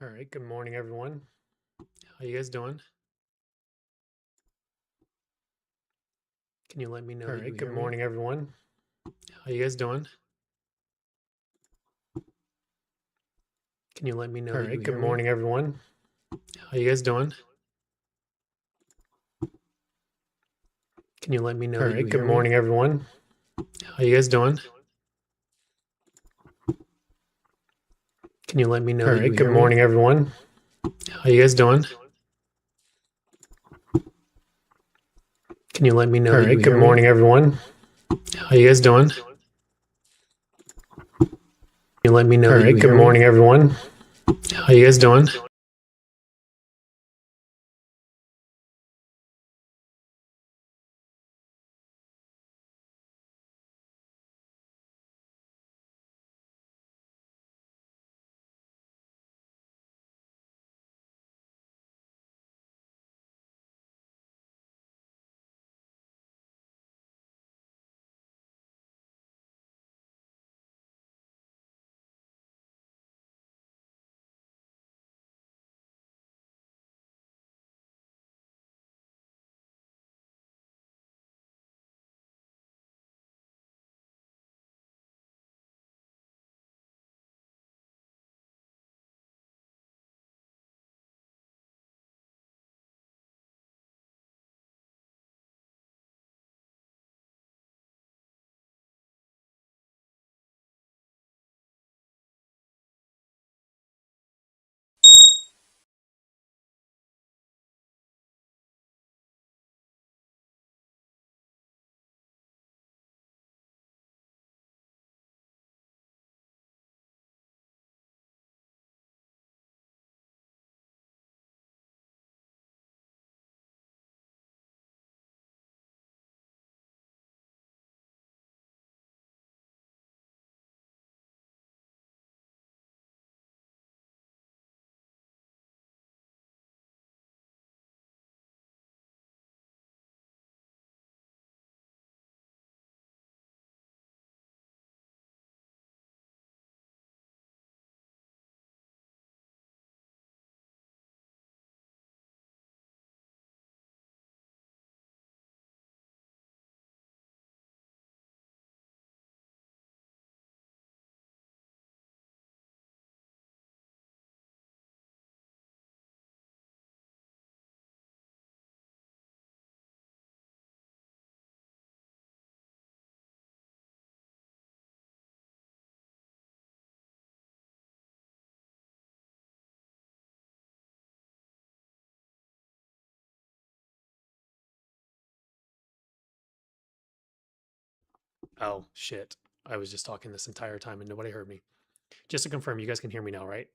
All right, good morning, everyone. How you guys doing? Can you let me know All that you right, good hear me? morning, everyone. How you guys doing? Can you let me know All that you right, good hear me? morning, everyone. How you guys doing? Can you let me know All that you right, good hear me? morning, everyone. How you guys doing? Can you let me know All that you right, good hear me? morning, everyone. How you guys doing? Can you let me know All that you right, good hear me? morning, everyone. How you guys doing? Can you let me know All that you right, good hear me? morning, everyone. How you guys doing? Oh, shit. I was just talking this entire time and nobody heard me. Just to confirm, you guys can hear me now, right?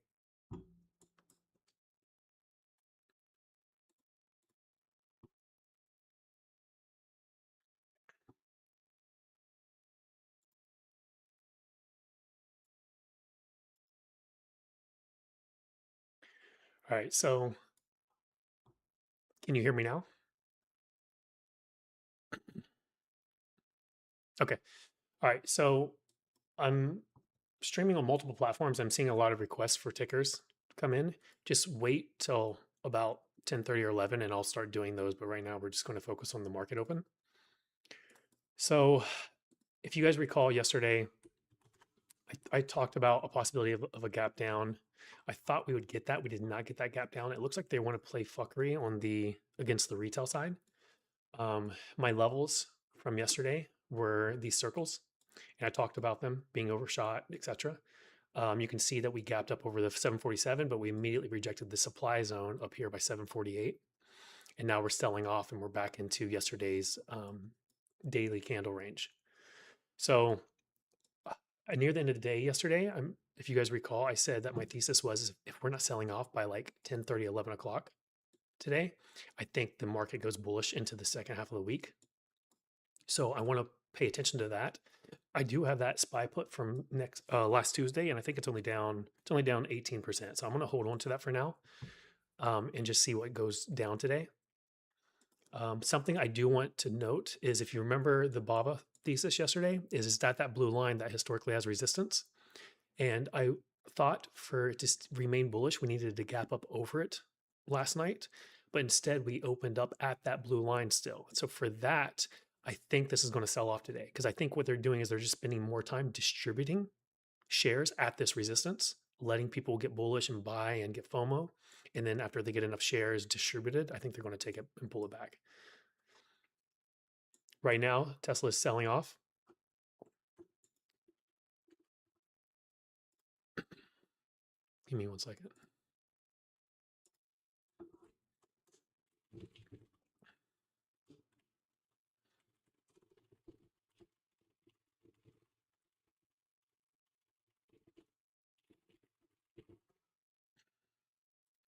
All right, so can you hear me now? Okay. All right, so I'm streaming on multiple platforms. I'm seeing a lot of requests for tickers come in. Just wait till about 10:30 or 11 and I'll start doing those, but right now we're just going to focus on the market open. So, if you guys recall yesterday, I talked about a possibility of a gap down. I thought we would get that. We did not get that gap down. It looks like they want to play fuckery on the against the retail side. My levels from yesterday were these circles, and I talked about them being overshot, etc. You can see that we gapped up over the 747, but we immediately rejected the supply zone up here by 748. And now we're selling off and we're back into yesterday's daily candle range. So near the end of the day yesterday, if you guys recall, I said that my thesis was if we're not selling off by like 10:30, 11 o'clock today, I think the market goes bullish into the second half of the week. So I want to pay attention to that. I do have that SPY put from next last Tuesday, and I think it's only down 18%. So I'm going to hold on to that for now, and just see what goes down today. Something I do want to note is if you remember the BABA thesis yesterday, is that blue line that historically has resistance, and thought for it to remain bullish, we needed to gap up over it last night, but instead we opened up at that blue line still. So for that, I think this is going to sell off today because I think what they're doing is they're just spending more time distributing shares at this resistance, letting people get bullish and buy and get FOMO. And then after they get enough shares distributed, I think they're going to take it and pull it back. Right now, Tesla is selling off. Give me 1 second.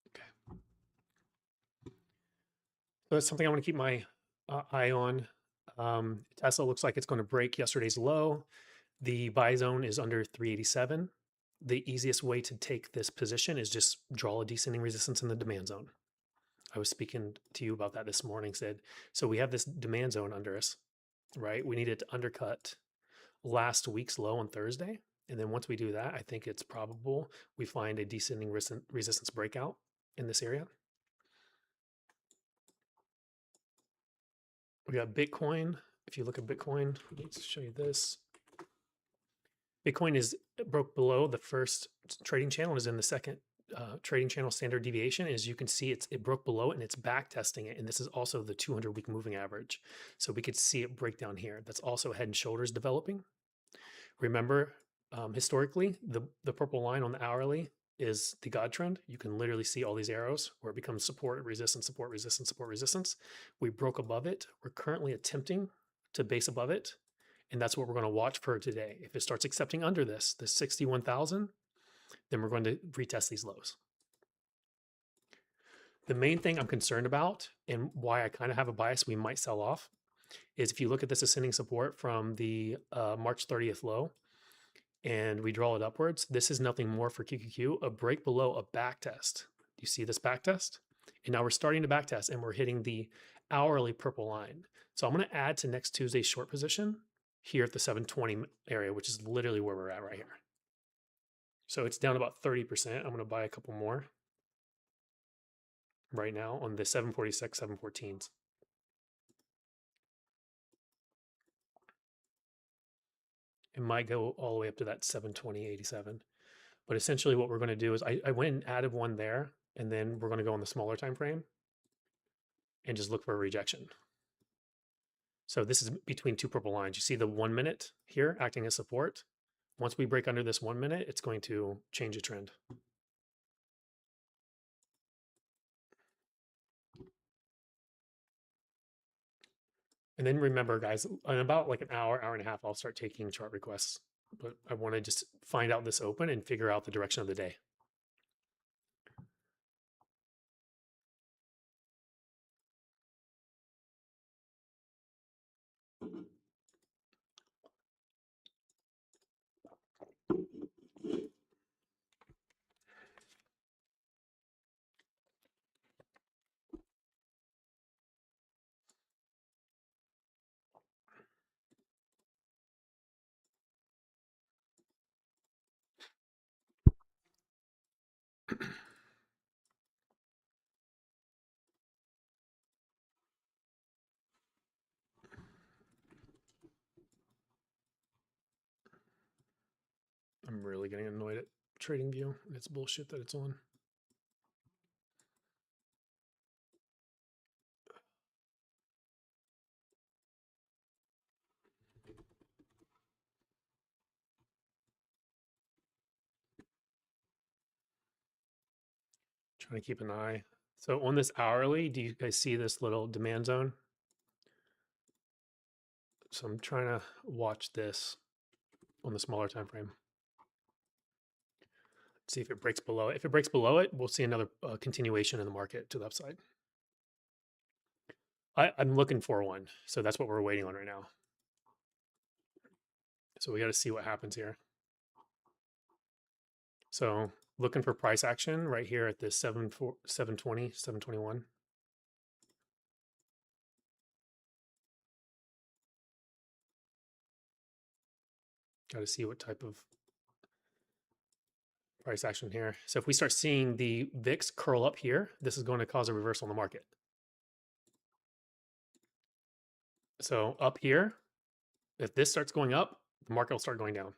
Okay. So that's something I want to keep my eye on. Tesla looks like it's going to break yesterday's low. The buy zone is under 387. The easiest way to take this position is just draw a descending resistance in the demand zone. I was speaking to you about that this morning, said, so we have this demand zone under us, right? We needed to undercut last week's low on Thursday. And then once we do that, I think it's probable we find a descending resistance breakout in this area. We got Bitcoin. If you look at Bitcoin, let's show you this. Bitcoin is broke below the first trading channel, is in the second trading channel standard deviation. As you can see, it broke below it and it's back testing it. And this is also the 200-week moving average. So we could see it break down here. That's also head and shoulders developing. Remember, historically, the purple line on the hourly is the God trend. You can literally see all these arrows where it becomes support, resistance, support, resistance, support, resistance. We broke above it. We're currently attempting to base above it. And that's what we're going to watch for today. If it starts accepting under this 61,000, then we're going to retest these lows. The main thing I'm concerned about and why I kind of have a bias we might sell off is if you look at this ascending support from the March 30th low and we draw it upwards, this is nothing more for QQQ, a break below a back test. Do you see this back test? And now we're starting to back test and we're hitting the hourly purple line. So I'm going to add to next Tuesday's short position here at the 720 area, which is literally where we're at right here. So it's down about 30%. I'm going to buy a couple more right now on the 746, 714s. It might go all the way up to that 720.87. But essentially what we're going to do is I went and added one there, and then we're going to go on the smaller time frame and just look for a rejection. So this is between two purple lines. You see the 1 minute here acting as support. Once we break under this 1 minute, it's going to change the trend. And then remember, guys, in about like an hour, hour and a half, I'll start taking chart requests. But I want to just find out this open and figure out the direction of the day. I'm really getting annoyed at TradingView. It's bullshit that it's on. Trying to keep an eye. So on this hourly, do you guys see this little demand zone? So I'm trying to watch this on the smaller time frame. See if it breaks below it. If it breaks below it, we'll see another continuation in the market to the upside. I'm looking for one. So that's what we're waiting on right now. So we got to see what happens here. So looking for price action right here at this 720, 721. Got to see what type of price action here. So if we start seeing the VIX curl up here, this is going to cause a reversal in the market. So up here, if this starts going up, the market will start going down.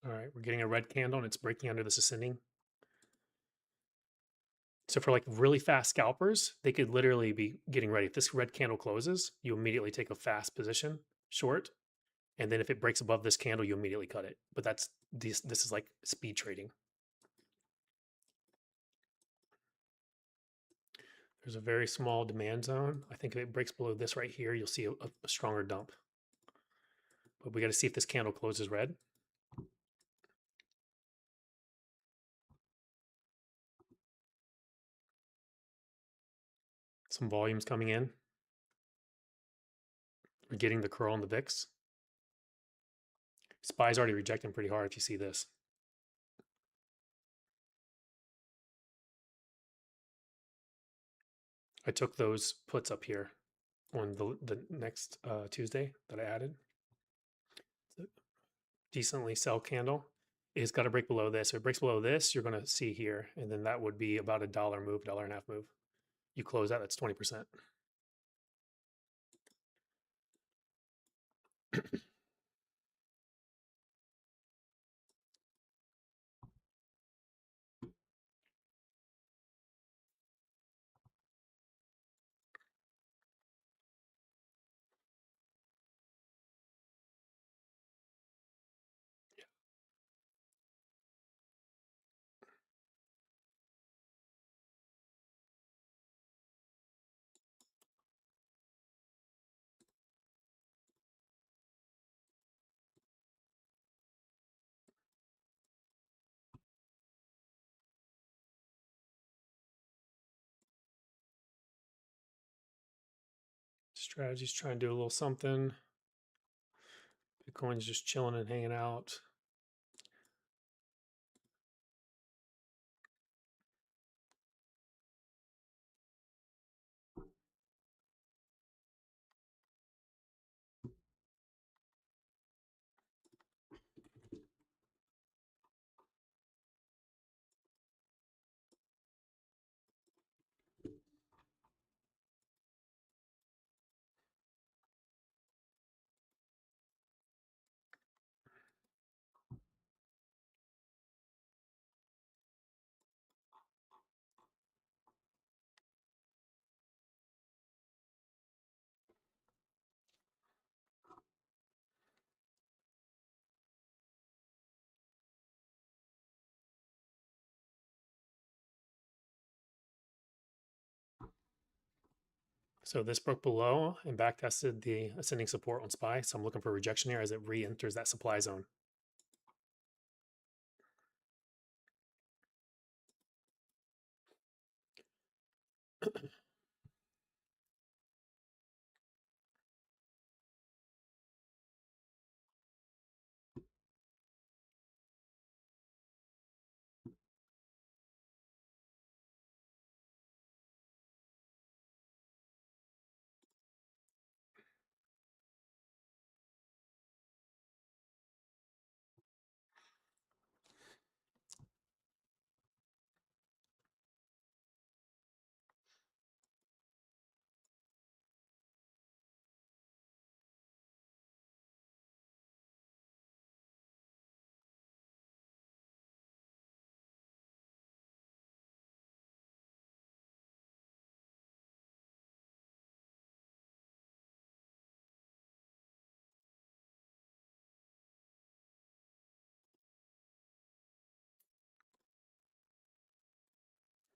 All right, we're getting a red candle and it's breaking under this ascending. So for like really fast scalpers, they could literally be getting ready. If this red candle closes, you immediately take a fast position short. And then if it breaks above this candle, you immediately cut it. But that's this is like speed trading. There's a very small demand zone. I think if it breaks below this right here, you'll see a stronger dump. But we got to see if this candle closes red. Some volumes coming in. We're getting the curl on the VIX. SPY's already rejecting pretty hard if you see this. I took those puts up here on the next Tuesday that I added. Decently sell candle. It's got to break below this. If it breaks below this, you're going to see here, and then that would be about $1 move, $1.50 move. You close that, that's 20%. Strategy's trying to do a little something. Bitcoin's just chilling and hanging out. So this broke below and back tested the ascending support on SPY. So I'm looking for rejection here as it re-enters that supply zone.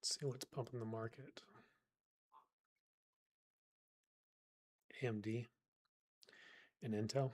Let's see what's pumping the market. AMD and Intel.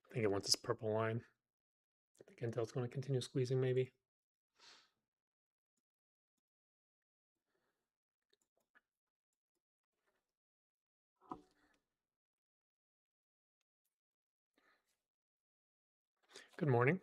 I think it wants this purple line. I think Intel's going to continue squeezing maybe. Good morning.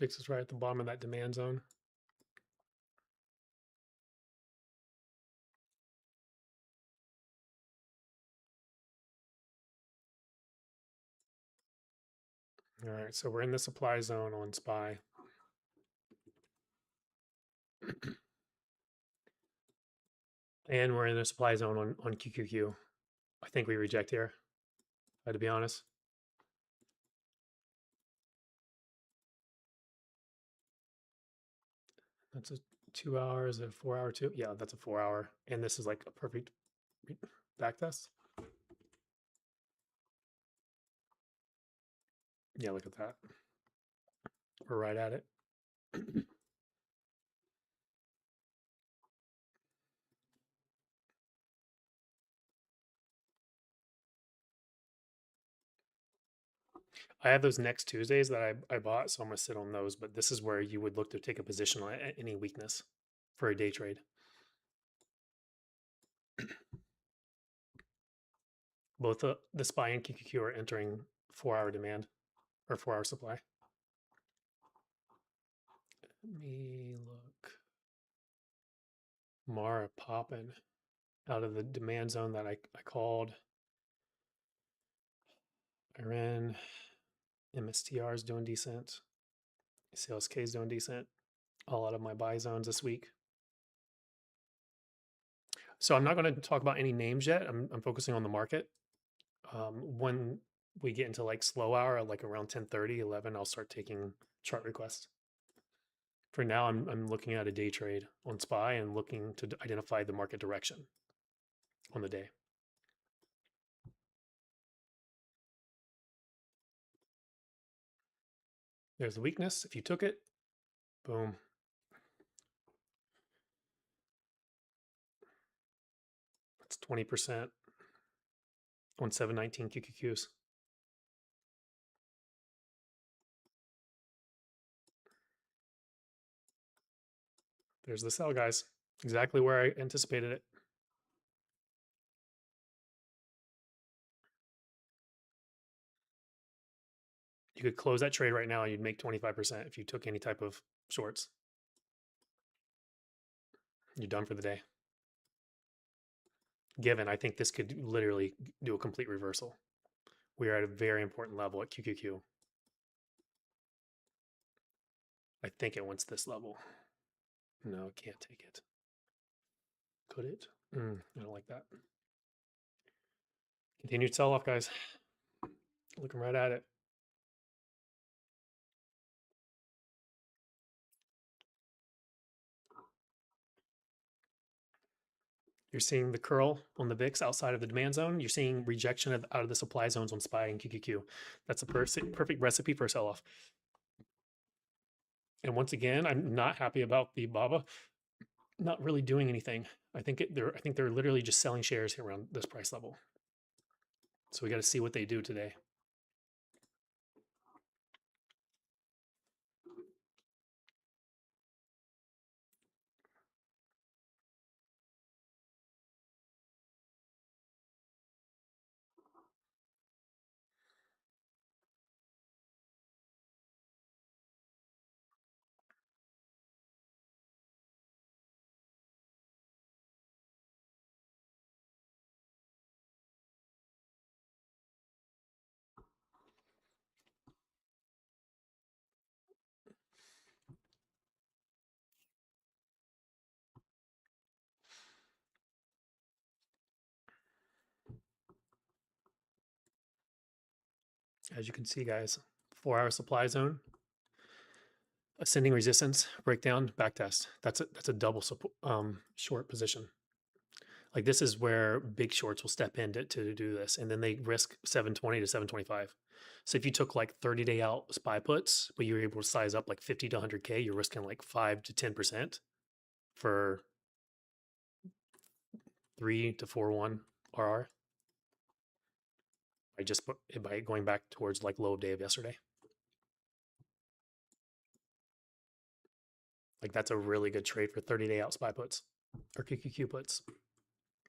VIX is right at the bottom of that demand zone. All right, so we're in the supply zone on SPY. And we're in the supply zone on QQQ. I think we reject here, to be honest. That's a 2 hours, a 4 hour too. Yeah, that's a 4 hour. And this is like a perfect back test. Yeah, look at that. We're right at it. I have those next Tuesdays that I bought, so I'm gonna sit on those. But this is where you would look to take a position on any weakness for a day trade. Both the SPY and QQQ are entering 4 hour demand or 4 hour supply. Let me look. Mara popping out of the demand zone that I called. Iran, MSTR is doing decent. CLSK is doing decent. All out of my buy zones this week. So I'm not going to talk about any names yet. I'm focusing on the market. When we get into like slow hour, like around 10:30, 11, I'll start taking chart requests. For now, I'm looking at a day trade on SPY and looking to identify the market direction on the day. There's the weakness. If you took it, boom. That's 20% on 719 QQQs. There's the sell, guys. Exactly where I anticipated it. You could close that trade right now and you'd make 25% if you took any type of shorts. You're done for the day. Given, I think this could literally do a complete reversal. We are at a very important level at QQQ. I think it wants this level. No, it can't take it. Could it? I don't like that. Continued sell off, guys. Looking right at it. You're seeing the curl on the VIX outside of the demand zone. You're seeing rejection out of the supply zones on SPY and QQQ. That's a perfect recipe for a sell off. And once again, I'm not happy about the BABA not really doing anything. I think they're literally just selling shares here around this price level. So we got to see what they do today. As you can see, guys, 4-hour supply zone, ascending resistance, breakdown, backtest. That's a double short position. Like this is where big shorts will step in to do this, and then they risk 720 to 725. So if you took like 30-day out SPY puts, but you were able to size up like 50 to 100K, you're risking like 5 to 10% for 3 to 4-1 RR by going back towards like low of day of yesterday. Like that's a really good trade for 30-day out SPY puts or QQQ puts.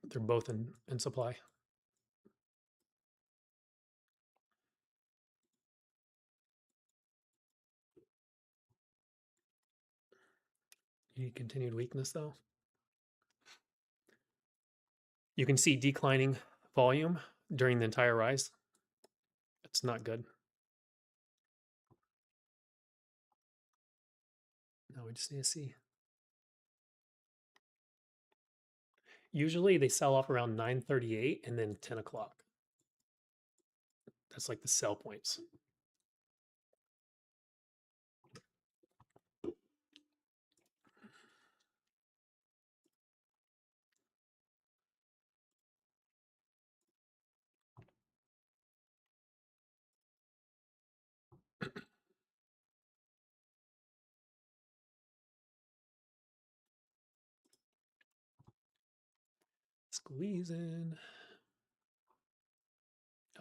They're both in supply. You need continued weakness though. You can see declining volume during the entire rise. It's not good. Now we just need to see. Usually they sell off around 9:38 and then 10 o'clock. That's like the sell points. Squeezing.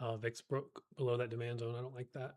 VIX broke below that demand zone. I don't like that.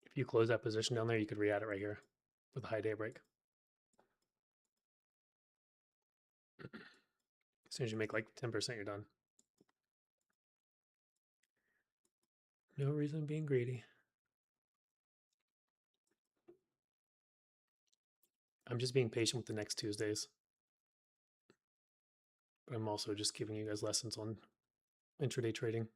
If you close that position down there, you could re-add it right here with a high day break. As soon as you make like 10%, you're done. No reason being greedy. I'm just being patient with the next Tuesdays. But I'm also just giving you guys lessons on intraday trading.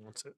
What's it?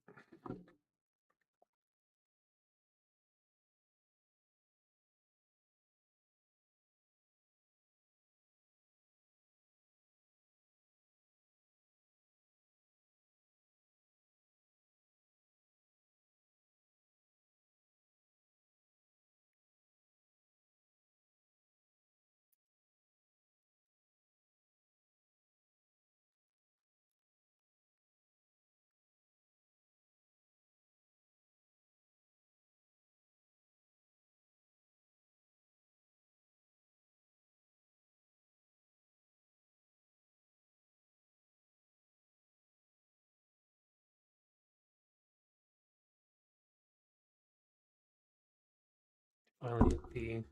Finally hit the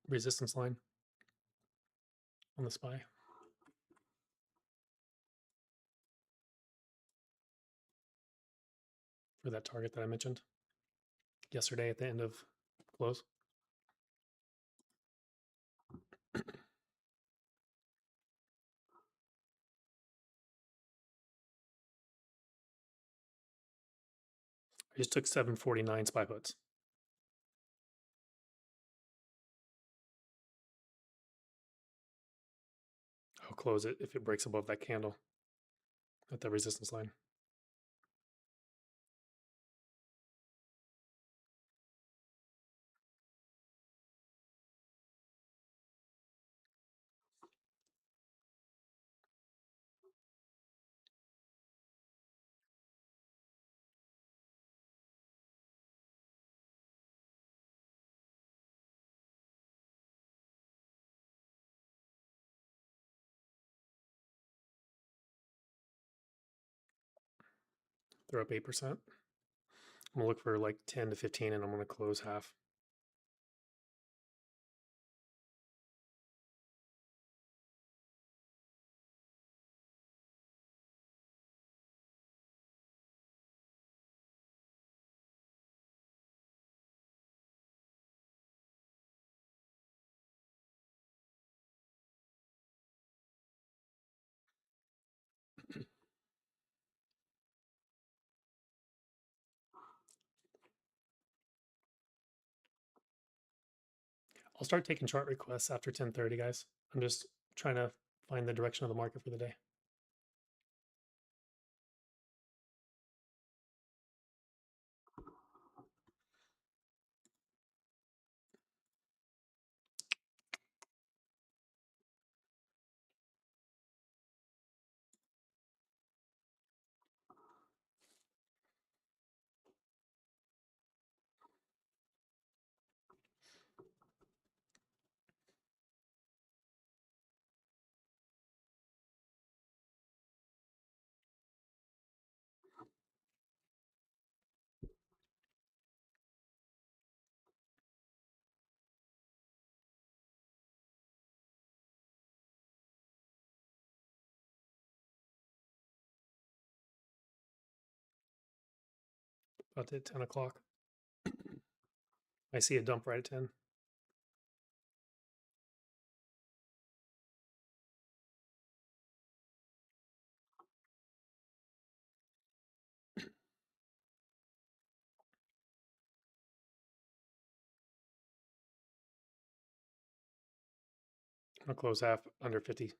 resistance line on the SPY. For that target that I mentioned yesterday at the end of close. I just took 749 SPY puts. I'll close it if it breaks above that candle at the resistance line. They're up 8%. I'm gonna look for like 10 to 15 and I'm gonna close half. I'll start taking chart requests after 10:30, guys. I'm just trying to find the direction of the market for the day. About to hit 10 o'clock. I see a dump right at 10. I'll close half under 50.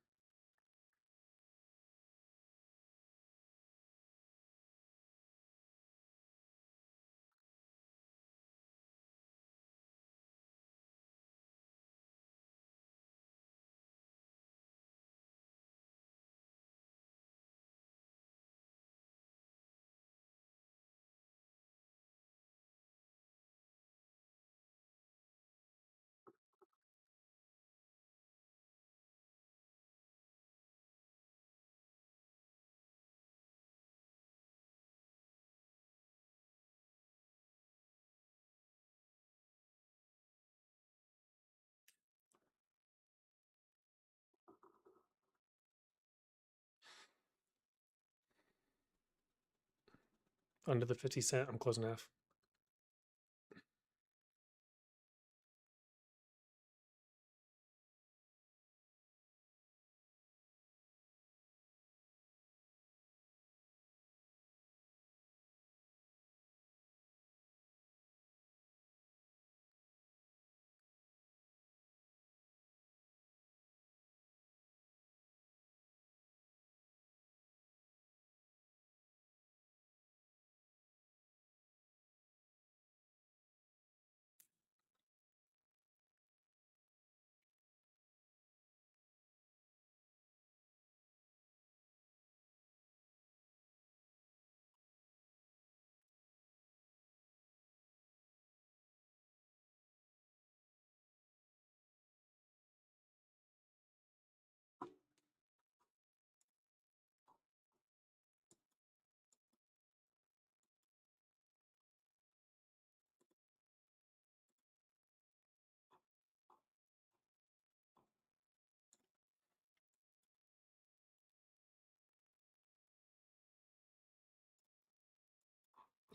Under the 50 cent, I'm closing half.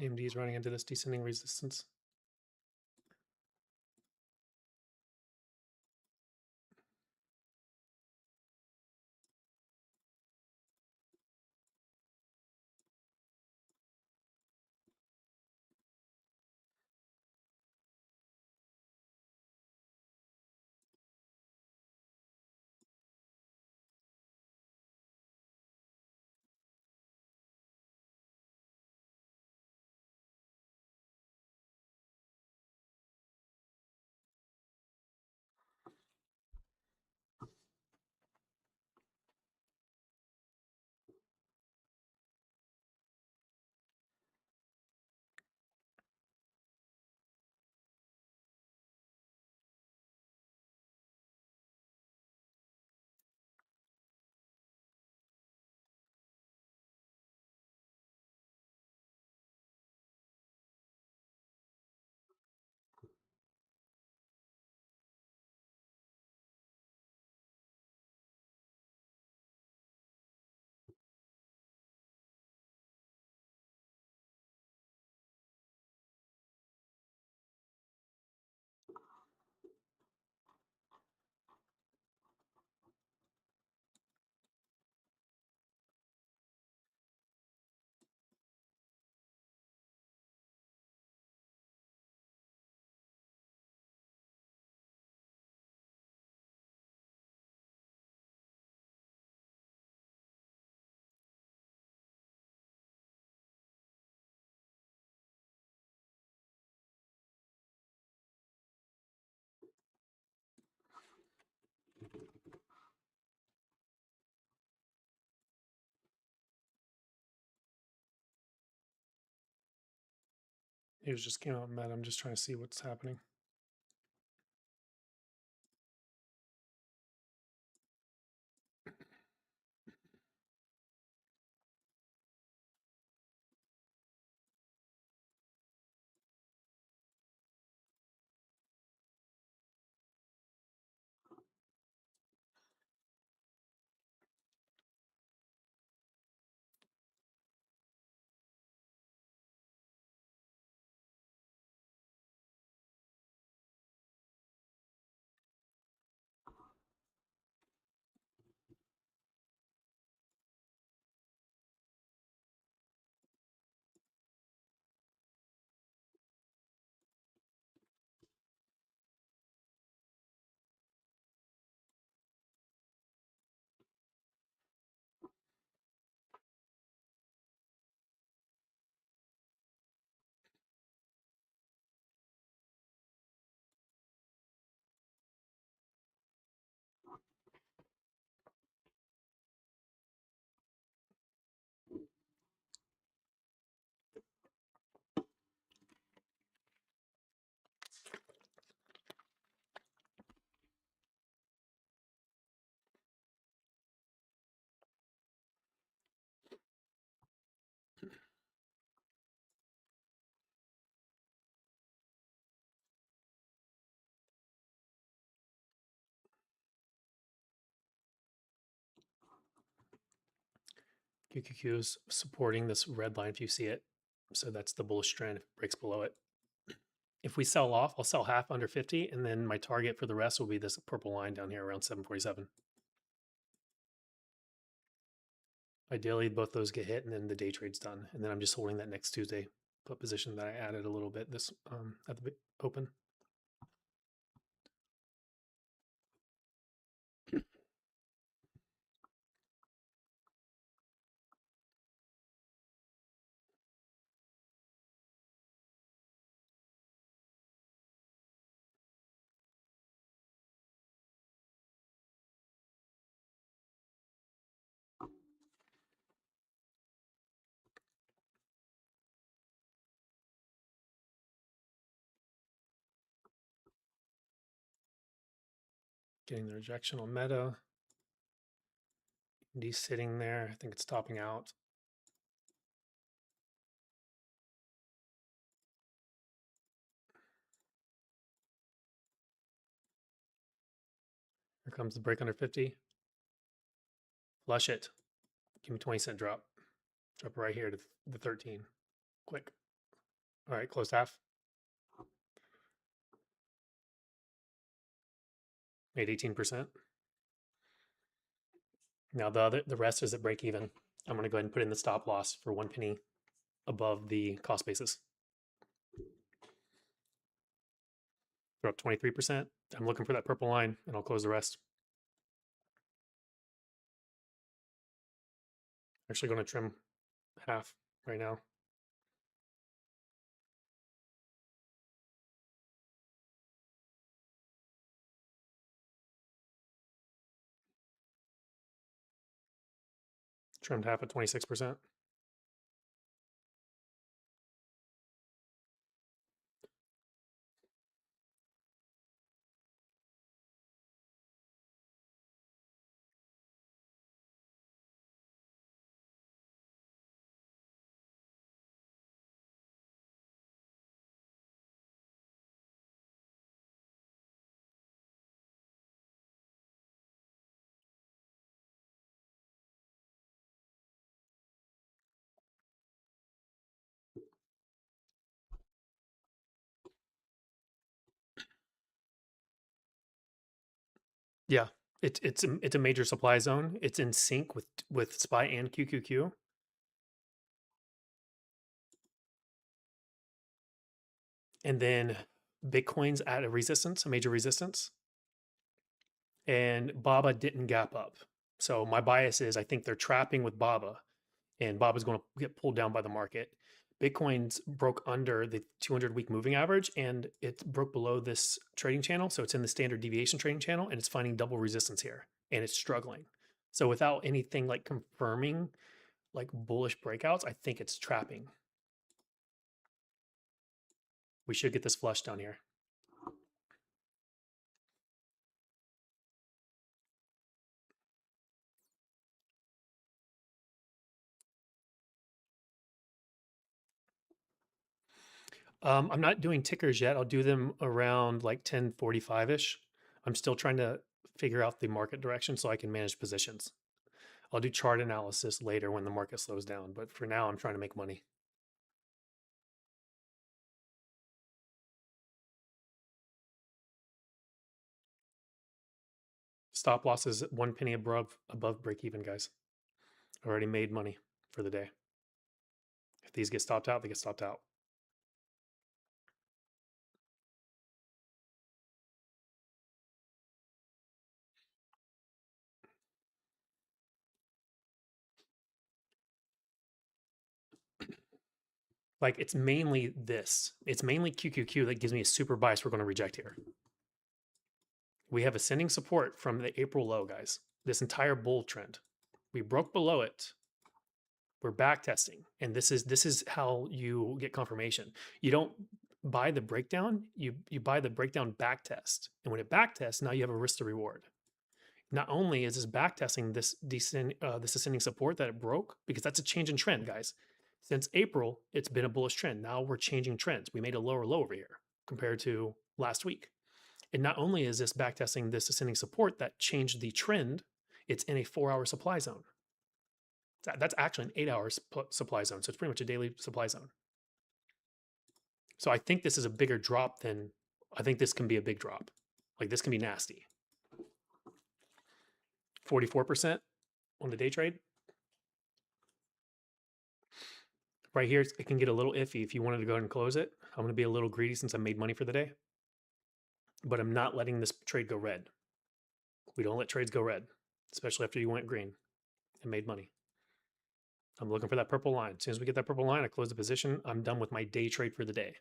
AMD is running into this descending resistance. It was just came out mad. I'm just trying to see what's happening. QQQ is supporting this red line if you see it. So that's the bullish trend if it breaks below it. If we sell off, I'll sell half under 50, and then my target for the rest will be this purple line down here around 747. Ideally, both those get hit, and then the day trade's done. And then I'm just holding that next Tuesday put position that I added a little bit this at the open. Getting the rejection on Meta. D sitting there. I think it's topping out. Here comes the break under 50. Flush it. Give me 20-cent drop. Drop right here to the 13. Quick. All right, close half. Made 18%. Now the rest is at break even. I'm going to go ahead and put in the stop loss for 1 penny above the cost basis. Throw up 23%. I'm looking for that purple line, and I'll close the rest. Actually going to trim half right now. Trimmed half at 26%. Yeah, it's a major supply zone. It's in sync with SPY and QQQ. And then Bitcoin's at a resistance, a major resistance. And BABA didn't gap up. So my bias is I think they're trapping with BABA, and BABA's going to get pulled down by the market. Bitcoin's broke under the 200-week moving average, and it broke below this trading channel. So it's in the standard deviation trading channel, and it's finding double resistance here, and it's struggling. So without anything like confirming like bullish breakouts, I think it's trapping. We should get this flush down here. I'm not doing tickers yet. I'll do them around like 10:45-ish. I'm still trying to figure out the market direction so I can manage positions. I'll do chart analysis later when the market slows down, but for now I'm trying to make money. Stop loss is 1 penny above break even, guys. Already made money for the day. If these get stopped out, they get stopped out. Like it's mainly this. It's mainly QQQ that gives me a super bias we're going to reject here. We have ascending support from the April low, guys. This entire bull trend. We broke below it. We're back testing, and this is how you get confirmation. You don't buy the breakdown, you buy the breakdown back test, and when it back tests, now you have a risk to reward. Not only is this back testing this ascending support that it broke, because that's a change in trend, guys. Since April, it's been a bullish trend. Now we're changing trends. We made a lower low over here compared to last week. And not only is this backtesting this ascending support that changed the trend, it's in a 4-hour supply zone. That's actually an 8-hour supply zone. So it's pretty much a daily supply zone. So I think this is a bigger drop than, I think this can be a big drop. Like this can be nasty. 44% on the day trade. Right here, it can get a little iffy if you wanted to go ahead and close it. I'm going to be a little greedy since I made money for the day. But I'm not letting this trade go red. We don't let trades go red, especially after you went green and made money. I'm looking for that purple line. As soon as we get that purple line, I close the position. I'm done with my day trade for the day.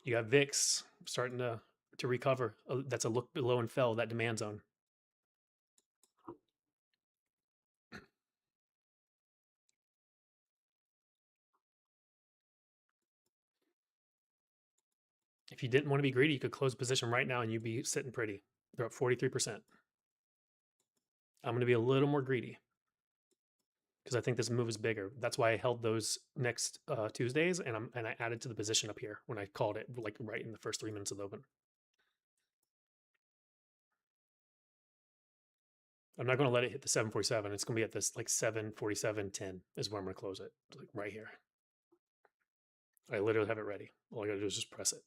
You got VIX starting to recover. That's a look below and fell, that demand zone. If you didn't want to be greedy, you could close position right now and you'd be sitting pretty. They're up 43%. I'm going to be a little more greedy because I think this move is bigger. That's why I held those next Tuesdays and I added to the position up here when I called it, like right in the first 3 minutes of the open. I'm not going to let it hit the 747. It's going to be at this like 747.10 is where I'm going to close it. Like right here. I literally have it ready. All I got to do is just press it.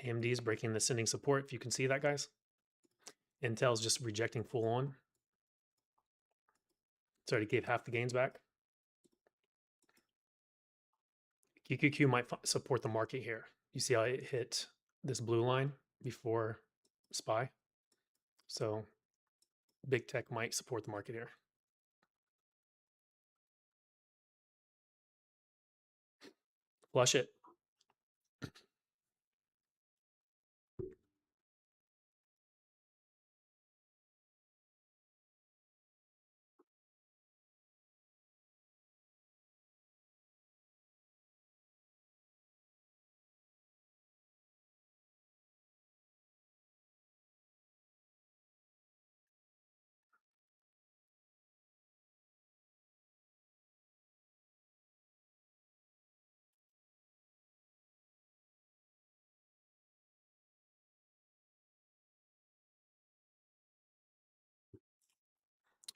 AMD is breaking the sending support, if you can see that, guys. Intel's just rejecting full on. It's already gave half the gains back. QQQ might support the market here. You see how it hit this blue line before SPY? So big tech might support the market here. Flush it.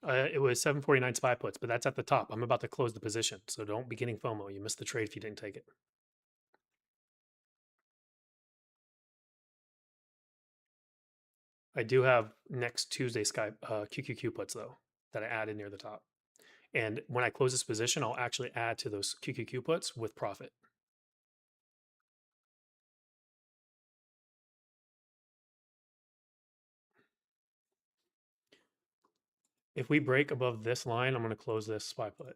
It was 749 SPY puts, but that's at the top. I'm about to close the position, so don't be getting FOMO. You missed the trade if you didn't take it. I do have next Tuesday QQQ puts though that I added near the top. And when I close this position, I'll actually add to those QQQ puts with profit. If we break above this line, I'm going to close this SPY put.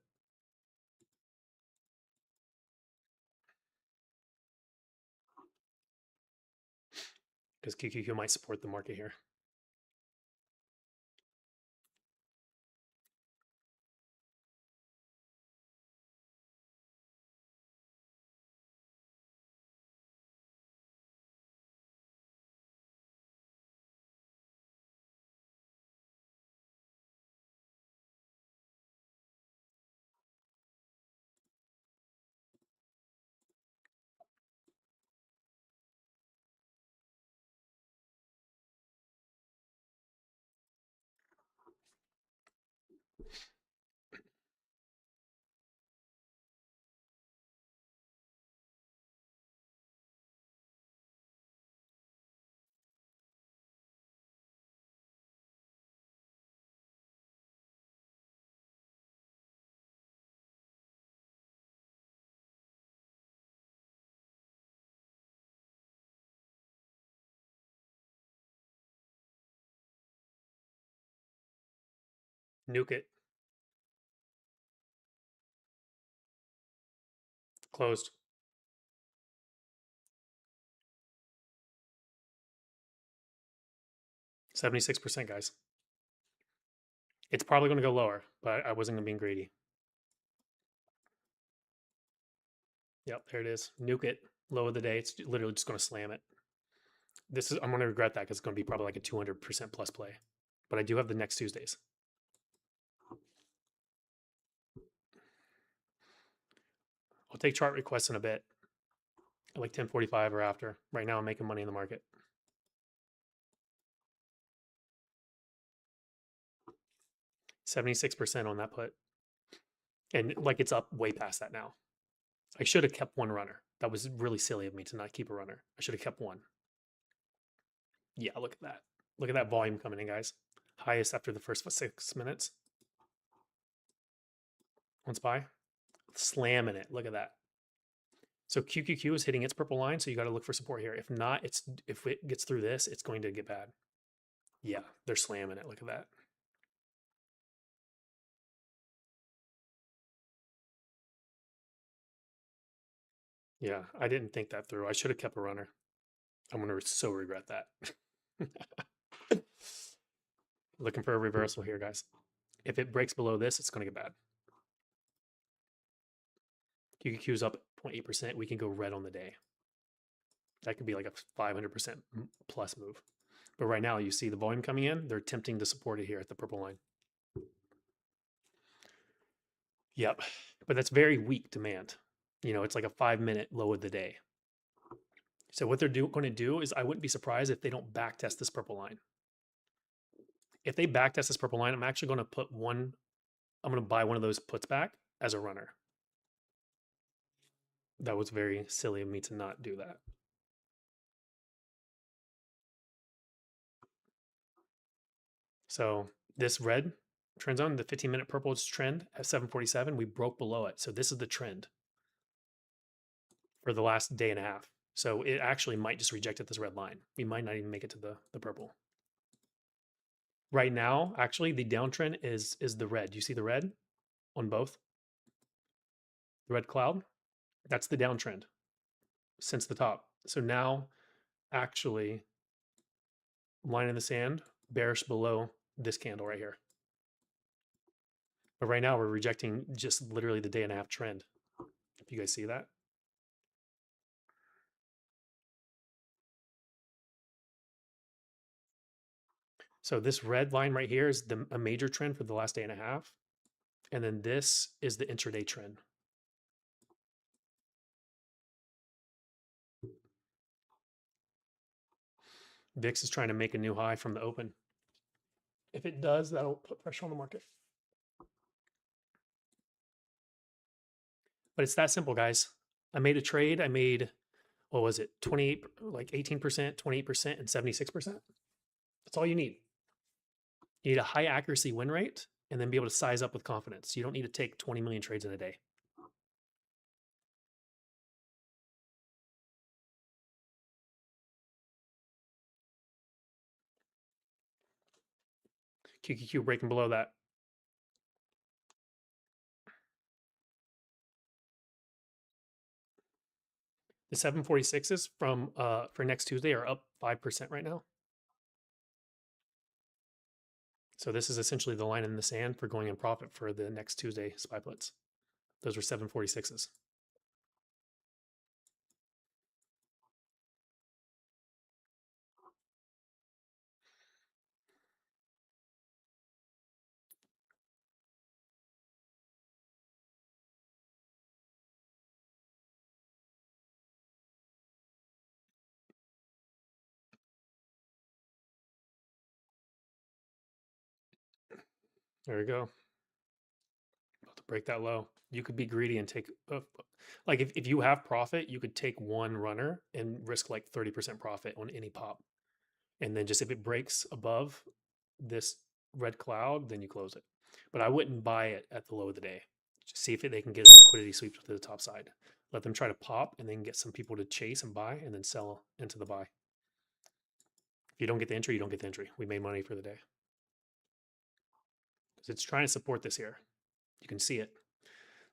Because QQQ might support the market here. Nuke it. Closed. %76, guys. It's probably going to go lower, but I wasn't going to be greedy. Yep, there it is. Nuke it. Low of the day. It's literally just going to slam it. I'm going to regret that because it's going to be probably like a 200% plus play. But I do have the next Tuesdays. I'll take chart requests in a bit, like 10:45 or after. Right now, I'm making money in the market. 76% on that put. And like it's up way past that now. I should have kept one runner. That was really silly of me to not keep a runner. I should have kept one. Yeah, look at that. Look at that volume coming in, guys. Highest after the first 6 minutes. On SPY. Slamming it. Look at that. So QQQ is hitting its purple line, so you got to look for support here. If not, if it gets through this, it's going to get bad. Yeah, they're slamming it. Look at that. Yeah, I didn't think that through. I should have kept a runner. I'm going to so regret that. Looking for a reversal here, guys. If it breaks below this, it's going to get bad. QQQ is up 0.8%. We can go red on the day. That could be like a 500% plus move. But right now, you see the volume coming in. They're attempting to support it here at the purple line. Yep. But that's very weak demand. You know, it's like a 5-minute low of the day. So what they're going to do is I wouldn't be surprised if they don't backtest this purple line. If they backtest this purple line, I'm actually going to put one, I'm going to buy one of those puts back as a runner. That was very silly of me to not do that. So this red trend zone, the 15-minute purple trend at 747, we broke below it. So this is the trend for the last day and a half. So it actually might just reject at this red line. We might not even make it to the purple. Right now, actually, the downtrend is the red. You see the red on both? The red cloud? That's the downtrend since the top. So now, actually, line in the sand, bearish below this candle right here. But right now, we're rejecting just literally the day and a half trend. If you guys see that. So this red line right here is a major trend for the last day and a half. And then this is the intraday trend. VIX is trying to make a new high from the open. If it does, that'll put pressure on the market. But it's that simple, guys. I made a trade. I made, what was it? 28, like 18%, 28%, and 76%. That's all you need. You need a high accuracy win rate and then be able to size up with confidence. You don't need to take 20 million trades in a day. QQQ breaking below that. The 746s from for next Tuesday are up 5% right now. So this is essentially the line in the sand for going in profit for the next Tuesday SPY puts. Those were 746s. There we go. About to break that low. You could be greedy and take, like if you have profit, you could take one runner and risk like 30% profit on any pop. And then just if it breaks above this red cloud, then you close it. But I wouldn't buy it at the low of the day. Just see if they can get a liquidity sweep to the top side. Let them try to pop and then get some people to chase and buy and then sell into the buy. If you don't get the entry, you don't get the entry. We made money for the day. Because it's trying to support this here. You can see it.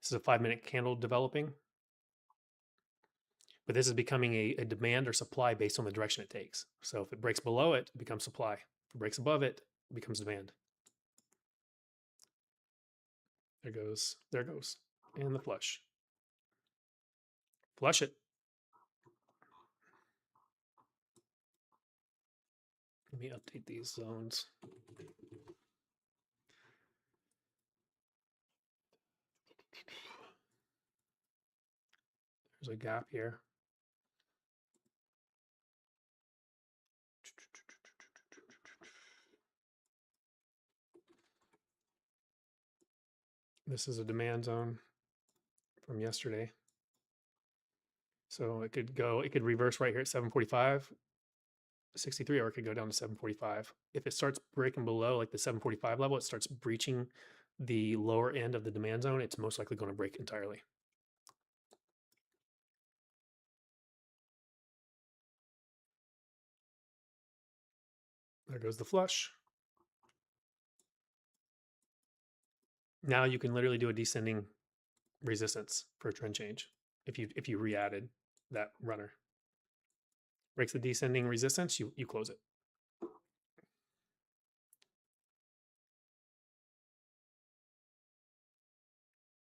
This is a 5-minute candle developing. But this is becoming a demand or supply based on the direction it takes. So if it breaks below it, it becomes supply. If it breaks above it, it becomes demand. There goes, there goes. And the flush. Flush it. Let me update these zones. There's a gap here. This is a demand zone from yesterday. So it could reverse right here at 745, 63, or it could go down to 745. If it starts breaking below like the 745 level, it starts breaching the lower end of the demand zone, it's most likely going to break entirely. There goes the flush. Now you can literally do a descending resistance for a trend change if you re-added that runner. Breaks the descending resistance, you close it.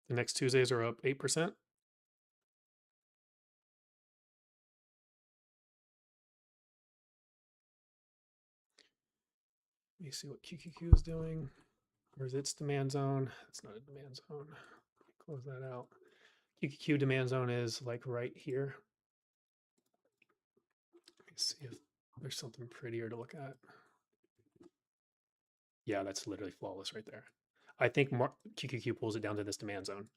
The next Tuesdays are up 8%. Let me see what QQQ is doing. Where's its demand zone? It's not a demand zone. Close that out. QQQ demand zone is like right here. Let me see if there's something prettier to look at. Yeah, that's literally flawless right there. I think QQQ pulls it down to this demand zone.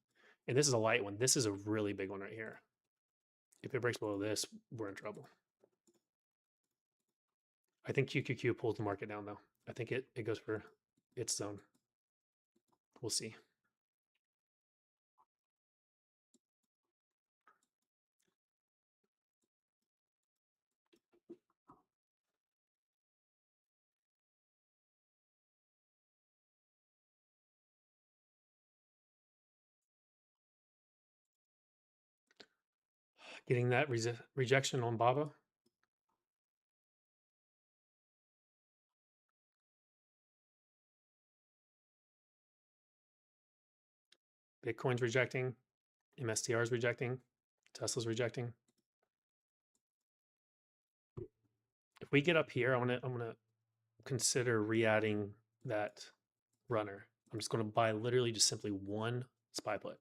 And this is a light one. This is a really big one right here. If it breaks below this, we're in trouble. I think QQQ pulls the market down though. I think it goes for its zone. We'll see. Getting that rejection on BABA. Bitcoin's rejecting. MSTR is rejecting. Tesla's rejecting. If we get up here, I'm gonna consider re-adding that runner. I'm just gonna buy literally just simply one SPY put.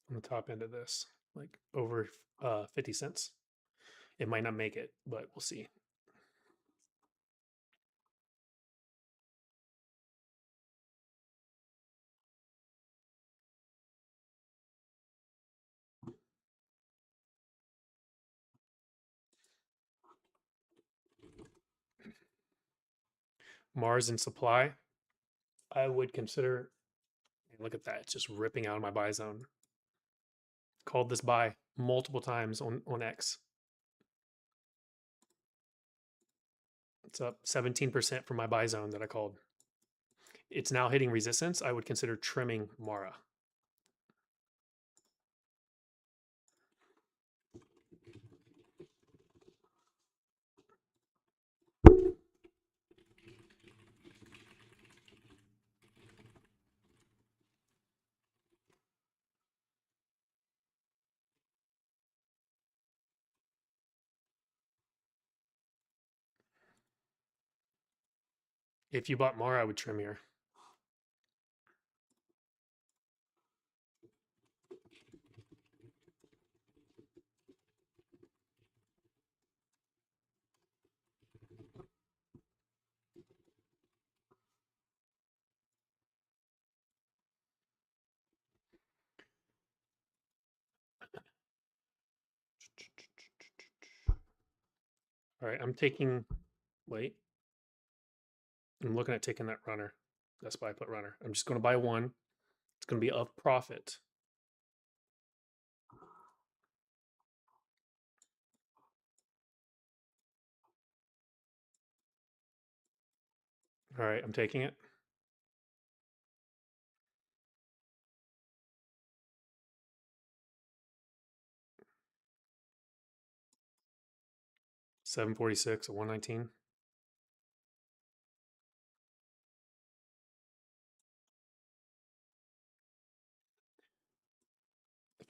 On the top end of this, like over 50 cents. It might not make it, but we'll see. Mars in supply. I would consider, look at that, it's just ripping out of my buy zone. Called this buy multiple times on X. It's up 17% from my buy zone that I called. It's now hitting resistance. I would consider trimming Mara. If you bought Mara, I would trim here. All right, I'm taking, wait. I'm looking at taking that runner, that SPY put runner. I'm just going to buy one. It's going to be of profit. All right, I'm taking it. $746 at 119.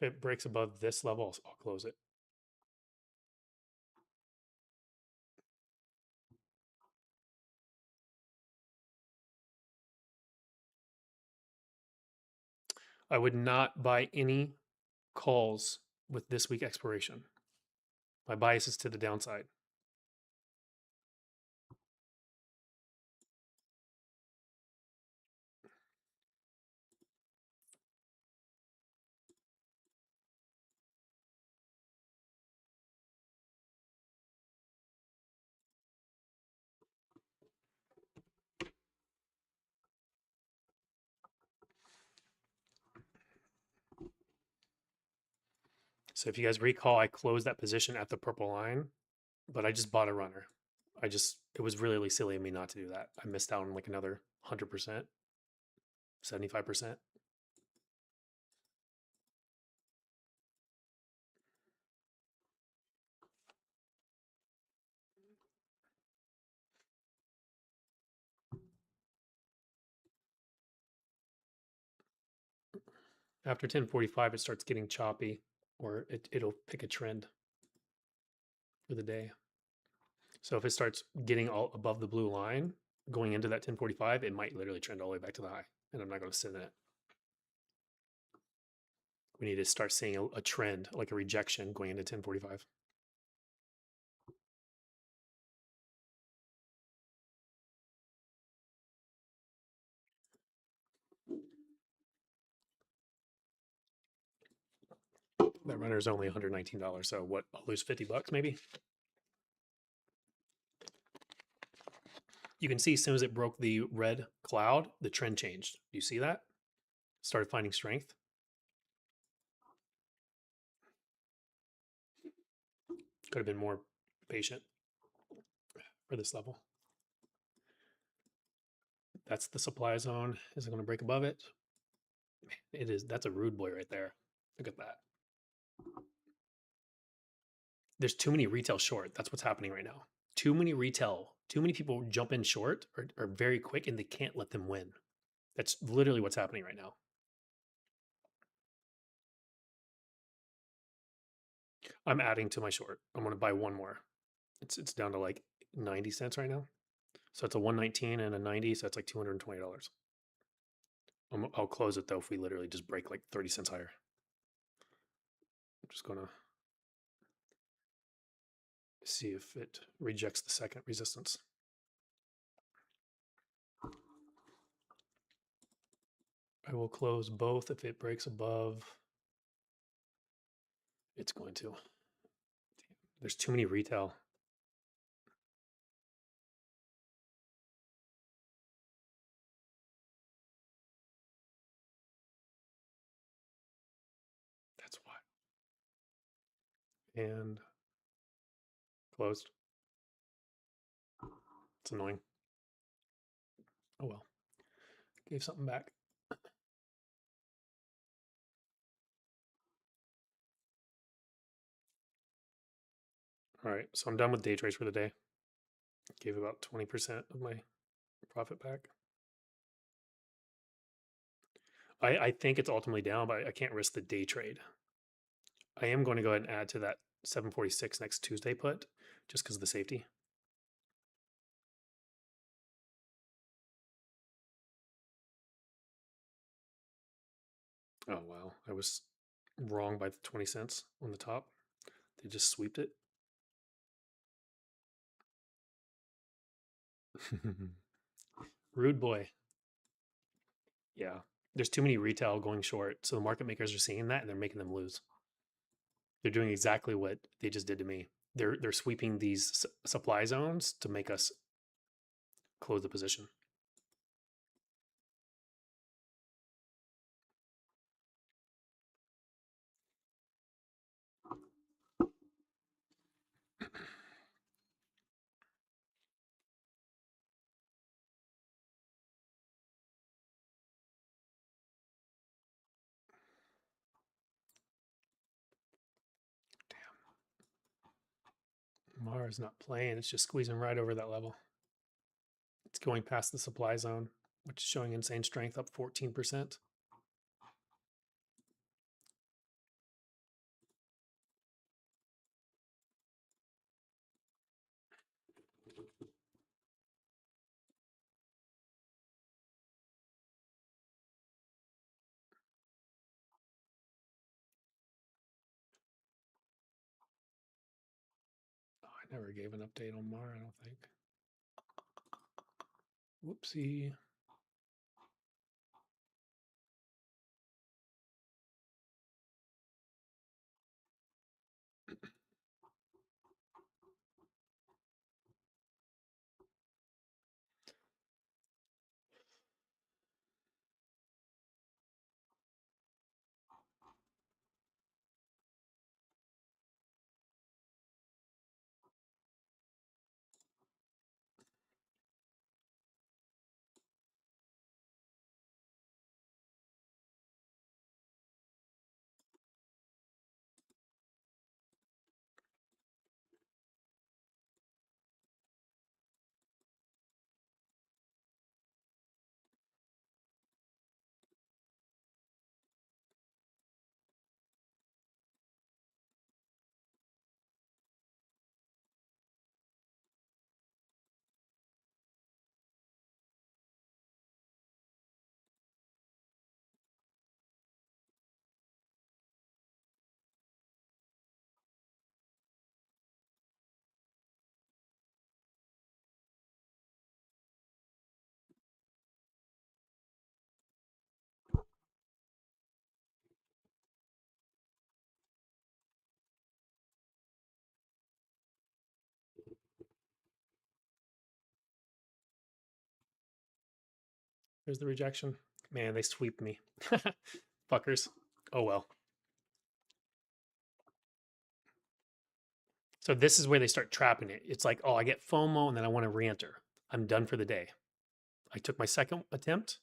If it breaks above this level, I'll close it. I would not buy any calls with this week expiration. My bias is to the downside. So if you guys recall, I closed that position at the purple line, but I just bought a runner. It was really silly of me not to do that. I missed out on like another 100%, 75%. After 10:45, it starts getting choppy, or it'll pick a trend for the day. So if it starts getting all above the blue line going into that 10:45, it might literally trend all the way back to the high, and I'm not going to sit in it. We need to start seeing a trend, like a rejection going into 10:45. That runner is only $119, so what? I'll lose $50 maybe. You can see as soon as it broke the red cloud, the trend changed. Do you see that? Started finding strength. Could have been more patient for this level. That's the supply zone. Is it going to break above it? It is. That's a rude boy right there. Look at that. There's too many retail short. That's what's happening right now. Too many people jump in short or are very quick and they can't let them win. That's literally what's happening right now. I'm adding to my short. I'm going to buy one more. It's down to like 90 cents right now. So it's a 119 and a 90, so that's like $220. I'll close it though if we literally just break like 30 cents higher. I'm just going to see if it rejects the second resistance. I will close both if it breaks above. It's going to. There's too many retail. That's why. And closed. It's annoying. Oh well. Gave something back. All right, so I'm done with day trades for the day. Gave about 20% of my profit back. I think it's ultimately down, but I can't risk the day trade. I am going to go ahead and add to that 746 next Tuesday put just because of the safety. Oh, wow. I was wrong by the 20 cents on the top. They just sweeped it. Rude boy. Yeah. There's too many retail going short. So the market makers are seeing that and they're making them lose. They're doing exactly what they just did to me. They're sweeping these supply zones to make us close the position. Mars not playing. It's just squeezing right over that level. It's going past the supply zone, which is showing insane strength, up 14%. I never gave an update on Mar, I don't think. Whoopsie. There's the rejection. Man, they sweep me. Fuckers. Oh well. So this is where they start trapping it. It's like, oh, I get FOMO and then I want to re-enter. I'm done for the day. I took my second attempt.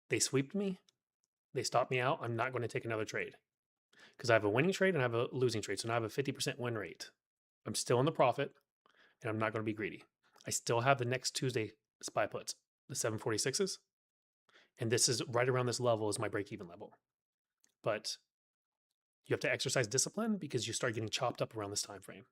They sweeped me. They stopped me out. I'm not going to take another trade because I have a winning trade and I have a losing trade. So now I have a 50% win rate. I'm still in the profit and I'm not going to be greedy. I still have the next Tuesday SPY puts, the 746s. And this is right around this level is my break even level. But you have to exercise discipline because you start getting chopped up around this time frame.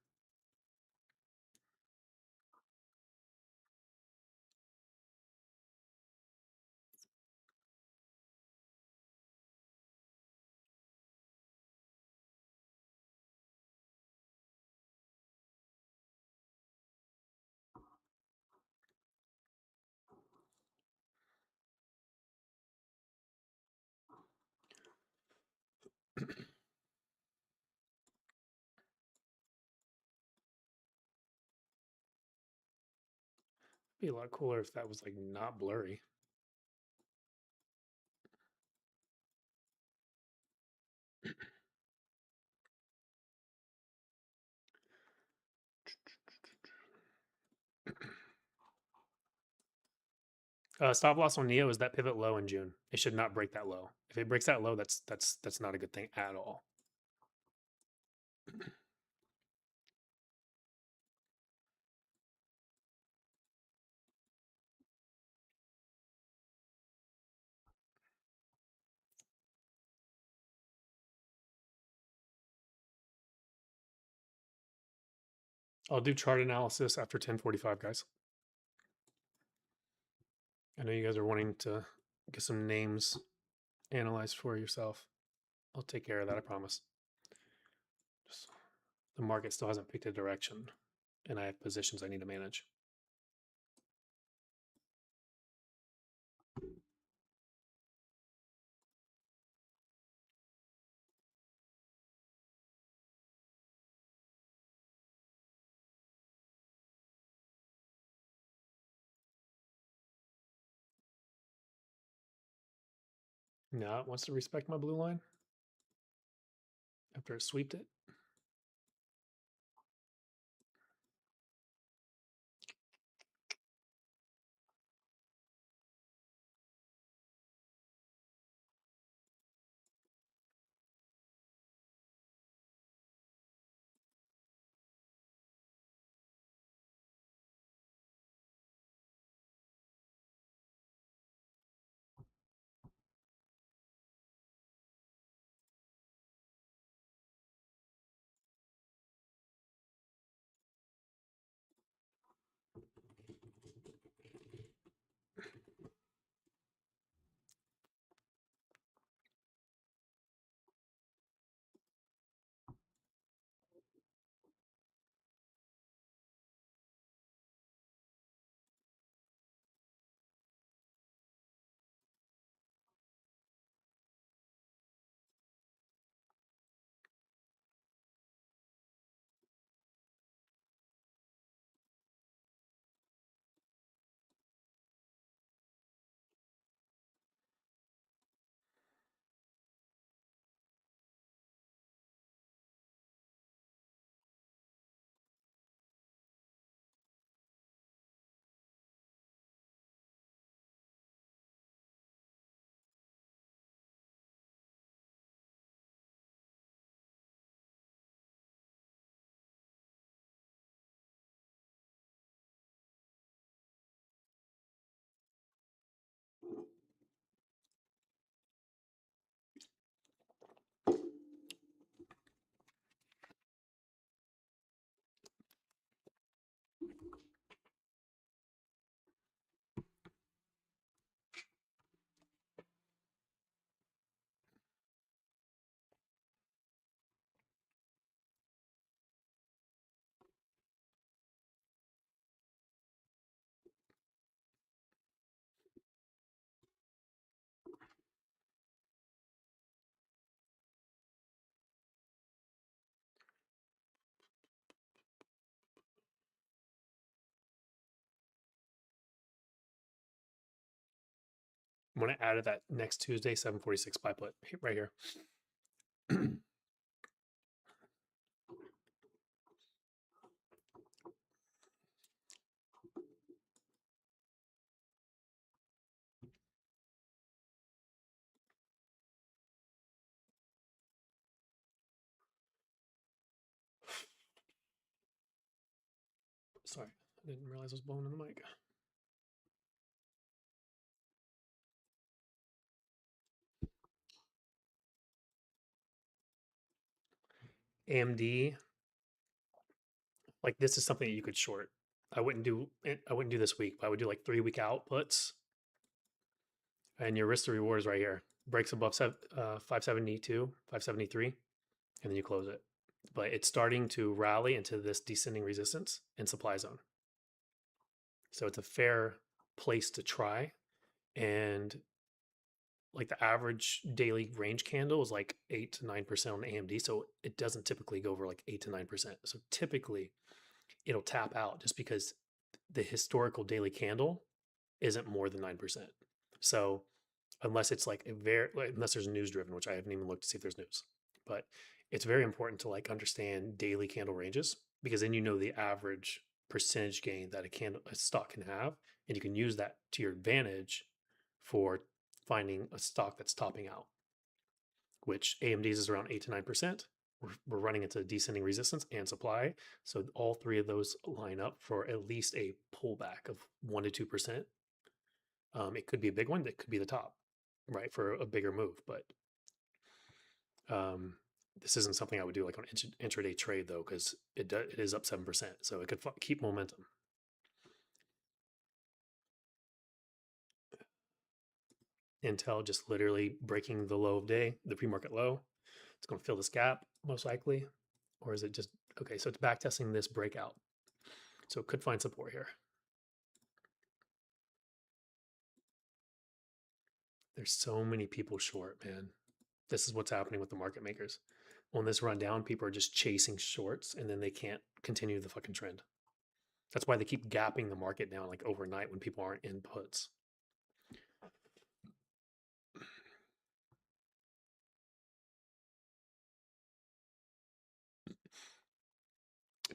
Be a lot cooler if that was like not blurry. Stop loss on Neo is that pivot low in June. It should not break that low. If it breaks that low, that's not a good thing at all. I'll do chart analysis after 10:45, guys. I know you guys are wanting to get some names analyzed for yourself. I'll take care of that, I promise. Just, the market still hasn't picked a direction, and I have positions I need to manage. Now it wants to respect my blue line after it sweeped it. I'm going to add it that next Tuesday, 7:46 buy put right here. Sorry, I didn't realize I was blowing in the mic. AMD, like this is something that you could short. I wouldn't do it. I wouldn't do this week, but I would do like 3-week outputs. And your risk to reward is right here. Breaks above 572, 573, and then you close it. But it's starting to rally into this descending resistance and supply zone. So it's a fair place to try. And like the average daily range candle is like 8 to 9% on AMD. So it doesn't typically go over like 8 to 9%. So typically it'll tap out just because the historical daily candle isn't more than 9%. So unless it's like unless there's news driven, which I haven't even looked to see if there's news, but it's very important to like understand daily candle ranges because then you know the average percentage gain that a stock can have, and you can use that to your advantage for finding a stock that's topping out, which AMD's is around 8 to 9%. We're running into descending resistance and supply. So all three of those line up for at least a pullback of 1 to 2%. It could be a big one. That could be the top, right, for a bigger move. But this isn't something I would do like on intraday trade though, because it is up 7%. So it could keep momentum. Intel just literally breaking the low of day, the pre-market low. It's going to fill this gap most likely. Or is it just, okay, so it's back testing this breakout. So it could find support here. There's so many people short, man. This is what's happening with the market makers. On this rundown, people are just chasing shorts and then they can't continue the fucking trend. That's why they keep gapping the market down like overnight when people aren't in puts.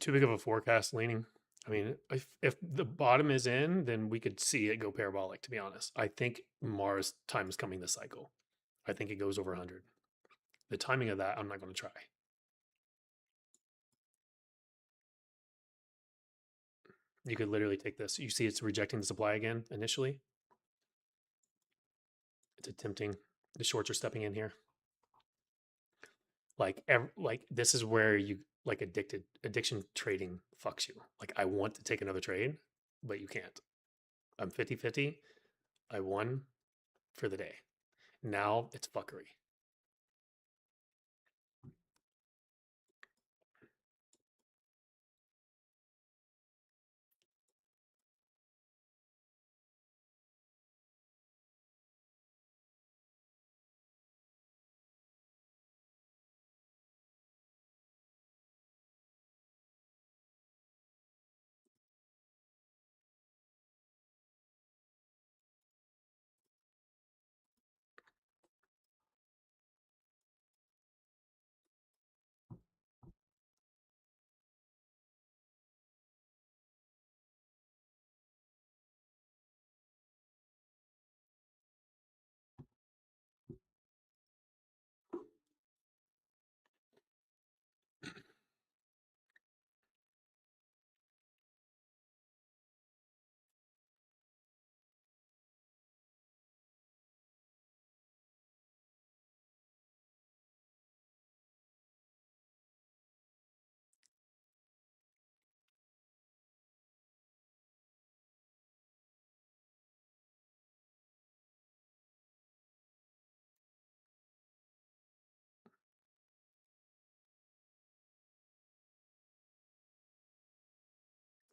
Too big of a forecast leaning. I mean, if the bottom is in, then we could see it go parabolic, to be honest. I think Mars time is coming this cycle. I think it goes over 100. The timing of that, I'm not going to try. You could literally take this. You see it's rejecting the supply again initially. It's attempting. The shorts are stepping in here. Like this is where you like addiction trading fucks you. Like I want to take another trade, but you can't. I'm 50-50. I won for the day. Now it's fuckery.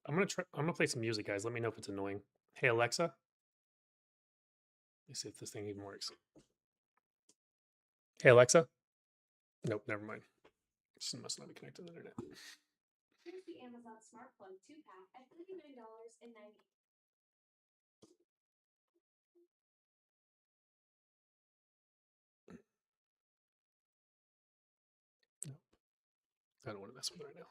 I'm gonna play some music, guys. Let me know if it's annoying. Hey Alexa, let me see if this thing even works. Hey Alexa. Nope, never mind. This must not be connected to the internet. Here's the Amazon Smart Plug 2-pack at $39.90. I don't want to mess with it right now.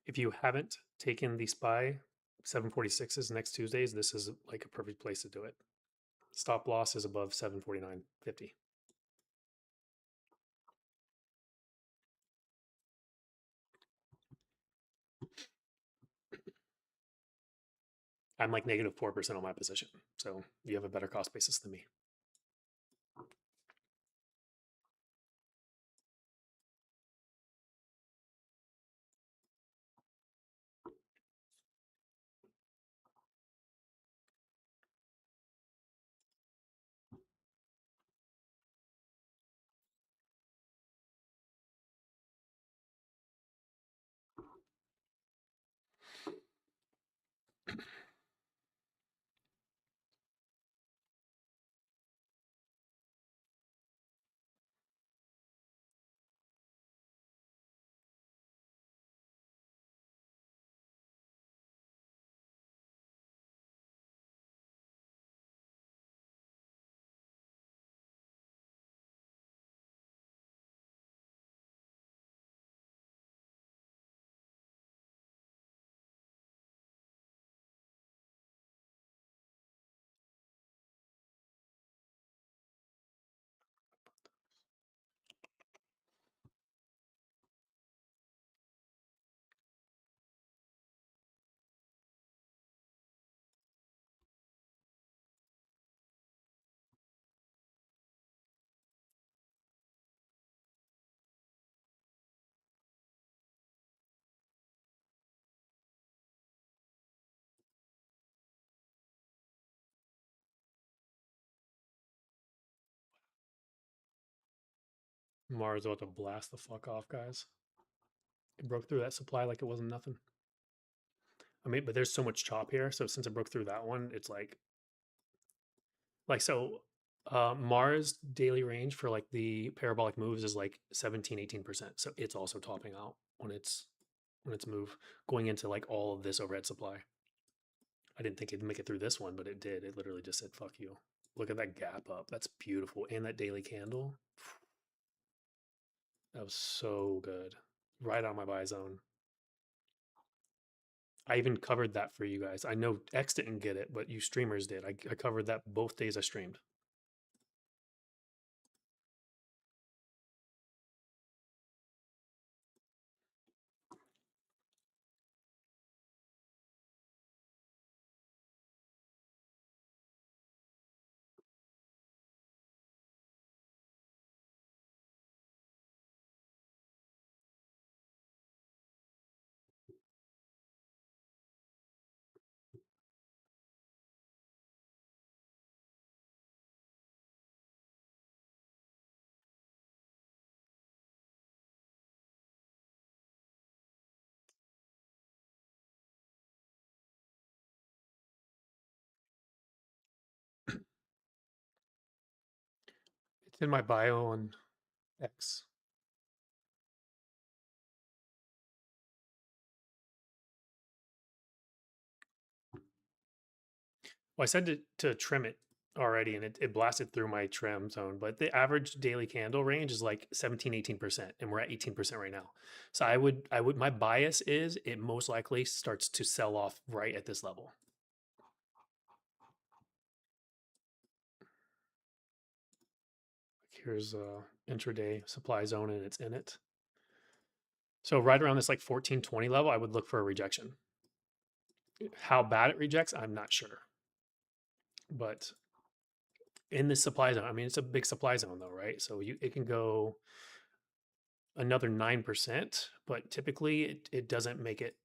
If you haven't taken the SPY 746s next Tuesdays, this is like a perfect place to do it. Stop loss is above 749.50. I'm like negative 4% on my position. So you have a better cost basis than me. Mars about to blast the fuck off, guys. It broke through that supply like it wasn't nothing. I mean, but there's so much chop here. So since it broke through that one, it's like so Mars daily range for like the parabolic moves is like 17-18%. So it's also topping out when it's move going into like all of this overhead supply. I didn't think it'd make it through this one, but it did. It literally just said fuck you. Look at that gap up. That's beautiful. And that daily candle. That was so good. Right on my buy zone. I even covered that for you guys. I know X didn't get it, but you streamers did. I covered that both days I streamed. It's in my bio on X. Well, I said to trim it already and it blasted through my trim zone, but the average daily candle range is like 17-18%, and we're at 18% right now. So my bias is it most likely starts to sell off right at this level. Here's a intraday supply zone and it's in it. So right around this like 1420 level, I would look for a rejection. How bad it rejects, I'm not sure. But in this supply zone, I mean, it's a big supply zone though, right? So it can go another 9%, but typically it doesn't make it.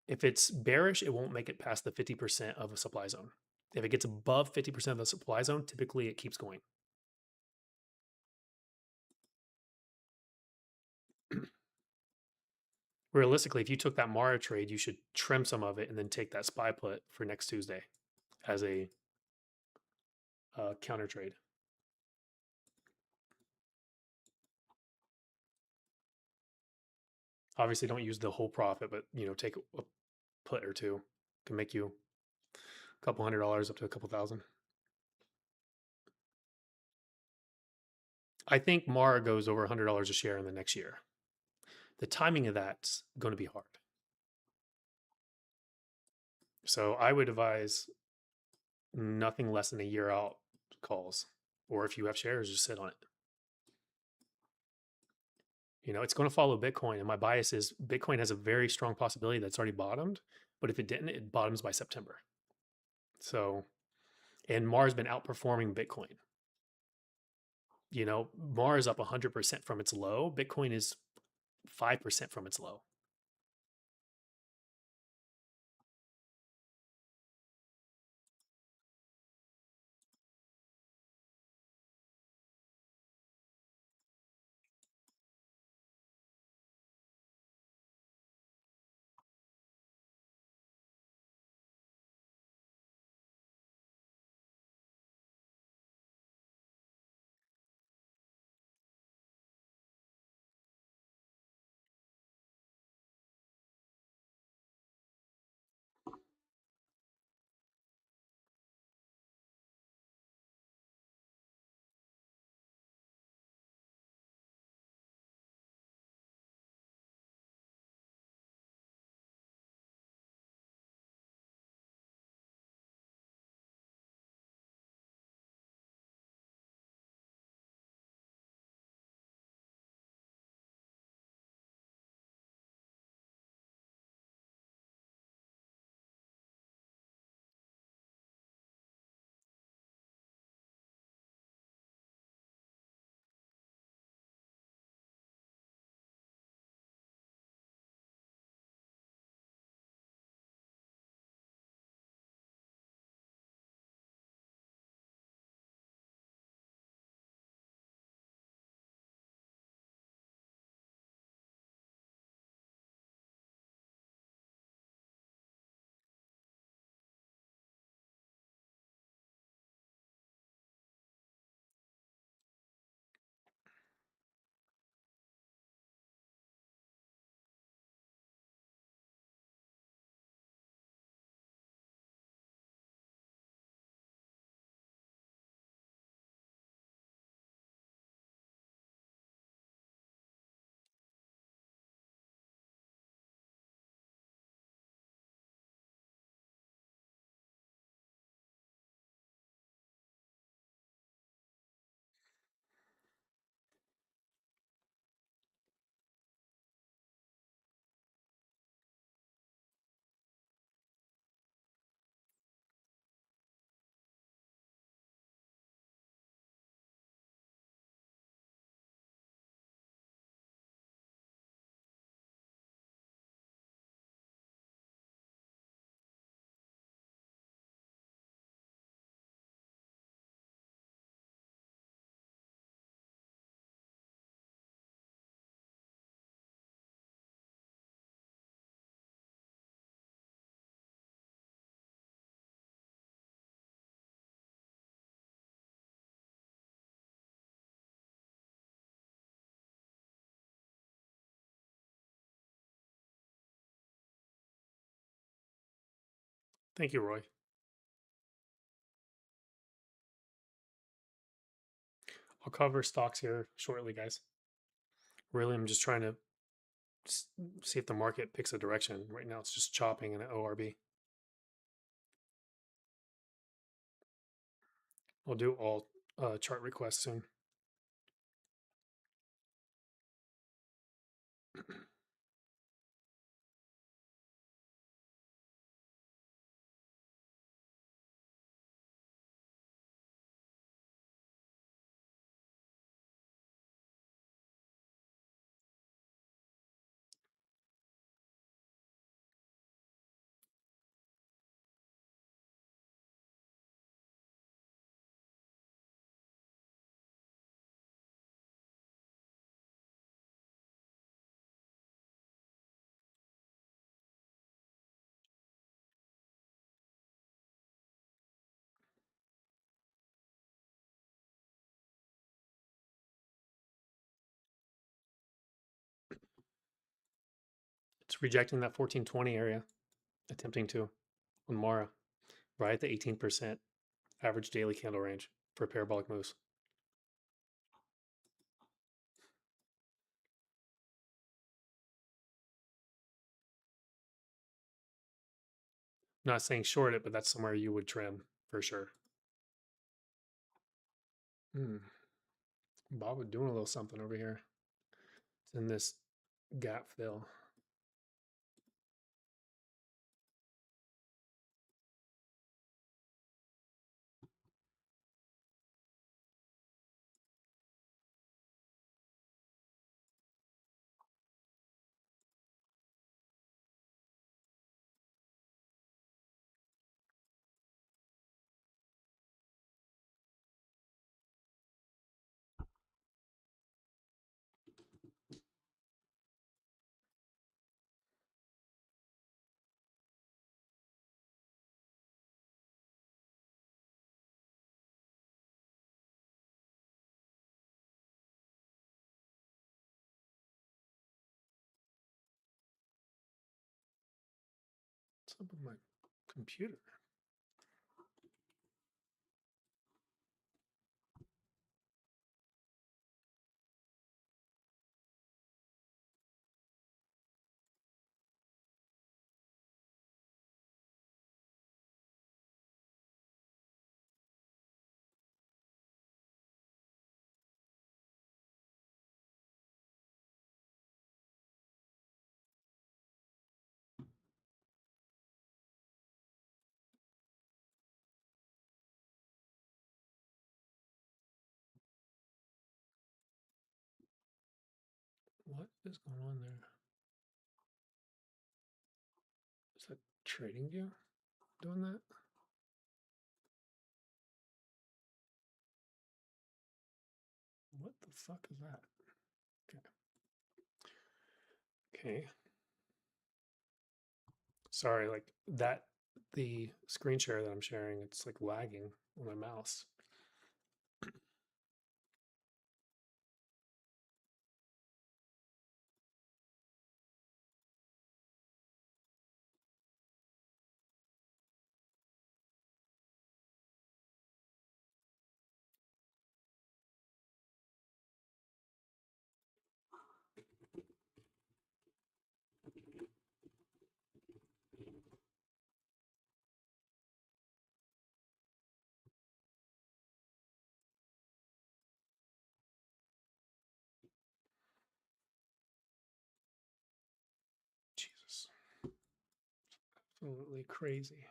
If it's bearish, it won't make it past the 50% of a supply zone. If it gets above 50% of the supply zone, typically it keeps going. Realistically, if you took that Mara trade, you should trim some of it and then take that SPY put for next Tuesday as a counter trade. Obviously, don't use the whole profit, but take a put or two. Can make you a couple $100 up to a couple thousand. I think Mara goes over $100 a share in the next year. The timing of that's going to be hard. So I would advise nothing less than a year out calls, or if you have shares, just sit on it. It's going to follow Bitcoin, and my bias is Bitcoin has a very strong possibility that's already bottomed, but if it didn't, it bottoms by September. So, and Mars been outperforming Bitcoin. Mars up 100% from its low. Bitcoin is 5% from its low. Thank you, Roy. I'll cover stocks here shortly, guys. Really, I'm just trying to see if the market picks a direction. Right now, it's just chopping in an ORB. I'll do all chart requests soon. It's rejecting that 1420 area, attempting to on Mara, right at the 18% average daily candle range for parabolic moves. Not saying short it, but that's somewhere you would trim for sure. Bob was doing a little something over here. It's in this gap fill. What's up with my computer? What is going on there? Is that trading view doing that? What the fuck is that? Okay. Sorry, like that, the screen share that I'm sharing, it's like lagging on my mouse. Jesus. Absolutely crazy.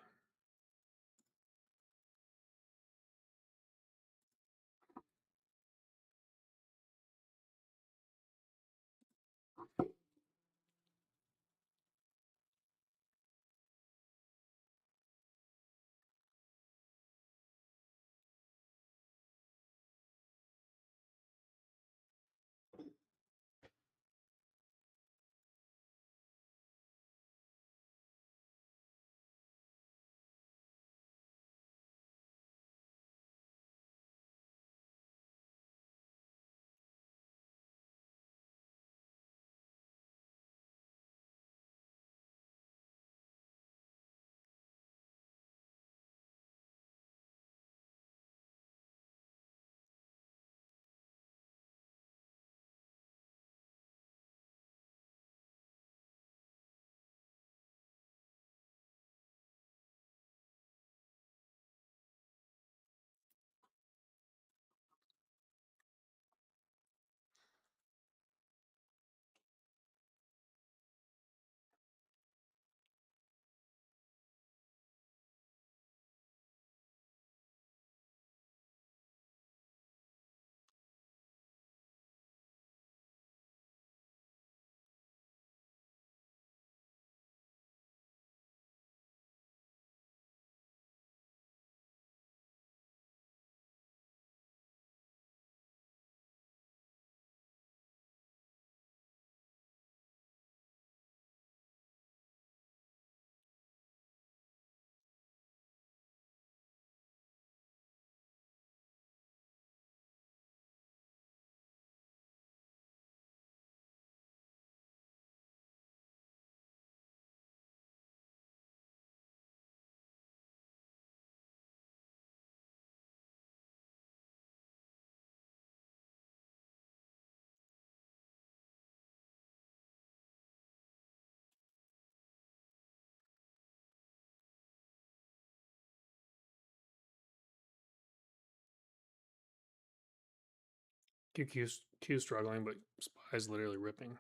Q struggling, but SPY is literally ripping.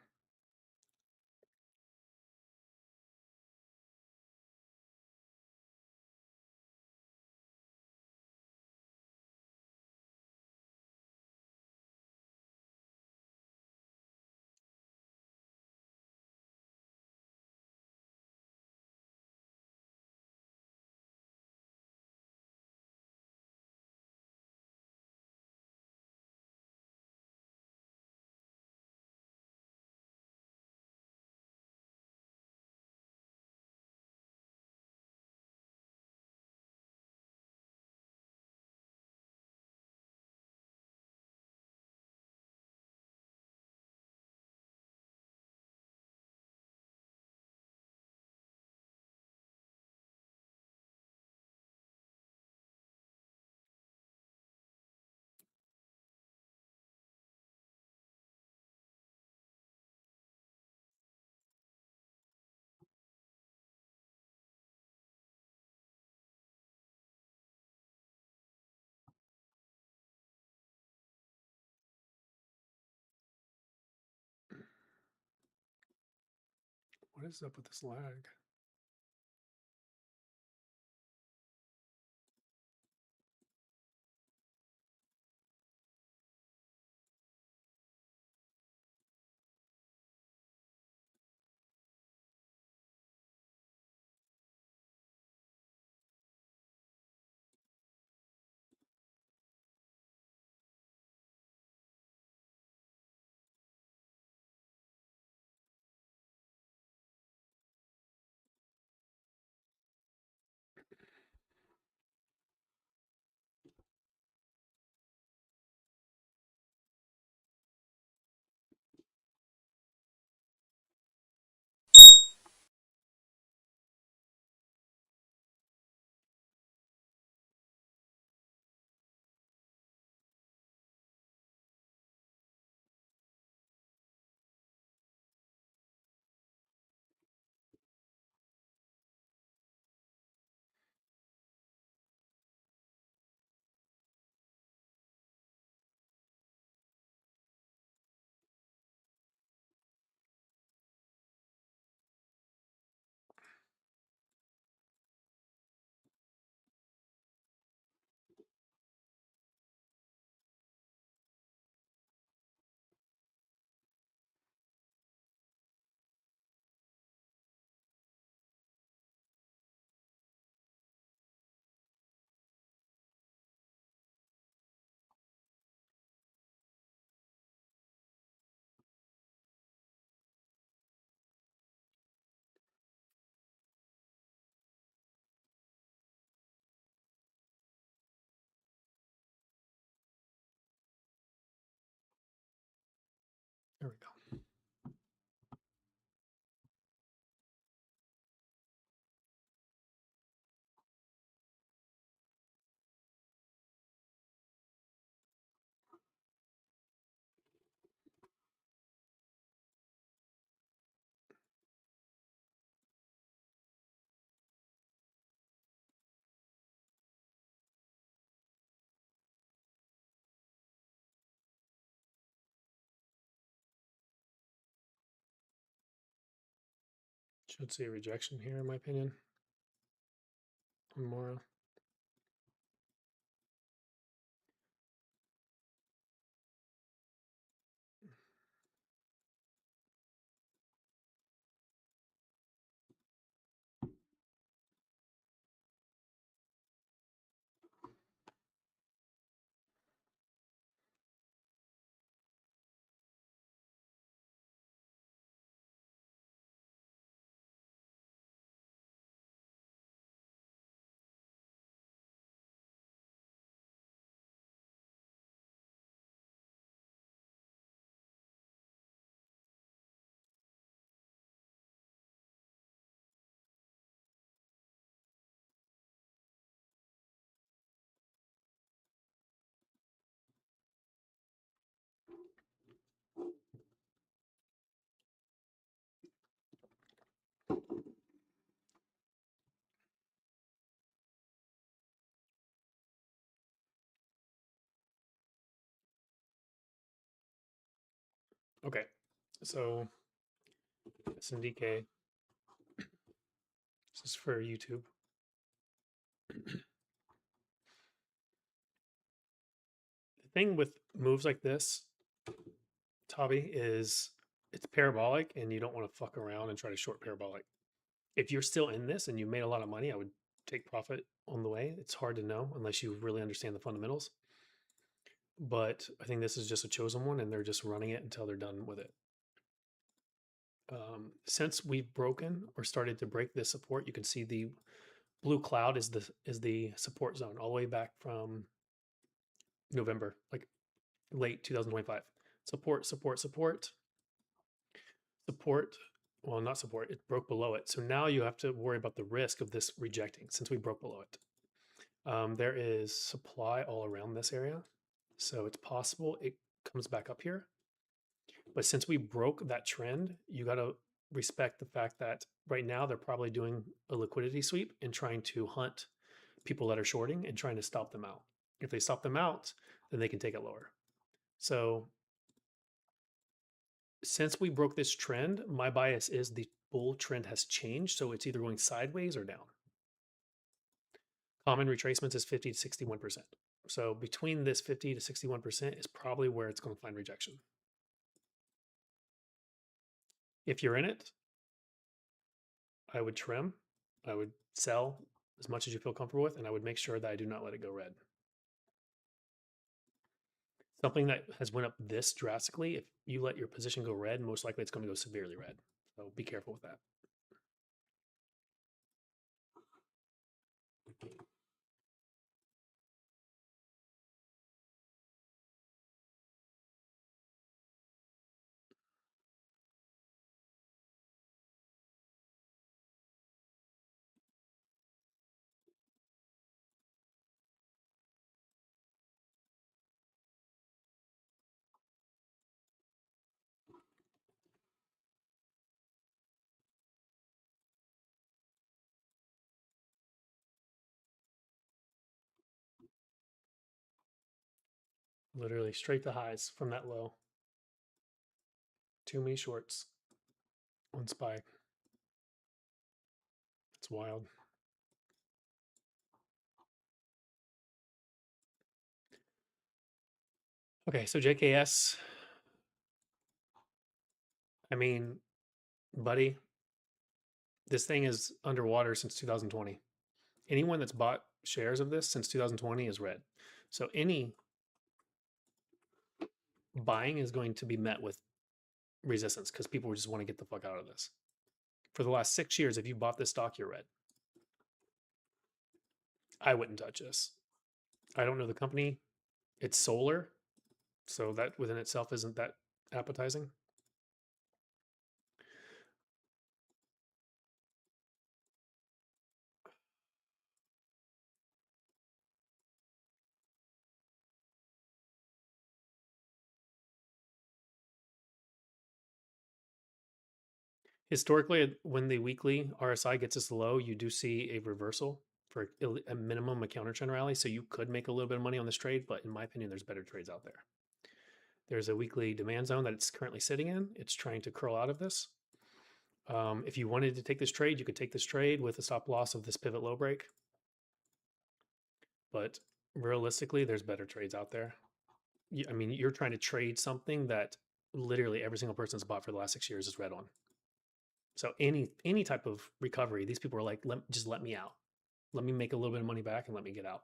What is up with this lag? There we go. Should see a rejection here, in my opinion, on Mora. Okay, so SNDK. This is for YouTube. The thing with moves like this, Tabi, is it's parabolic and you don't want to fuck around and try to short parabolic. If you're still in this and you made a lot of money, I would take profit on the way. It's hard to know unless you really understand the fundamentals. But I think this is just a chosen one and they're just running it until they're done with it. Since we've broken or started to break this support, you can see the blue cloud is the support zone all the way back from November, like late 2025. Support, support, support, support. Well, not support. It broke below it. So now you have to worry about the risk of this rejecting since we broke below it. There is supply all around this area. So it's possible it comes back up here. But since we broke that trend, you got to respect the fact that right now they're probably doing a liquidity sweep and trying to hunt people that are shorting and trying to stop them out. If they stop them out, then they can take it lower. So since we broke this trend, my bias is the bull trend has changed. So it's either going sideways or down. Common retracements is 50 to 61%. So between this 50 to 61% is probably where it's going to find rejection. If you're in it, I would trim, I would sell as much as you feel comfortable with, and I would make sure that I do not let it go red. Something that has went up this drastically, if you let your position go red, most likely it's going to go severely red. So be careful with that. Literally straight to highs from that low. Too many shorts on SPY. It's wild. Okay, so JKS. I mean, buddy, this thing is underwater since 2020. Anyone that's bought shares of this since 2020 is red. So any buying is going to be met with resistance because people just want to get the fuck out of this. For the last 6 years, if you bought this stock, you're red. I wouldn't touch this. I don't know the company. It's solar, so that within itself isn't that appetizing. Historically, when the weekly RSI gets this low, you do see a reversal for a minimum, a counter trend rally. So you could make a little bit of money on this trade, but in my opinion, there's better trades out there. There's a weekly demand zone that it's currently sitting in. It's trying to curl out of this. If you wanted to take this trade, you could take this trade with a stop loss of this pivot low break. But realistically, there's better trades out there. I mean, you're trying to trade something that literally every single person's bought for the last 6 years is red on. So any type of recovery, these people are like, just let me out. Let me make a little bit of money back and let me get out.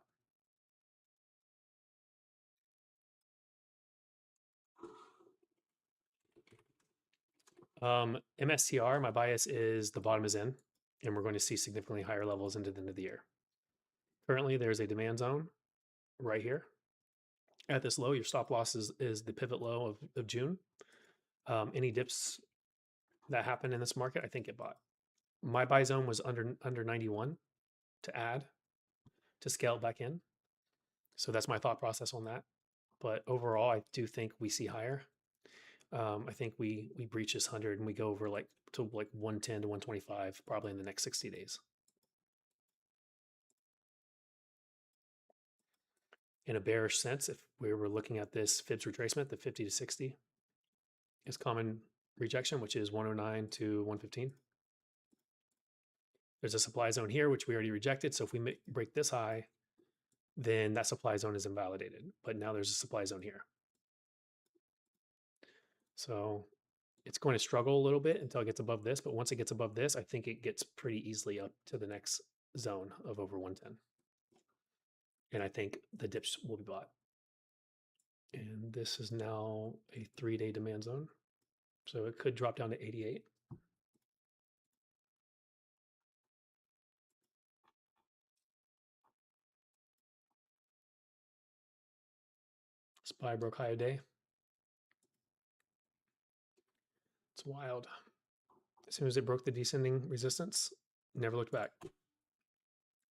MSTR, my bias is the bottom is in, and we're going to see significantly higher levels into the end of the year. Currently, there's a demand zone right here. At this low, your stop loss is the pivot low of June. Any dips that happen in this market, I think get bought. My buy zone was under 91 to add to scale it back in. So that's my thought process on that. But overall, I do think we see higher. I think we breach this 100 and we go over like to like 110 to 125 probably in the next 60 days. In a bearish sense, if we were looking at this Fibs retracement, the 50 to 60, is common rejection, which is 109 to 115. There's a supply zone here, which we already rejected. So if we break this high, then that supply zone is invalidated. But now there's a supply zone here. So it's going to struggle a little bit until it gets above this. But once it gets above this, I think it gets pretty easily up to the next zone of over 110. And I think the dips will be bought. And this is now a 3-day demand zone. So it could drop down to 88. SPY broke high a day. It's wild. As soon as it broke the descending resistance, never looked back.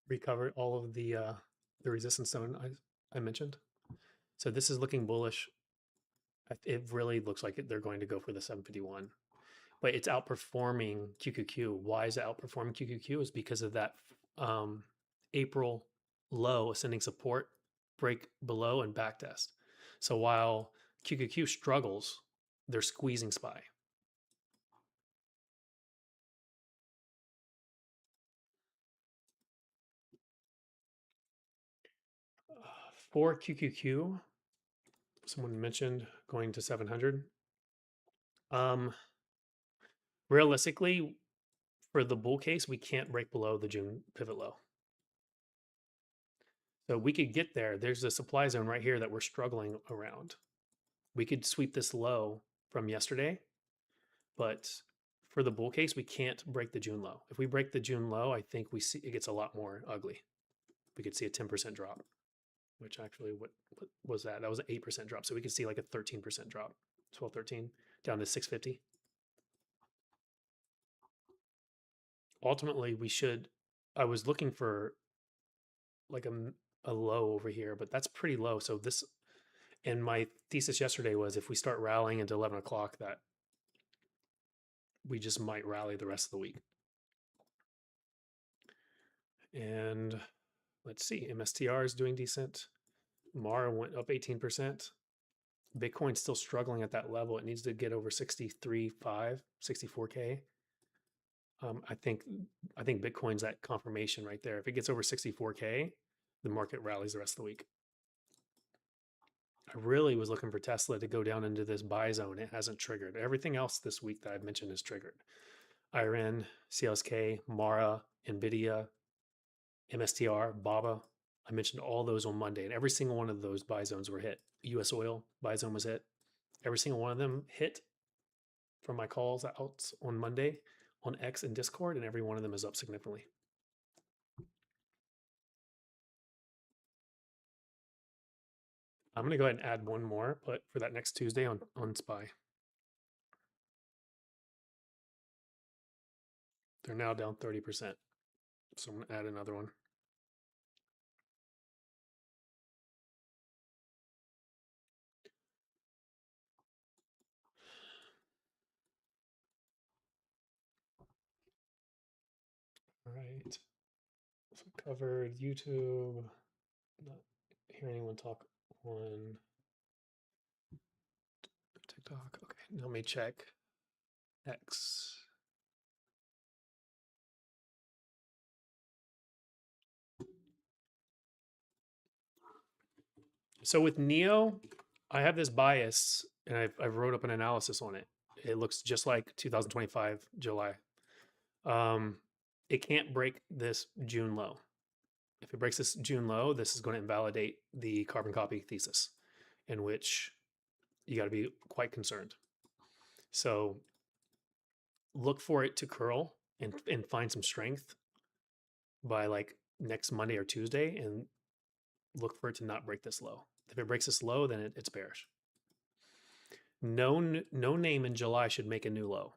Recovered all of the resistance zone I mentioned. So this is looking bullish. It really looks like they're going to go for the 751, but it's outperforming QQQ. Why is it outperforming QQQ? Is because of that April low ascending support break below and backtest. So while QQQ struggles, they're squeezing SPY. For QQQ, someone mentioned going to 700. Realistically, for the bull case, we can't break below the June pivot low. So we could get there. There's a supply zone right here that we're struggling around. We could sweep this low from yesterday, but for the bull case, we can't break the June low. If we break the June low, I think we see it gets a lot more ugly. We could see a 10% drop, which actually, what was that? That was an 8% drop. So we could see like a 13% drop, 12, 13, down to 650. Ultimately, I was looking for like a low over here, but that's pretty low. So this, and my thesis yesterday was if we start rallying into 11 o'clock, that we just might rally the rest of the week. And let's see, MSTR is doing decent. MARA went up 18%. Bitcoin's still struggling at that level. It needs to get over 63.5, 64K. I think Bitcoin's that confirmation right there. If it gets over 64K, the market rallies the rest of the week. I really was looking for Tesla to go down into this buy zone. It hasn't triggered. Everything else this week that I've mentioned is triggered. IRN, CLSK, MARA, NVIDIA, MSTR, BABA. I mentioned all those on Monday, and every single one of those buy zones were hit. US oil buy zone was hit. Every single one of them hit from my calls out on Monday on X and Discord, and every one of them is up significantly. I'm going to go ahead and add one more, but for that next Tuesday on SPY. They're now down 30%. So I'm going to add another one. All right. So covered YouTube. Not hear anyone talk on TikTok. Okay, now let me check X. So with NEO, I have this bias, and I've wrote up an analysis on it. It looks just like 2025 July. It can't break this June low. If it breaks this June low, this is going to invalidate the carbon copy thesis, in which you got to be quite concerned. So look for it to curl and find some strength by like next Monday or Tuesday, and look for it to not break this low. If it breaks this low, then it's bearish. No name in July should make a new low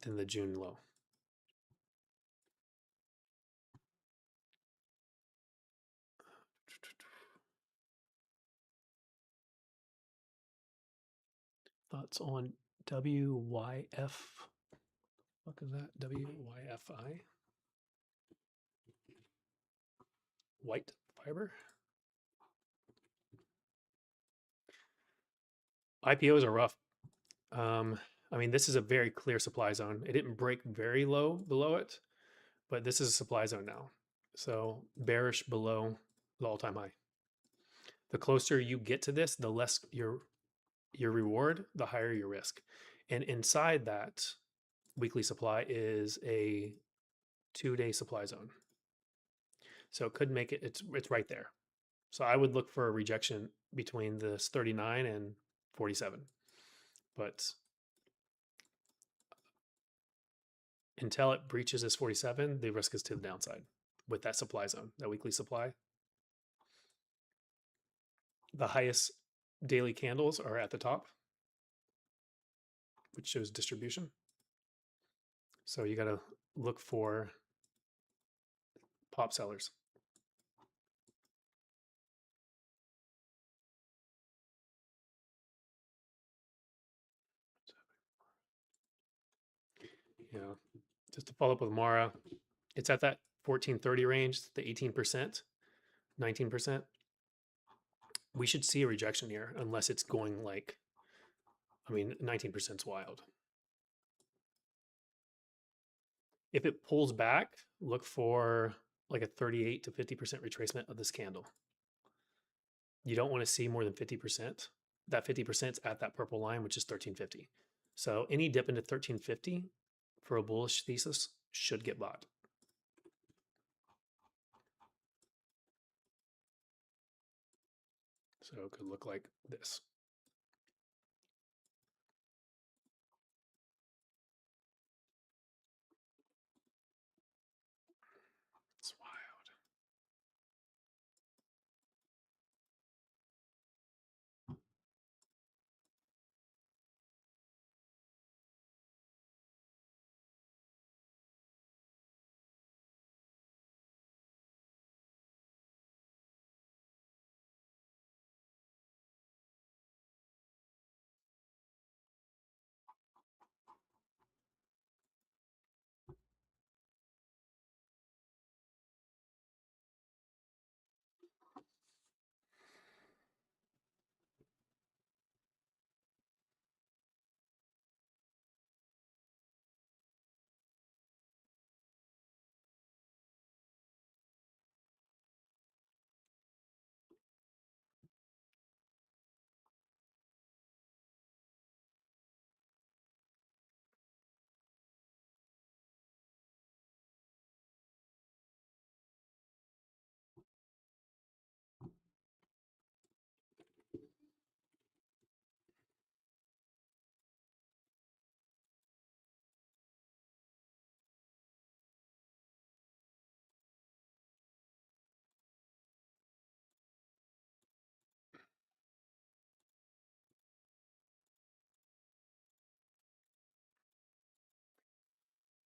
than the June low. Thoughts on WYF? What is that? WYFI? White fiber? IPOs are rough. I mean, this is a very clear supply zone. It didn't break very low below it, but this is a supply zone now. So bearish below the all-time high. The closer you get to this, the less your reward, the higher your risk. And inside that weekly supply is a 2-day supply zone. So it could make it, it's right there. So I would look for a rejection between this 39 and 47. But until it breaches this 47, the risk is to the downside with that supply zone, that weekly supply. The highest daily candles are at the top, which shows distribution. So you got to look for pop sellers. Yeah. Just to follow up with Mara, it's at that 1430 range, the 18%, 19%. We should see a rejection here unless it's going like, I mean, 19% is wild. If it pulls back, look for like a 38 to 50% retracement of this candle. You don't want to see more than 50%. That 50% is at that purple line, which is 1350. So any dip into 1350 for a bullish thesis should get bought. So it could look like this. It's wild.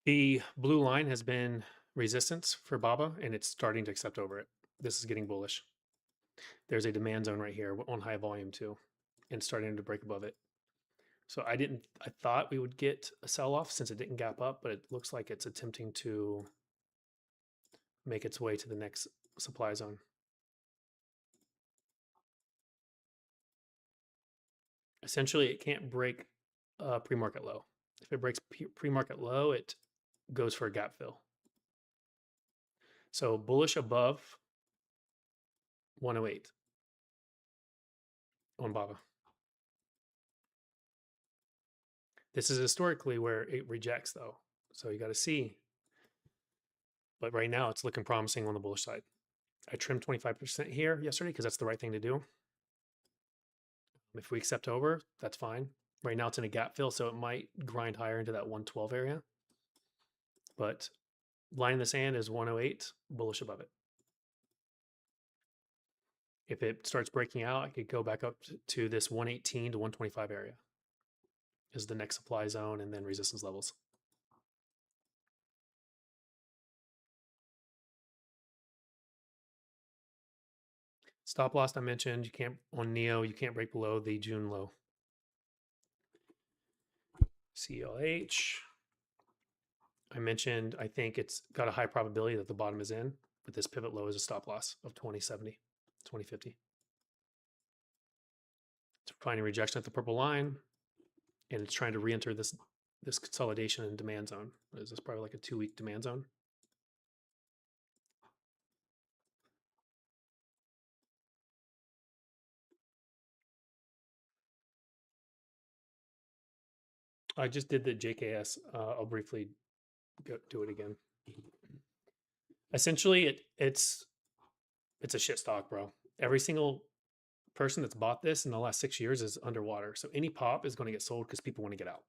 The blue line has been resistance for BABA, and it's starting to accept over it. This is getting bullish. There's a demand zone right here on high volume too, and starting to break above it. So I thought we would get a sell-off since it didn't gap up, but it looks like it's attempting to make its way to the next supply zone. Essentially, it can't break pre-market low. If it breaks pre-market low, it goes for a gap fill. So bullish above 108 on BABA. This is historically where it rejects though. So you got to see. But right now it's looking promising on the bullish side. I trimmed 25% here yesterday because that's the right thing to do. If we accept over, that's fine. Right now it's in a gap fill, so it might grind higher into that 112 area. But line in the sand is 108, bullish above it. If it starts breaking out, I could go back up to this 118 to 125 area is the next supply zone, and then resistance levels. Stop loss I mentioned, you can't, on NEO, you can't break below the June low. CLH, I mentioned, I think it's got a high probability that the bottom is in, but this pivot low is a stop loss of 2070, 2050. It's finding rejection at the purple line, and it's trying to re-enter this consolidation and demand zone. What is this? Probably like a 2-week demand zone. I just did the JKS. I'll briefly do it again. Essentially, it's a shit stock, bro. Every single person that's bought this in the last 6 years is underwater. So any pop is going to get sold because people want to get out.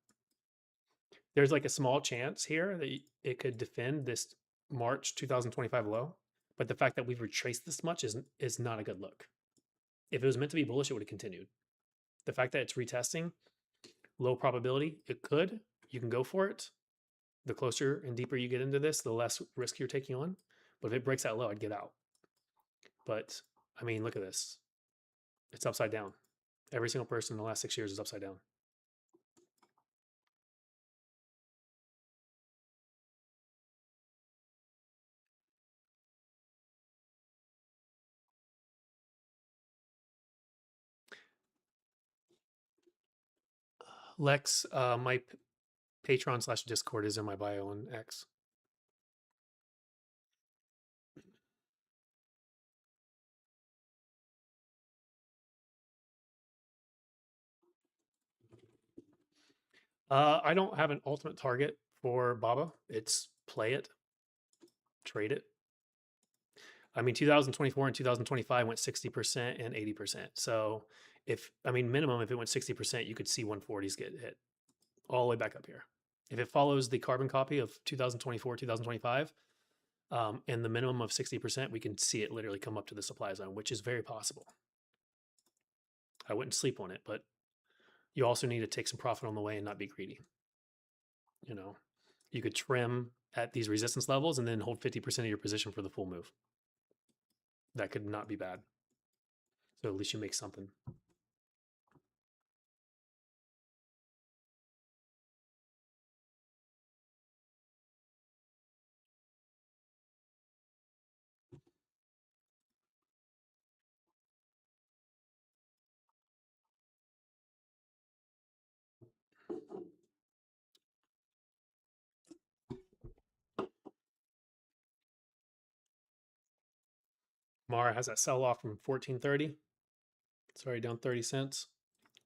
There's like a small chance here that it could defend this March 2025 low, but the fact that we've retraced this much is not a good look. If it was meant to be bullish, it would have continued. The fact that it's retesting, low probability, it could. You can go for it. The closer and deeper you get into this, the less risk you're taking on. But if it breaks that low, I'd get out. But I mean, look at this. It's upside down. Every single person in the last 6 years is upside down. Lex, my Patreon/Discord is in my bio on X. I don't have an ultimate target for BABA. It's play it, trade it. I mean, 2024 and 2025 went 60% and 80%. So minimum, if it went 60%, you could see 140s get hit all the way back up here. If it follows the carbon copy of 2024, 2025, and the minimum of 60%, we can see it literally come up to the supply zone, which is very possible. I wouldn't sleep on it, but you also need to take some profit on the way and not be greedy. You know, you could trim at these resistance levels and then hold 50% of your position for the full move. That could not be bad. So at least you make something. Mara has that sell off from 1430. It's already down 30 cents.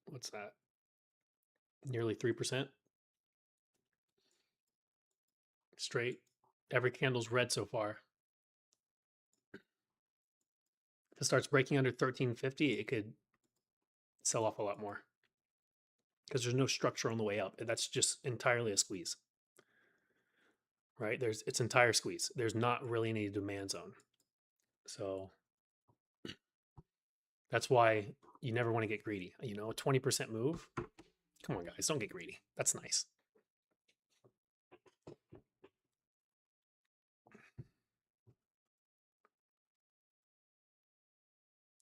What's that? Nearly 3%. Straight. Every candle's red so far. If it starts breaking under 1350, it could sell off a lot more because there's no structure on the way up. That's just entirely a squeeze, right? It's entire squeeze. There's not really any demand zone. So that's why you never want to get greedy. You know, a 20% move. Come on, guys, don't get greedy. That's nice.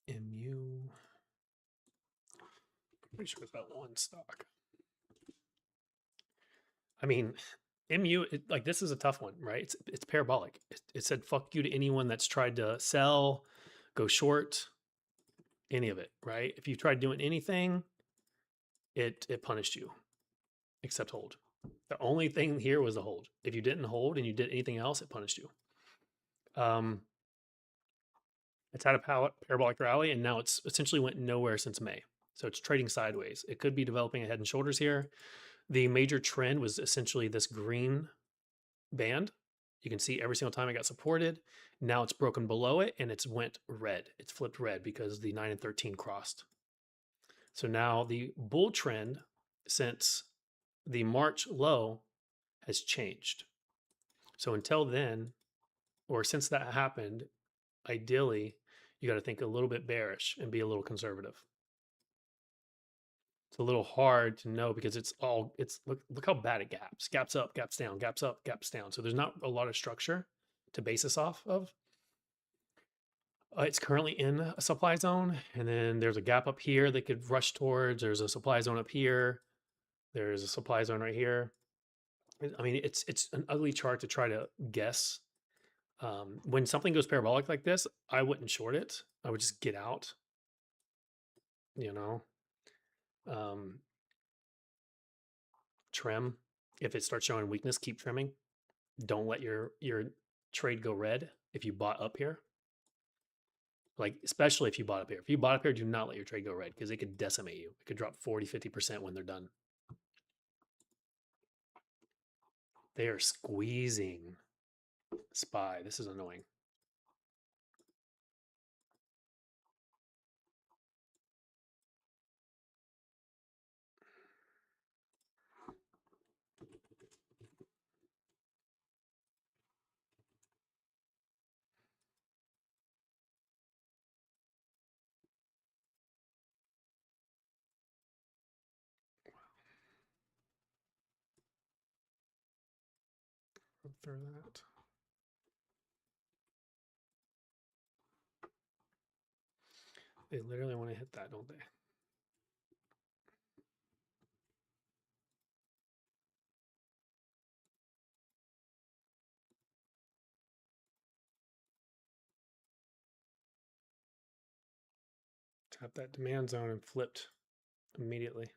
MU. Pretty sure it's that one stock. I mean, MU, like this is a tough one, right? It's parabolic. It said fuck you to anyone that's tried to sell, go short, any of it, right? If you tried doing anything, it punished you, except hold. The only thing here was the hold. If you didn't hold and you did anything else, it punished you. It's had a parabolic rally, and now it's essentially went nowhere since May. So it's trading sideways. It could be developing a head and shoulders here. The major trend was essentially this green band. You can see every single time it got supported. Now it's broken below it and it's went red. It's flipped red because the 9 and 13 crossed. So now the bull trend since the March low has changed. So until then, or since that happened, ideally, you got to think a little bit bearish and be a little conservative. It's a little hard to know because look how bad it gaps. Gaps up, gaps down, gaps up, gaps down. So there's not a lot of structure to base this off of. It's currently in a supply zone, and then there's a gap up here that could rush towards. There's a supply zone up here. There's a supply zone right here. I mean, it's an ugly chart to try to guess. When something goes parabolic like this, I wouldn't short it. I would just get out. You know, trim. If it starts showing weakness, keep trimming. Don't let your trade go red if you bought up here. Like, especially if you bought up here. If you bought up here, do not let your trade go red because it could decimate you. It could drop 40-50% when they're done. They are squeezing SPY. This is annoying. Through that. They literally want to hit that, don't they? Tap that demand zone and flipped immediately.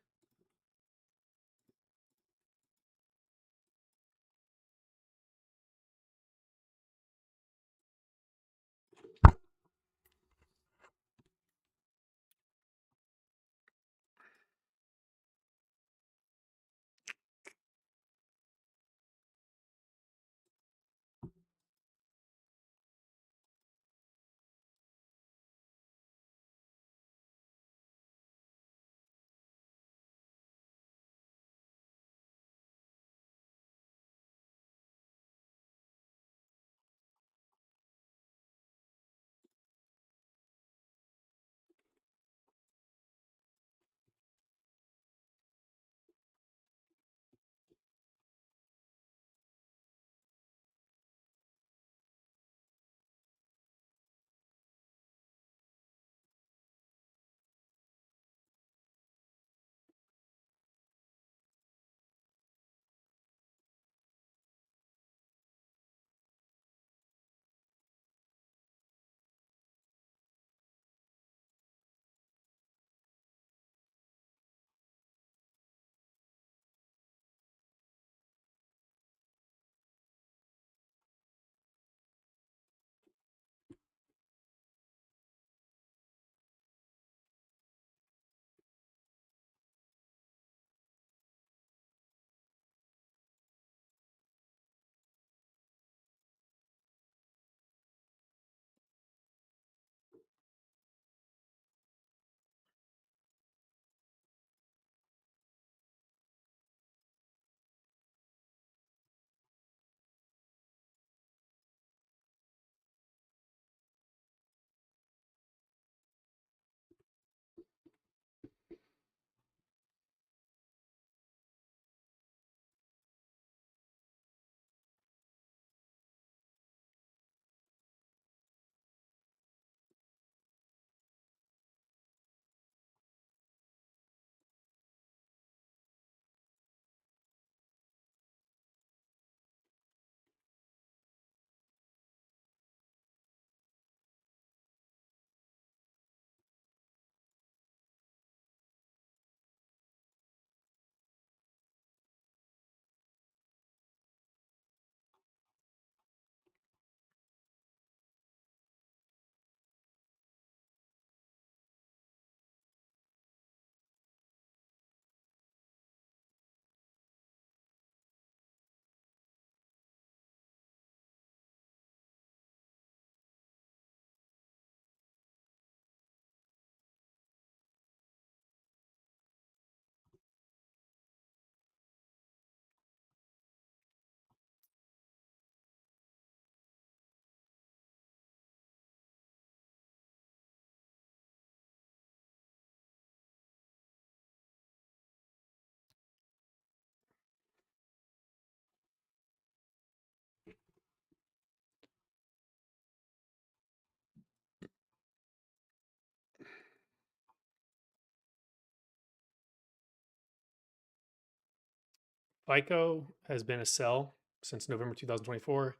FICO has been a sell since November 2024.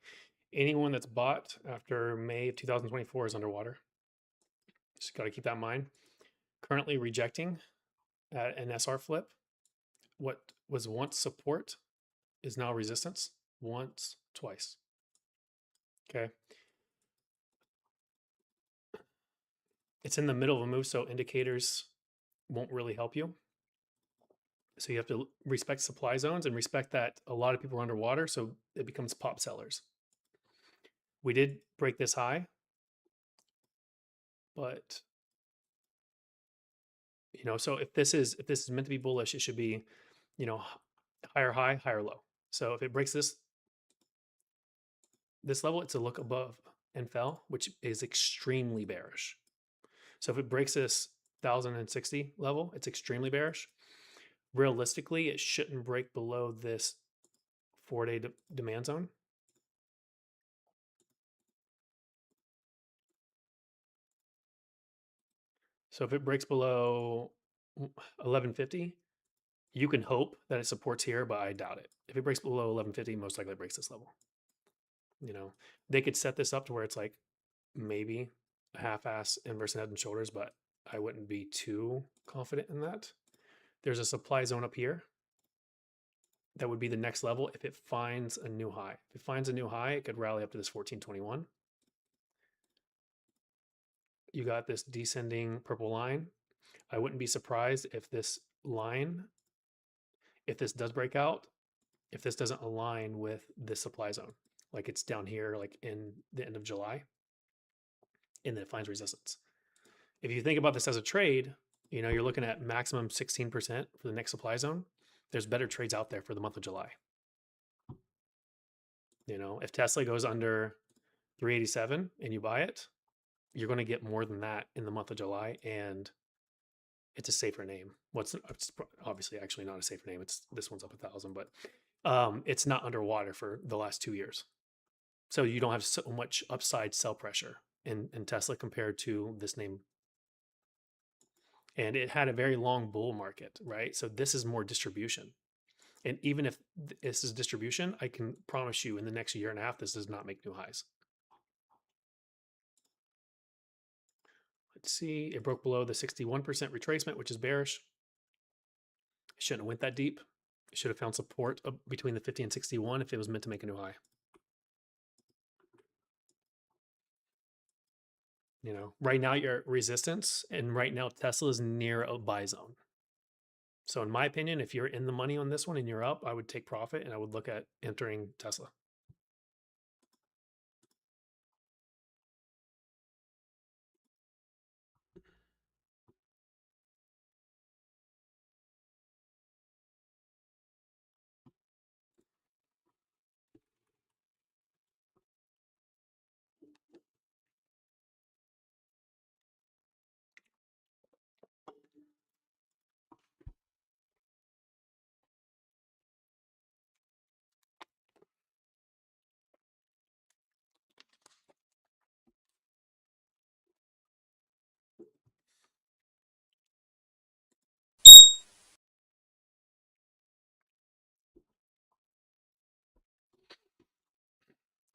Anyone that's bought after May of 2024 is underwater. Just got to keep that in mind. Currently rejecting at an SR flip, what was once support is now resistance once, twice. Okay. It's in the middle of a move, so indicators won't really help you. So you have to respect supply zones and respect that a lot of people are underwater, so it becomes pop sellers. We did break this high, but so if this is meant to be bullish, it should be, higher high, higher low. So if it breaks this level, it's a look above and fell, which is extremely bearish. So if it breaks this 1060 level, it's extremely bearish. Realistically, it shouldn't break below this 4-day demand zone. So if it breaks below 1150, you can hope that it supports here, but I doubt it. If it breaks below 1150, most likely it breaks this level. They could set this up to where it's like maybe a half-ass inverse head and shoulders, but I wouldn't be too confident in that. There's a supply zone up here. That would be the next level if it finds a new high. If it finds a new high, it could rally up to this 1421. You got this descending purple line. I wouldn't be surprised if this line, if this does break out, if this doesn't align with this supply zone, like it's down here, like in the end of July, and then it finds resistance. If you think about this as a trade, you're looking at maximum 16% for the next supply zone. There's better trades out there for the month of July. If Tesla goes under 387 and you buy it, you're going to get more than that in the month of July, and it's a safer name. It's obviously actually not a safer name. This one's up 1,000, but it's not underwater for the last 2 years. So you don't have so much upside sell pressure in Tesla compared to this name. And it had a very long bull market, right? So this is more distribution. And even if this is distribution, I can promise you in the next year and a half, this does not make new highs. Let's see, it broke below the 61% retracement, which is bearish. It shouldn't have went that deep. It should have found support between the 50 and 61 if it was meant to make a new high. Right now you're at resistance, and right now Tesla is near a buy zone. So in my opinion, if you're in the money on this one and you're up, I would take profit and I would look at entering Tesla.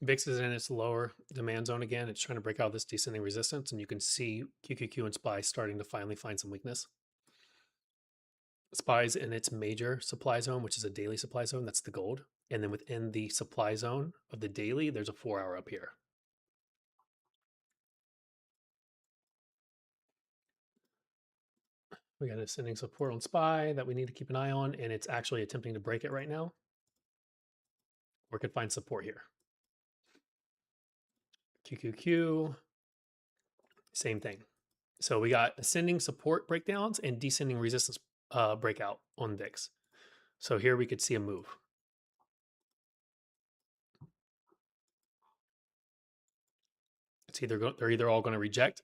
VIX is in its lower demand zone again. It's trying to break out this descending resistance, and you can see QQQ and SPY starting to finally find some weakness. SPY's in its major supply zone, which is a daily supply zone. That's the gold. And then within the supply zone of the daily, there's a 4-hour up here. We got ascending support on SPY that we need to keep an eye on, and it's actually attempting to break it right now. Or could find support here. QQQ, same thing. So we got ascending support breakdowns and descending resistance breakout on VIX. So here we could see a move. It's they're either all going to reject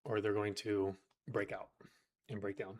or they're going to break out and break down.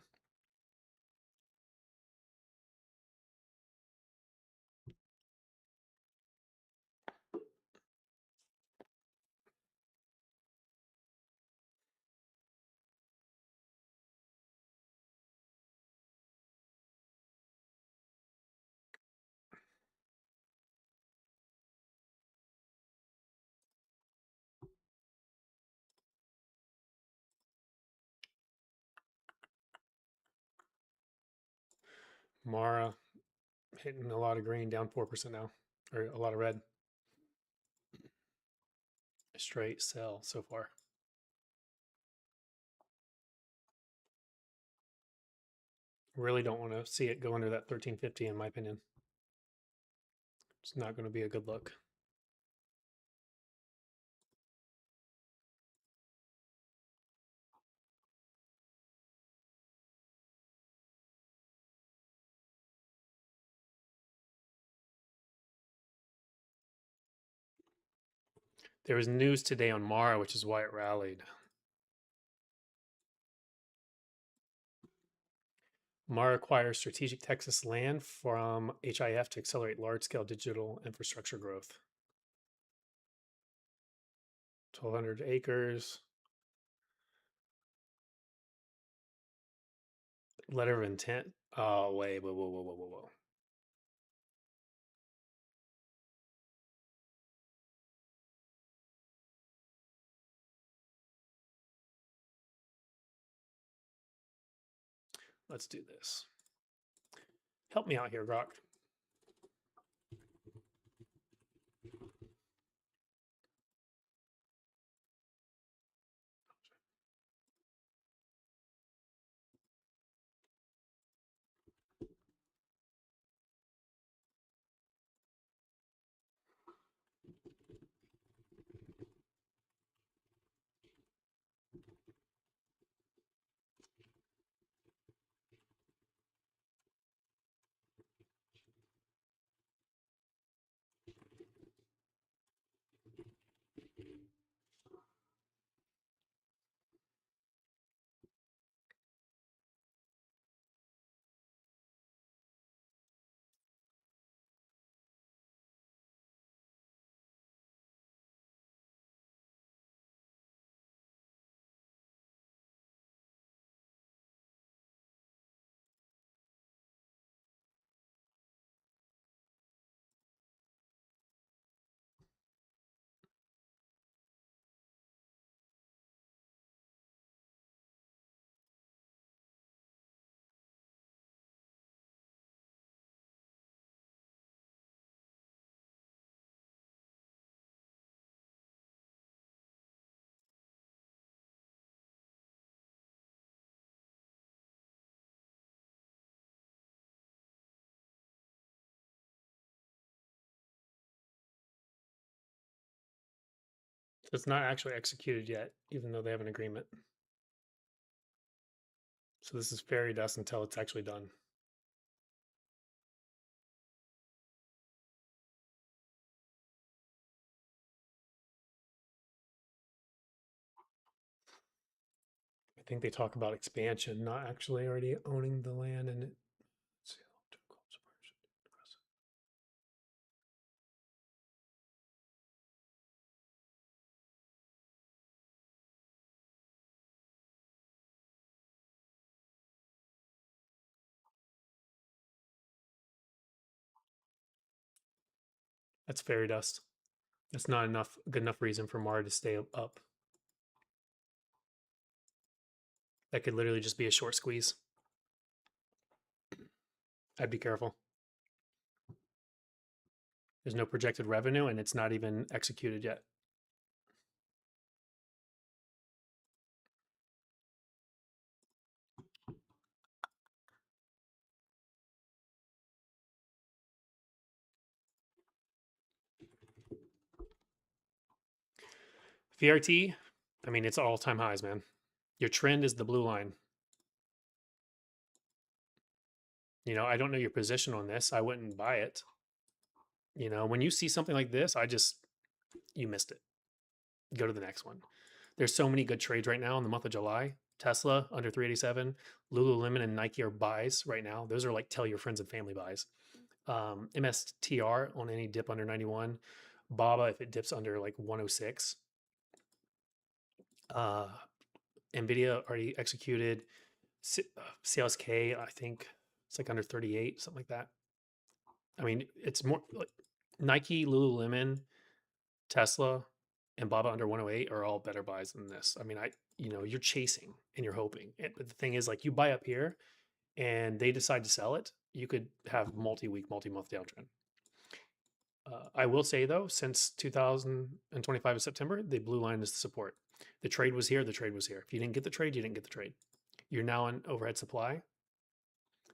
Mara hitting a lot of green, down 4% now, or a lot of red. Straight sell so far. Really don't want to see it go under that 1350 in my opinion. It's not going to be a good look. There was news today on Mara, which is why it rallied. Mara acquires strategic Texas land from HIF to accelerate large-scale digital infrastructure growth. 1,200 acres. Letter of intent. Oh, wait, whoa. Let's do this. Help me out here, Grok. So it's not actually executed yet, even though they have an agreement. So this is fairy dust until it's actually done. I think they talk about expansion, not actually already owning the land. And that's fairy dust. That's not good enough reason for Mara to stay up. That could literally just be a short squeeze. I'd be careful. There's no projected revenue and it's not even executed yet. VRT, I mean, it's all-time highs, man. Your trend is the blue line. You know, I don't know your position on this. I wouldn't buy it. You know, when you see something like this, you missed it. Go to the next one. There's so many good trades right now in the month of July. Tesla under 387, Lululemon and Nike are buys right now. Those are like tell your friends and family buys. MSTR on any dip under 91. BABA if it dips under like 106. NVIDIA already executed. CLSK, I think it's like under 38, something like that. I mean, it's more like Nike, Lululemon, Tesla, and BABA under 108 are all better buys than this. I mean, you're chasing and you're hoping. But the thing is, like, you buy up here and they decide to sell it, you could have multi-week, multi-month downtrend. I will say though, since 2025 of September, the blue line is the support. The trade was here, the trade was here. If you didn't get the trade, you didn't get the trade. You're now on overhead supply.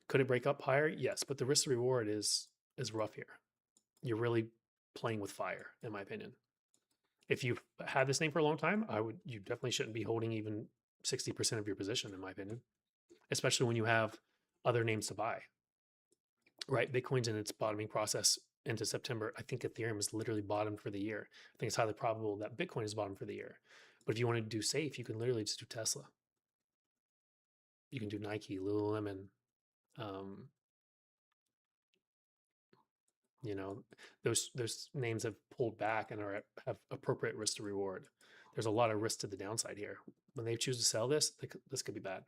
Could it break up higher? Yes, but the risk to reward is rough here. You're really playing with fire, in my opinion. If you've had this name for a long time, you definitely shouldn't be holding even 60% of your position, in my opinion, especially when you have other names to buy. Right? Bitcoin's in its bottoming process into September. I think Ethereum is literally bottomed for the year. I think it's highly probable that Bitcoin is bottomed for the year. But if you want to do safe, you can literally just do Tesla. You can do Nike, Lululemon. You know, those names have pulled back and have appropriate risk to reward. There's a lot of risk to the downside here. When they choose to sell this, this could be bad.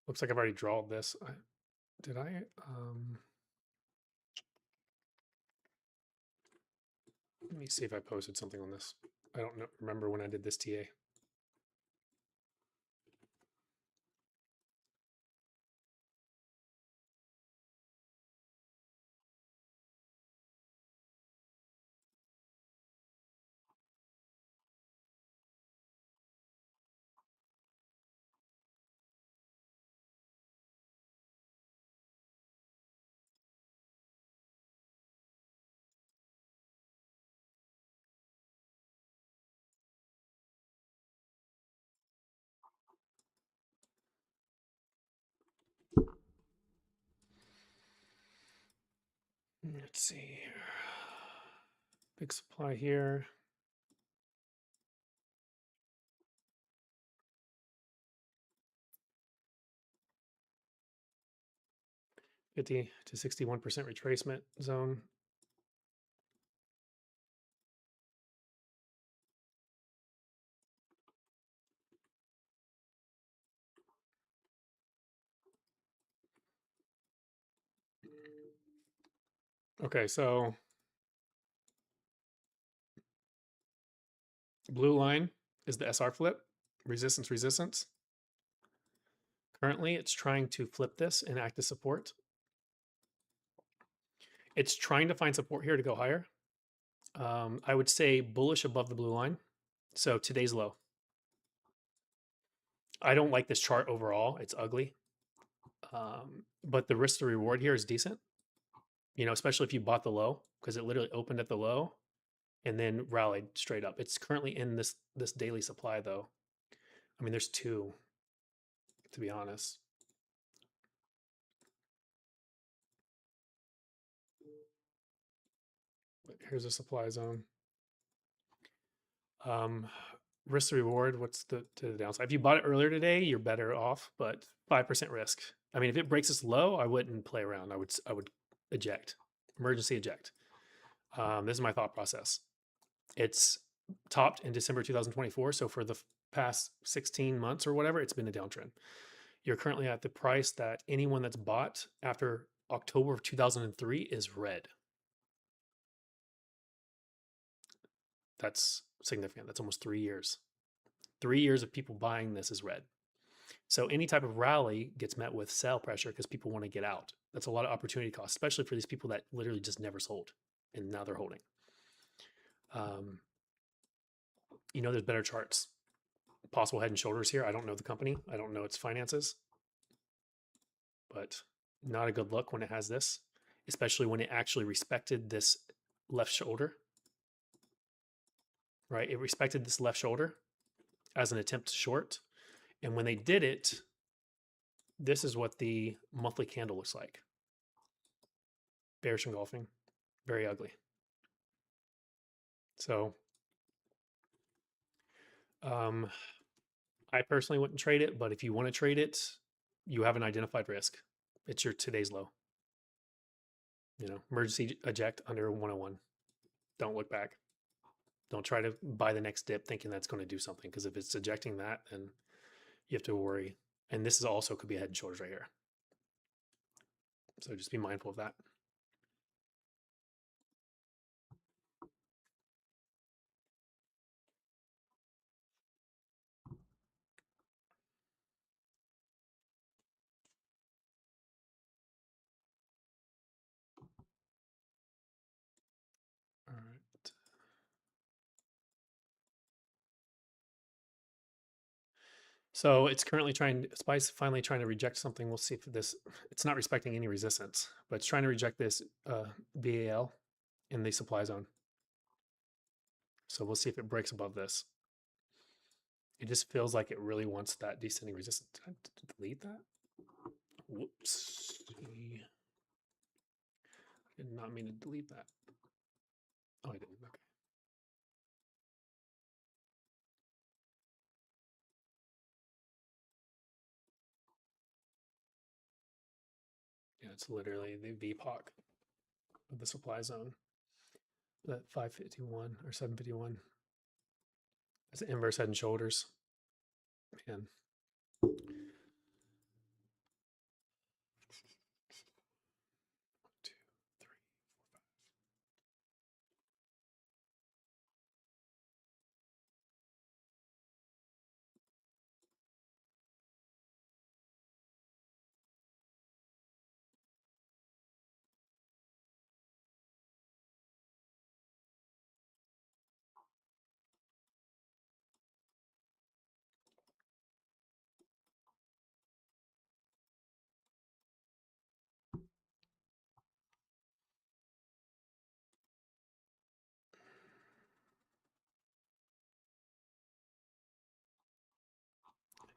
Looks like I've already drawn this. Did I? Let me see if I posted something on this. I don't remember when I did this TA. Let's see here. Big supply here. $50 to 61% retracement zone. Okay, so blue line is the SR flip, resistance, resistance. Currently, it's trying to flip this and act as support. It's trying to find support here to go higher. I would say bullish above the blue line. So today's low. I don't like this chart overall. It's ugly. But the risk to reward here is decent. You know, especially if you bought the low, because it literally opened at the low and then rallied straight up. It's currently in this daily supply though. I mean, there's two, to be honest. But here's a supply zone. Risk to reward, what's to the downside? If you bought it earlier today, you're better off, but 5% risk. I mean, if it breaks this low, I wouldn't play around. I would eject, emergency eject. This is my thought process. It's topped in December 2024. So for the past 16 months or whatever, it's been a downtrend. You're currently at the price that anyone that's bought after October of 2003 is red. That's significant. That's almost 3 years. 3 years of people buying this is red. So any type of rally gets met with sell pressure because people want to get out. That's a lot of opportunity cost, especially for these people that literally just never sold and now they're holding. You know, there's better charts. Possible head and shoulders here. I don't know the company. I don't know its finances, but not a good look when it has this, especially when it actually respected this left shoulder, right? It respected this left shoulder as an attempt to short. And when they did it, this is what the monthly candle looks like. Bearish engulfing, very ugly. So I personally wouldn't trade it, but if you want to trade it, you have an identified risk. It's your today's low. You know, emergency eject under 101. Don't look back. Don't try to buy the next dip thinking that's going to do something, because if it's ejecting that, then you have to worry. And this is also could be head and shoulders right here. So just be mindful of that. All right. So it's currently SPY's finally trying to reject something. We'll see if it's not respecting any resistance, but it's trying to reject this BAL in the supply zone. So we'll see if it breaks above this. It just feels like it really wants that descending resistance. Did I delete that? Whoops. I did not mean to delete that. Oh, I didn't. Okay. Yeah, it's literally the VPOC of the supply zone. That 551 or 751. That's an inverse head and shoulders. Man.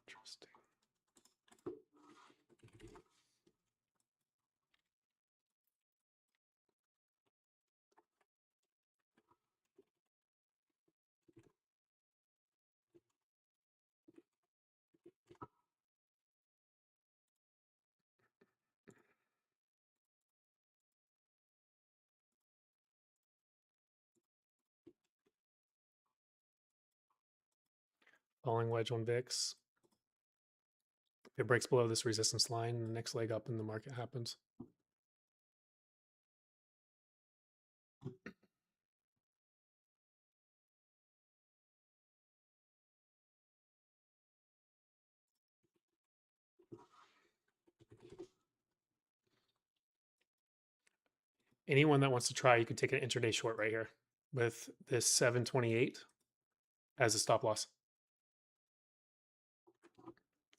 Interesting. Falling wedge on VIX. If it breaks below this resistance line, the next leg up in the market happens. Anyone that wants to try, you could take an intraday short right here with this 728 as a stop loss.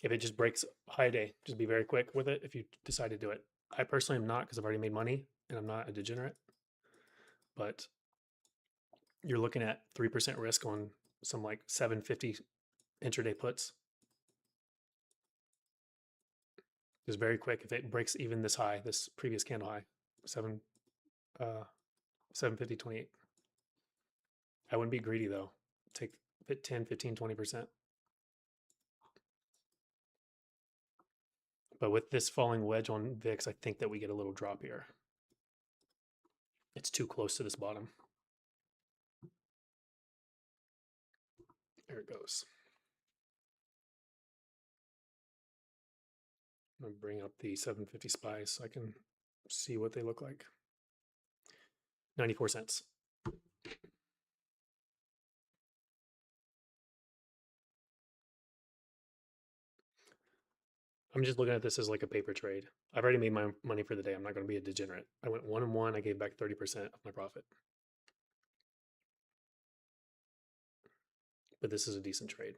If it just breaks high day, just be very quick with it if you decide to do it. I personally am not because I've already made money and I'm not a degenerate. But you're looking at 3% risk on some like 750 intraday puts. Just very quick. If it breaks even this high, this previous candle high, 750.28. I wouldn't be greedy though. Take 10, 15, 20%. But with this falling wedge on VIX, I think that we get a little drop here. It's too close to this bottom. There it goes. I'm gonna bring up the 750 SPYs so I can see what they look like. 94 cents. I'm just looking at this as like a paper trade. I've already made my money for the day. I'm not going to be a degenerate. I went 1 and 1. I gave back 30% of my profit. But this is a decent trade.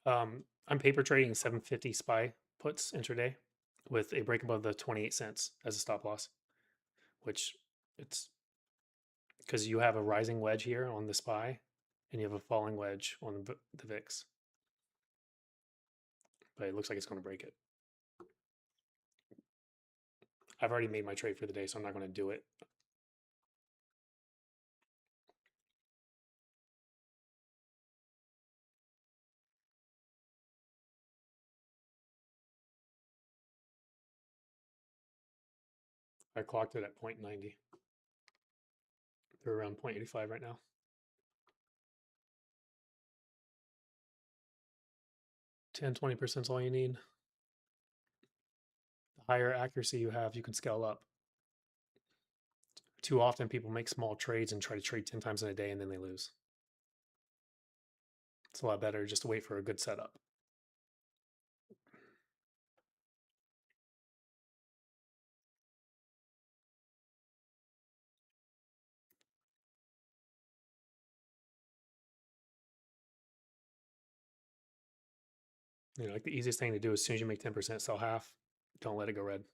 I'm paper trading 750 SPY puts intraday with a break above the 28 cents as a stop loss, which it's because you have a rising wedge here on the SPY and you have a falling wedge on the VIX. But it looks like it's going to break it. I've already made my trade for the day, so I'm not going to do it. I clocked it at 0.90. They're around 0.85 right now. 10-20% is all you need. The higher accuracy you have, you can scale up. Too often people make small trades and try to trade 10 times in a day and then they lose. It's a lot better just to wait for a good setup. You know, like the easiest thing to do as soon as you make 10%, sell half. Don't let it go red.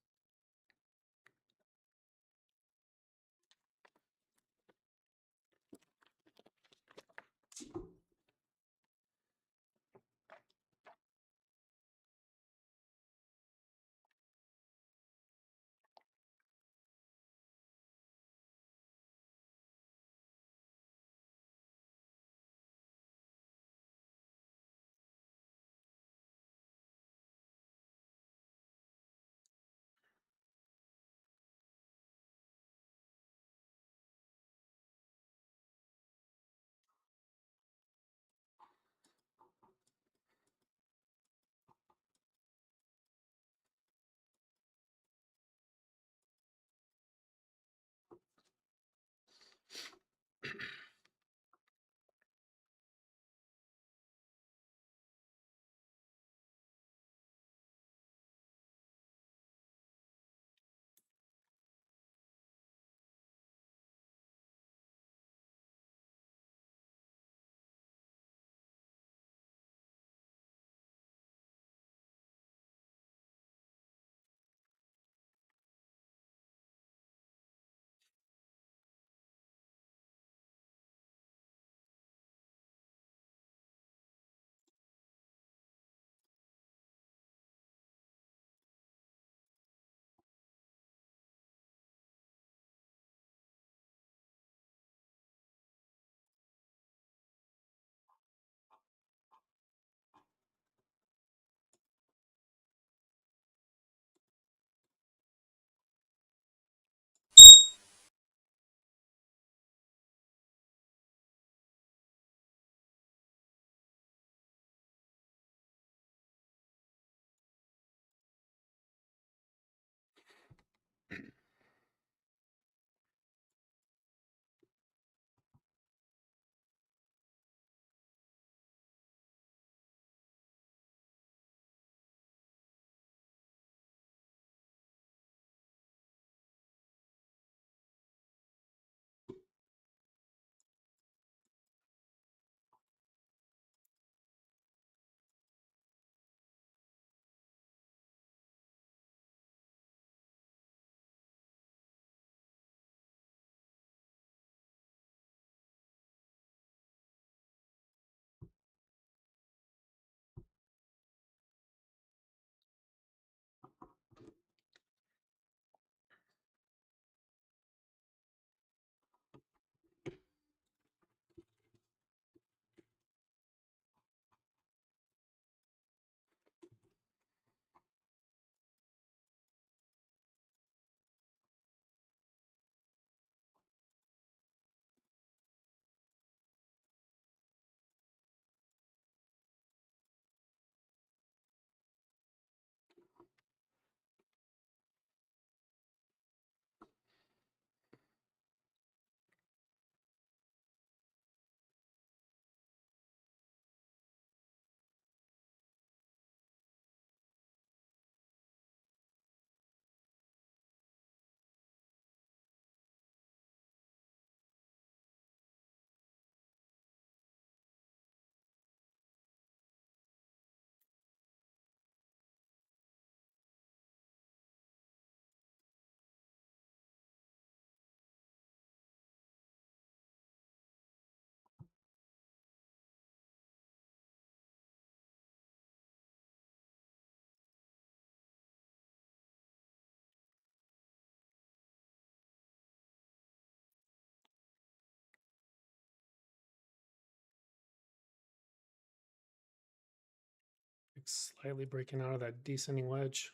slightly breaking out of that descending wedge.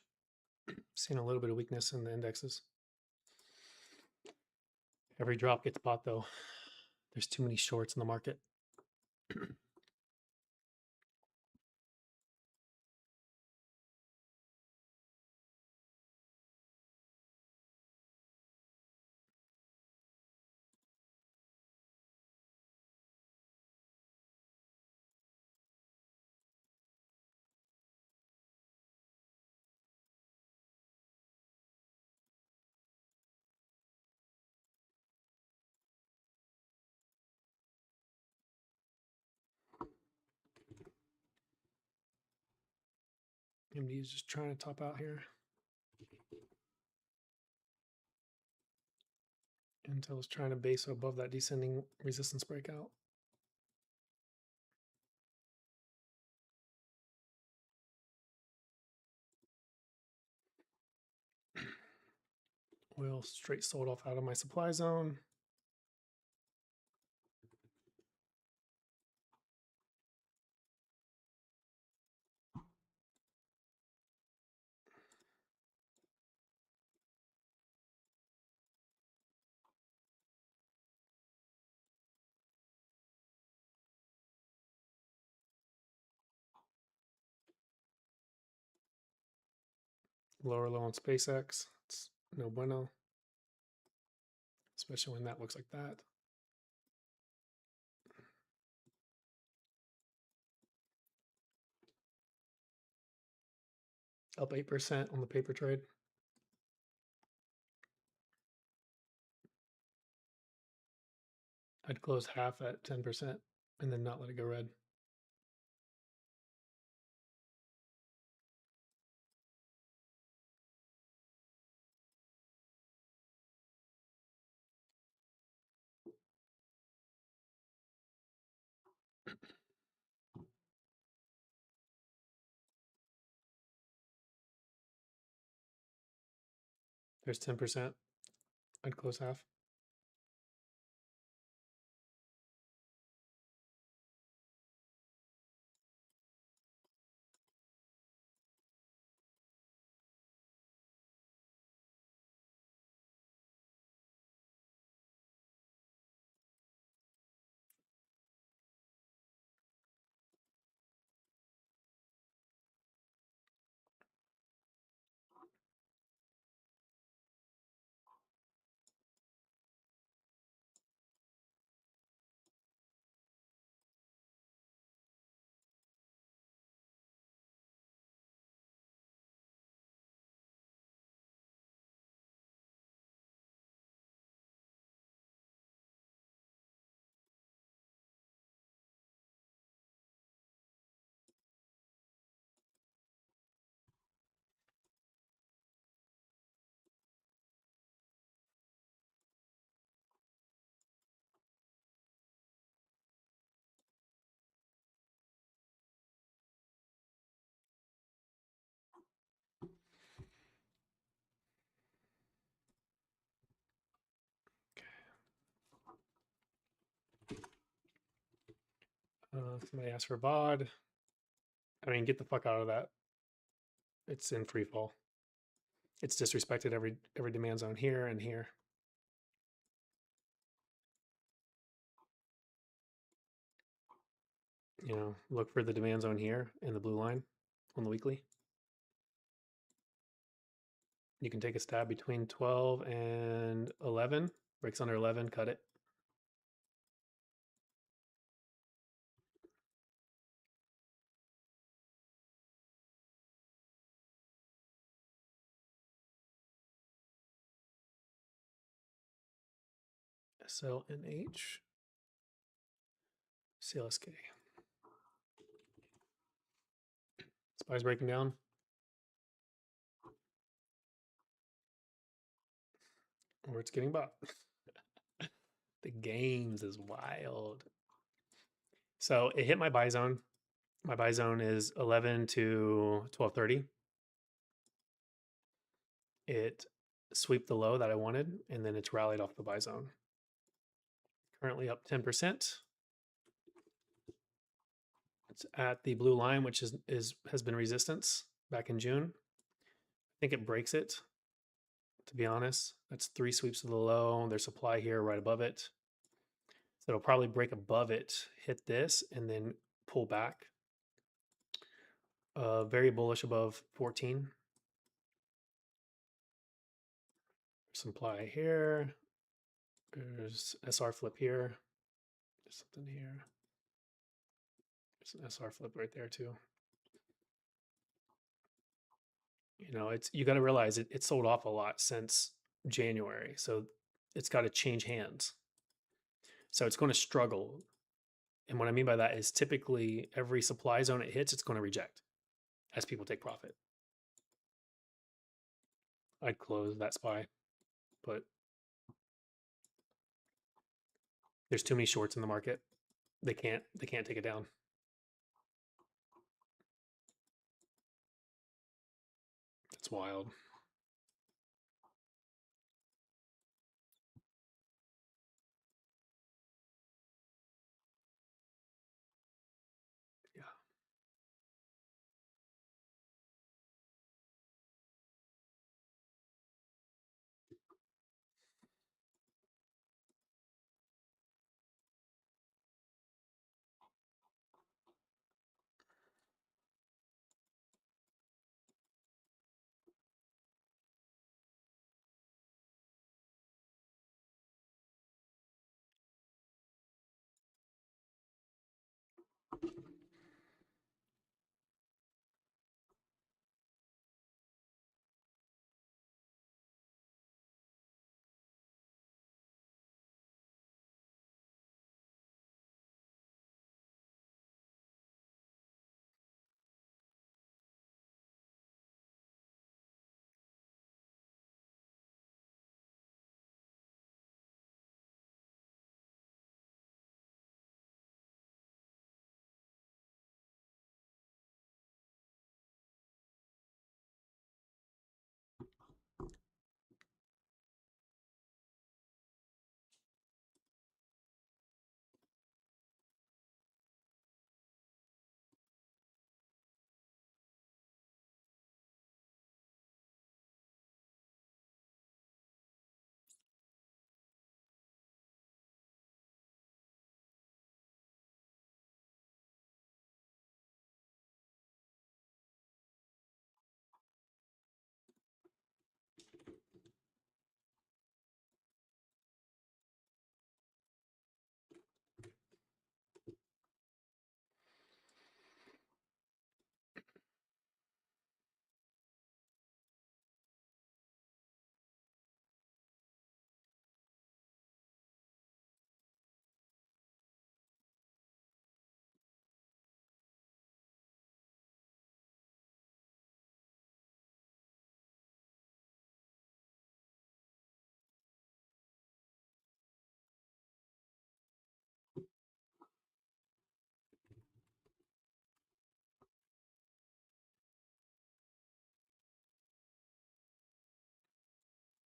Seeing a little bit of weakness in the indexes. Every drop gets bought though. There's too many shorts in the market. MD is just trying to top out here. Intel's trying to base above that descending resistance breakout. Oil straight sold off out of my supply zone. Lower low on SpaceX. It's no bueno. Especially when that looks like that. Up 8% on the paper trade. I'd close half at 10% and then not let it go red. There's 10%. I'd close half. Somebody asked for VOD. I mean, get the fuck out of that. It's in free fall. It's disrespected every demand zone here and here. You know, look for the demand zone here in the blue line on the weekly. You can take a stab between 12 and 11. Breaks under 11, cut it. SLNH. CLSK. SPY's breaking down. Or it's getting bought. The games is wild. So it hit my buy zone. My buy zone is 11 to 12:30. It swept the low that I wanted, and then it's rallied off the buy zone. Currently up 10%. It's at the blue line, which has been resistance back in June. I think it breaks it, to be honest. That's 3 sweeps of the low. There's supply here right above it. So it'll probably break above it, hit this, and then pull back. Very bullish above 14. Supply here. There's SR flip here. There's something here. There's an SR flip right there too. You know, you got to realize it sold off a lot since January, so it's got to change hands. So it's going to struggle. And what I mean by that is typically every supply zone it hits, it's going to reject as people take profit. I'd close that SPY, but there's too many shorts in the market. They can't take it down. That's wild. Yeah.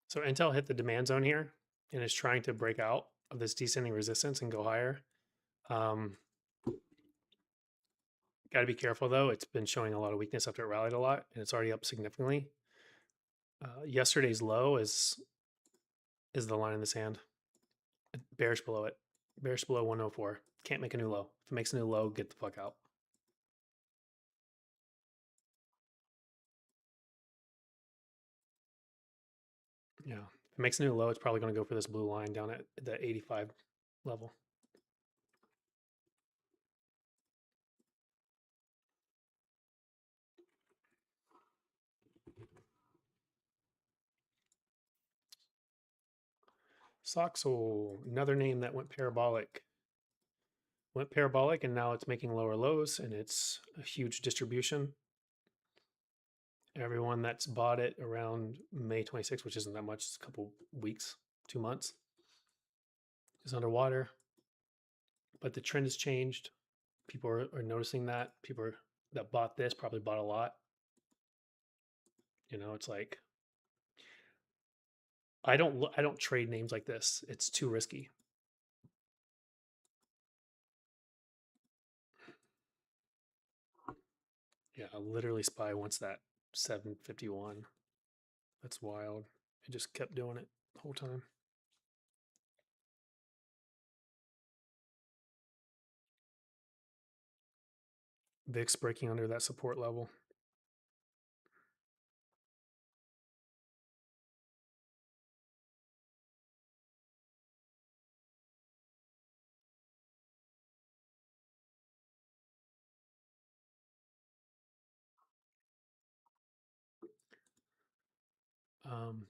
So Intel hit the demand zone here and is trying to break out of this descending resistance and go higher. Got to be careful though. It's been showing a lot of weakness after it rallied a lot, and it's already up significantly. Yesterday's low is the line in the sand. Bearish below it. Bearish below 104. Can't make a new low. If it makes a new low, get the fuck out. Yeah. If it makes a new low, it's probably going to go for this blue line down at the 85 level. Soxel, another name that went parabolic. Went parabolic and now it's making lower lows and it's a huge distribution. Everyone that's bought it around May 26th, which isn't that much, it's a couple weeks, 2 months, is underwater. But the trend has changed. People are noticing that. People that bought this probably bought a lot. You know, it's like I don't trade names like this. It's too risky. Yeah, literally SPY wants that 751. That's wild. It just kept doing it the whole time. VIX breaking under that support level.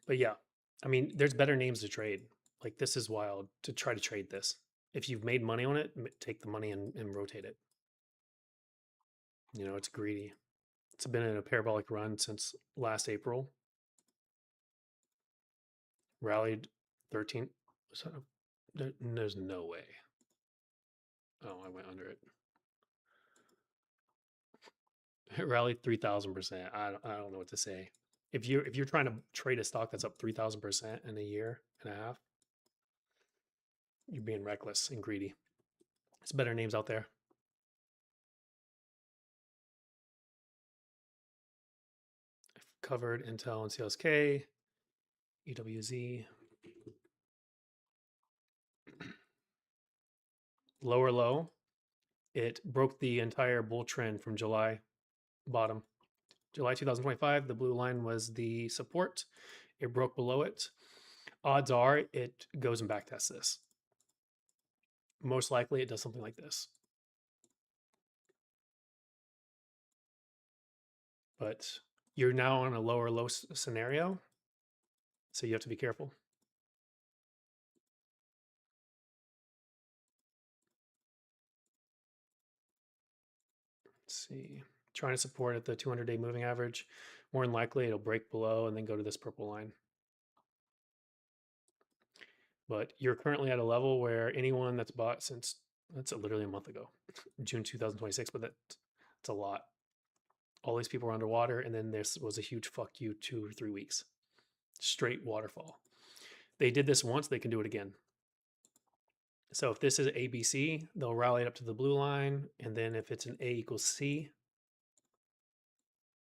But yeah, I mean, there's better names to trade. Like this is wild to try to trade this. If you've made money on it, take the money and rotate it. You know, it's greedy. It's been in a parabolic run since last April. Rallied 13. So there's no way. Oh, I went under it. It rallied 3,000%. I don't know what to say. If you're trying to trade a stock that's up 3,000% in a year and a half, you're being reckless and greedy. There's better names out there. I've covered Intel and CLSK, EWZ. Lower low, it broke the entire bull trend from July bottom. July 2025, the blue line was the support. It broke below it. Odds are it goes and backtests this. Most likely it does something like this. But you're now on a lower low scenario, so you have to be careful. Let's see. Trying to support at the 200-day moving average. More than likely it'll break below and then go to this purple line. But you're currently at a level where anyone that's bought since, that's literally a month ago, June 2026, but that's a lot. All these people were underwater, and then this was a huge fuck you 2 or 3 weeks. Straight waterfall. They did this once, they can do it again. So if this is ABC, they'll rally it up to the blue line, and then if it's an A equals C,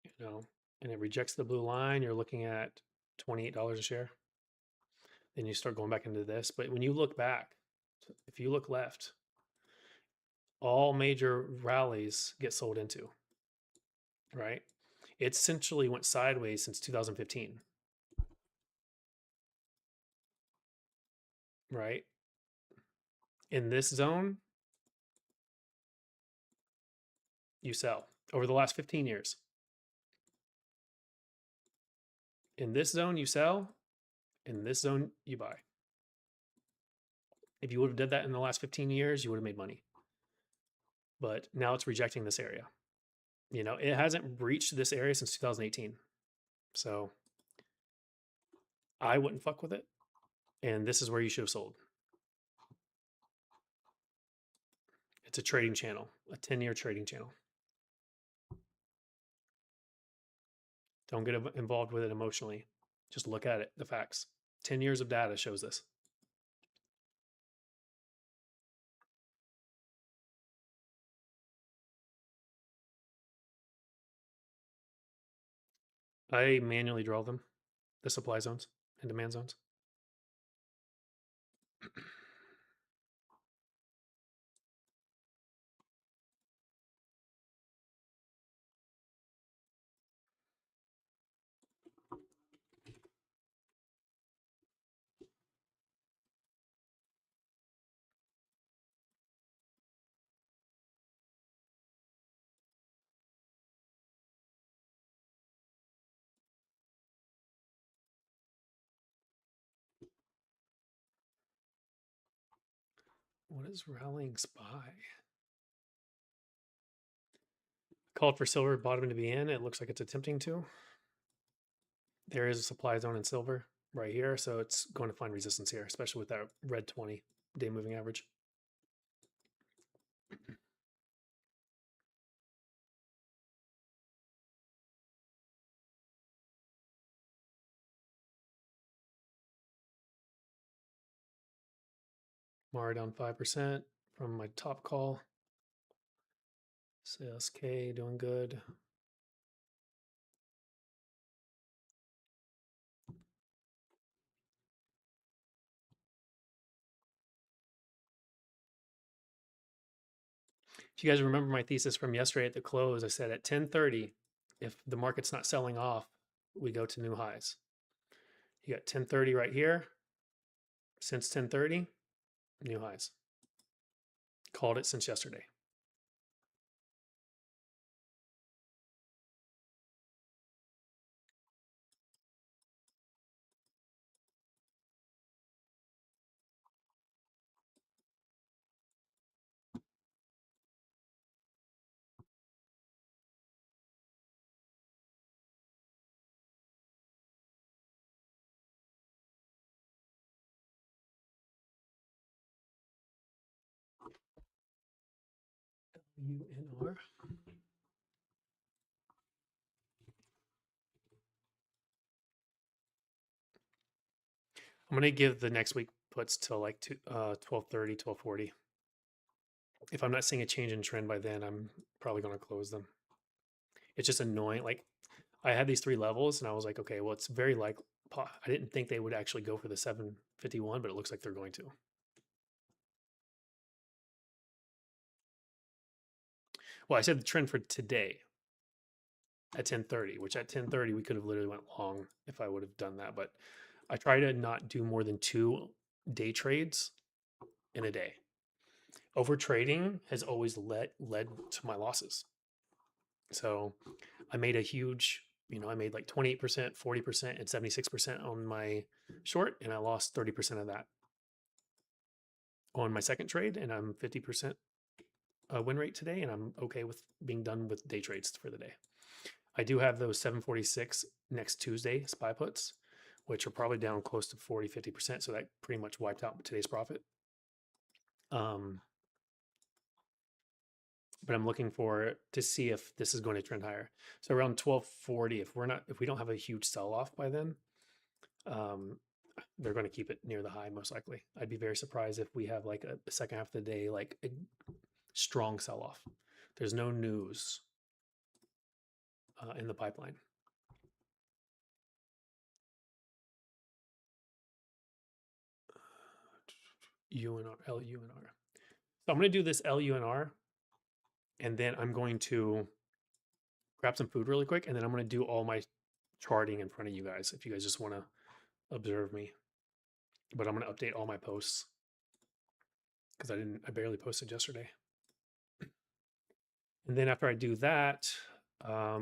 you know, and it rejects the blue line, you're looking at $28 a share. Then you start going back into this. But when you look back, if you look left, all major rallies get sold into, right? It essentially went sideways since 2015, right? In this zone, you sell over the last 15 years. In this zone, you sell. In this zone, you buy. If you would have did that in the last 15 years, you would have made money. But now it's rejecting this area. You know, it hasn't breached this area since 2018. So I wouldn't fuck with it. And this is where you should have sold. It's a trading channel, a 10-year trading channel. Don't get involved with it emotionally. Just look at it, the facts. 10 years of data shows this. I manually draw them, the supply zones and demand zones. What is rallying SPY? Called for silver bottom to be in. It looks like it's attempting to. There is a supply zone in silver right here, so it's going to find resistance here, especially with that red 20-day moving average. Mara down 5% from my top call. CLSK doing good. If you guys remember my thesis from yesterday at the close, I said at 10:30, if the market's not selling off, we go to new highs. You got 10:30 right here. Since 10:30, new highs. Called it since yesterday. UNR. I'm going to give the next week puts till like 12:30, 12:40. If I'm not seeing a change in trend by then, I'm probably going to close them. It's just annoying. Like I had these 3 levels and I was like, okay, well, it's very like, I didn't think they would actually go for the 751, but it looks like they're going to. Well, I said the trend for today at 10:30, which at 10:30 we could have literally went long if I would have done that, but I try to not do more than 2 day trades in a day. Over trading has always led to my losses. So I made a huge, I made like 28%, 40%, and 76% on my short, and I lost 30% of that on my second trade, and I'm 50% win rate today, and I'm okay with being done with day trades for the day. I do have those 746 next Tuesday SPY puts, which are probably down close to 40, 50%. So that pretty much wiped out today's profit. But I'm looking for to see if this is going to trend higher. So around 1240, if we don't have a huge sell off by then, they're going to keep it near the high most likely. I'd be very surprised if we have like a second half of the day like a strong sell off. There's no news in the pipeline. UNR, LUNR. So I'm going to do this LUNR, and then I'm going to grab some food really quick, and then I'm going to do all my charting in front of you guys if you guys just want to observe me. But I'm going to update all my posts because I barely posted yesterday. And then after I do that, I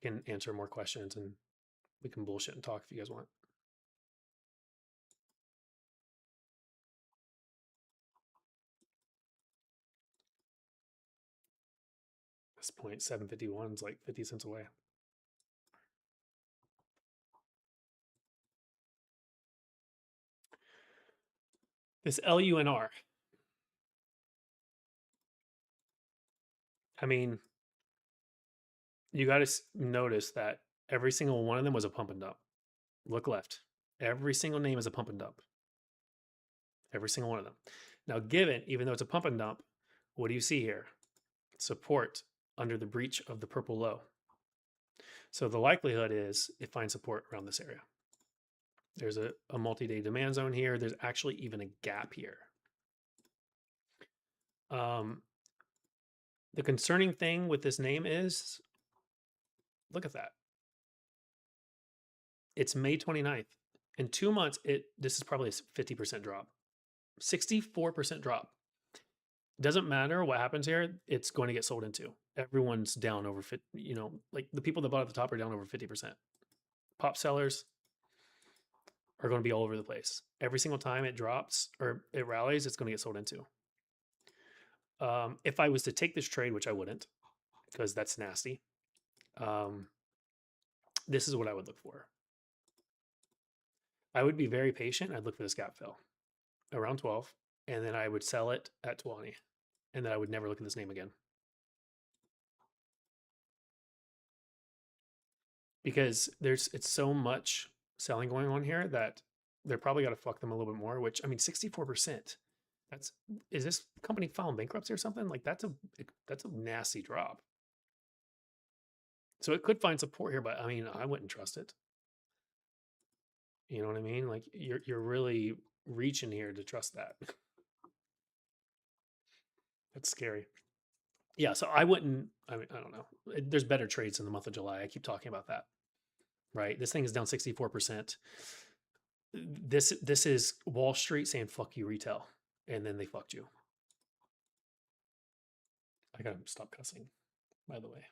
can answer more questions and we can bullshit and talk if you guys want. This point 751 is like 50 cents away. This LUNR. I mean, you got to notice that every single one of them was a pump and dump. Look left. Every single name is a pump and dump. Every single one of them. Now, given, even though it's a pump and dump, what do you see here? Support under the breach of the purple low. So the likelihood is it finds support around this area. There's a multi-day demand zone here. There's actually even a gap here. The concerning thing with this name is, look at that. It's May 29th. In 2 months, this is probably a 50% drop. 64% drop. Doesn't matter what happens here, it's going to get sold into. Everyone's down over 50, like the people that bought at the top are down over 50%. Pop sellers are going to be all over the place. Every single time it drops or it rallies, it's going to get sold into. If I was to take this trade, which I wouldn't, because that's nasty, this is what I would look for. I would be very patient. I'd look for this gap fill around 12, and then I would sell it at 20, and then I would never look at this name again. Because it's so much selling going on here that they're probably got to fuck them a little bit more, which, I mean, 64%. Is this company filing bankruptcy or something? Like that's a nasty drop. So it could find support here, but I mean, I wouldn't trust it. You know what I mean? Like you're really reaching here to trust that. That's scary. Yeah, so I wouldn't. I mean, I don't know. There's better trades in the month of July. I keep talking about that, right? This thing is down 64%. This is Wall Street saying "fuck you, retail," and then they fucked you. I gotta stop cussing, by the way.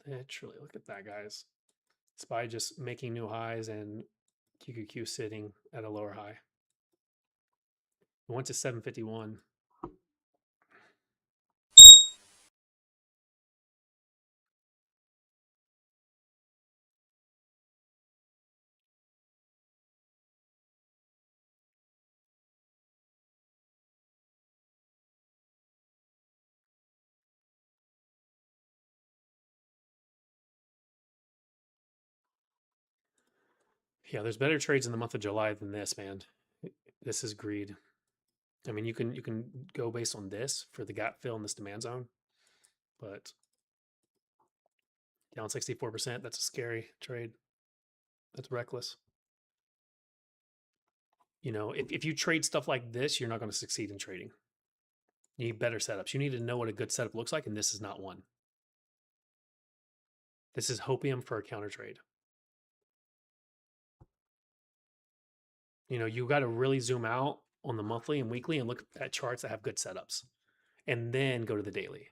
Literally, look at that, guys. SPY just making new highs and QQQ sitting at a lower high. It went to 751. Yeah, there's better trades in the month of July than this, man. This is greed. I mean, you can go based on this for the gap fill in this demand zone, but down 64%, that's a scary trade. That's reckless. You know, if you trade stuff like this, you're not going to succeed in trading. You need better setups. You need to know what a good setup looks like, and this is not one. This is hopium for a counter trade. You know, you got to really zoom out on the monthly and weekly and look at charts that have good setups, and then go to the daily,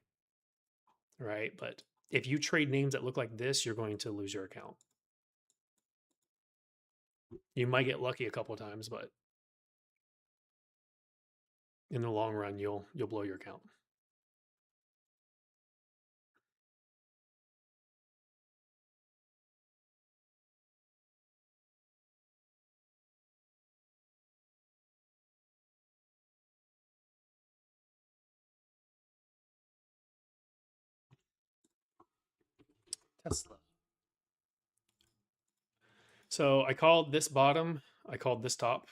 right? But if you trade names that look like this, you're going to lose your account. You might get lucky a couple of times, but in the long run, you'll blow your account. Tesla. So I called this bottom. I called this top.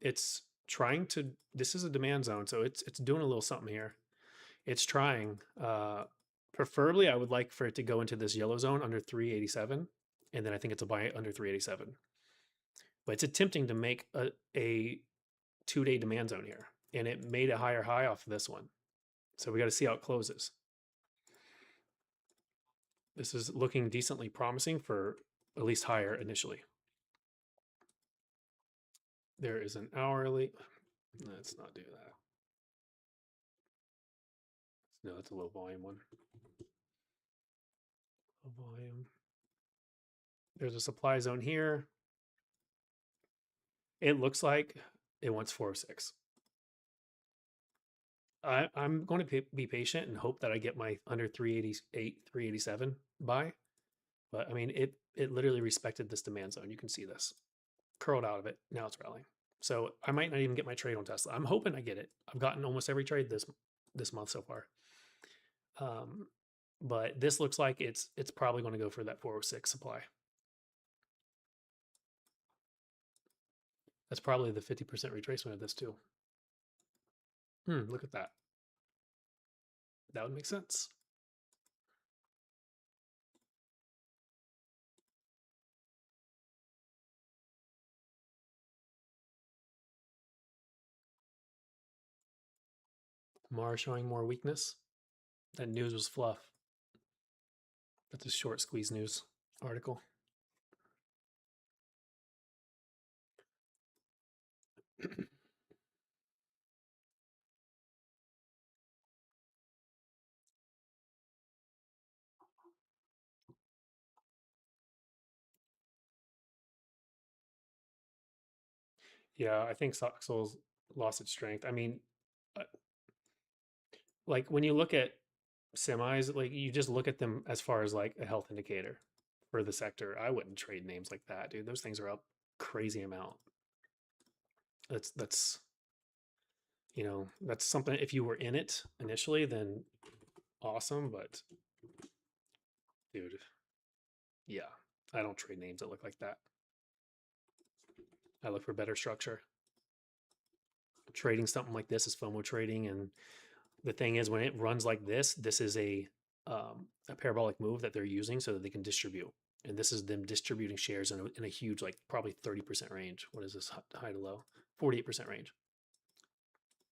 It's trying to. This is a demand zone, so it's doing a little something here. It's trying. Preferably, I would like for it to go into this yellow zone under 387, and then I think it's a buy under 387. But it's attempting to make a 2-day demand zone here, and it made a higher high off of this one. So we got to see how it closes. This is looking decently promising for at least higher initially. There is an hourly. Let's not do that. No, that's a low volume one. Low volume. There's a supply zone here. It looks like it wants 406. I'm going to be patient and hope that I get my under 388, 387 buy. But I mean, it literally respected this demand zone. You can see this. Curled out of it. Now it's rallying. So I might not even get my trade on Tesla. I'm hoping I get it. I've gotten almost every trade this month so far. But this looks like it's probably going to go for that 406 supply. That's probably the 50% retracement of this too. Look at that. That would make sense. Mars showing more weakness. That news was fluff. That's a short squeeze news article. Yeah, I think Soxel's lost its strength. I mean, uh, like when you look at semis, like you just look at them as far as like a health indicator for the sector. I wouldn't trade names like that, dude. Those things are up crazy amount. That's you know, that's something if you were in it initially, then awesome, but dude, yeah, I don't trade names that look like that. I look for better structure. Trading something like this is FOMO trading, and the thing is, when it runs like this is a parabolic move that they're using so that they can distribute, And this is them distributing shares in a huge, like probably 30% range. What is this high to low? 48% range.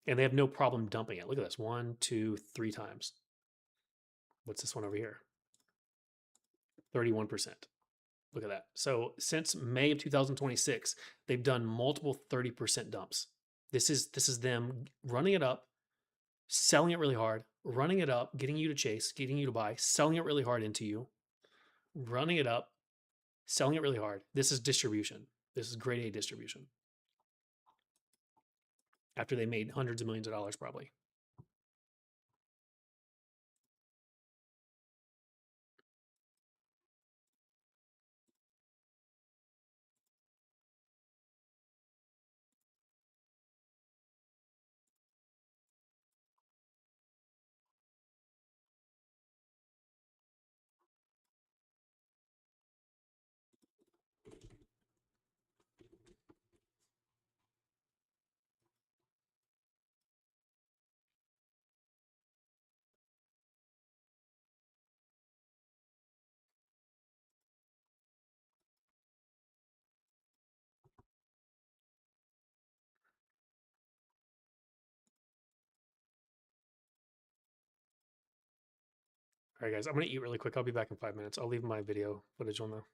And they have no problem dumping it. Look at this, 1, 2, 3 times. What's this one over here? 31%. Look at that. So since May of 2026, they've done multiple 30% dumps. This is them running it up, selling it really hard, running it up, getting you to chase, getting you to buy, selling it really hard into you, running it up, selling it really hard. This is distribution. This is grade A distribution. After they made hundreds of millions of dollars, probably. All right, guys, I'm going to eat really quick. I'll be back in 5 minutes. I'll leave my video footage on though.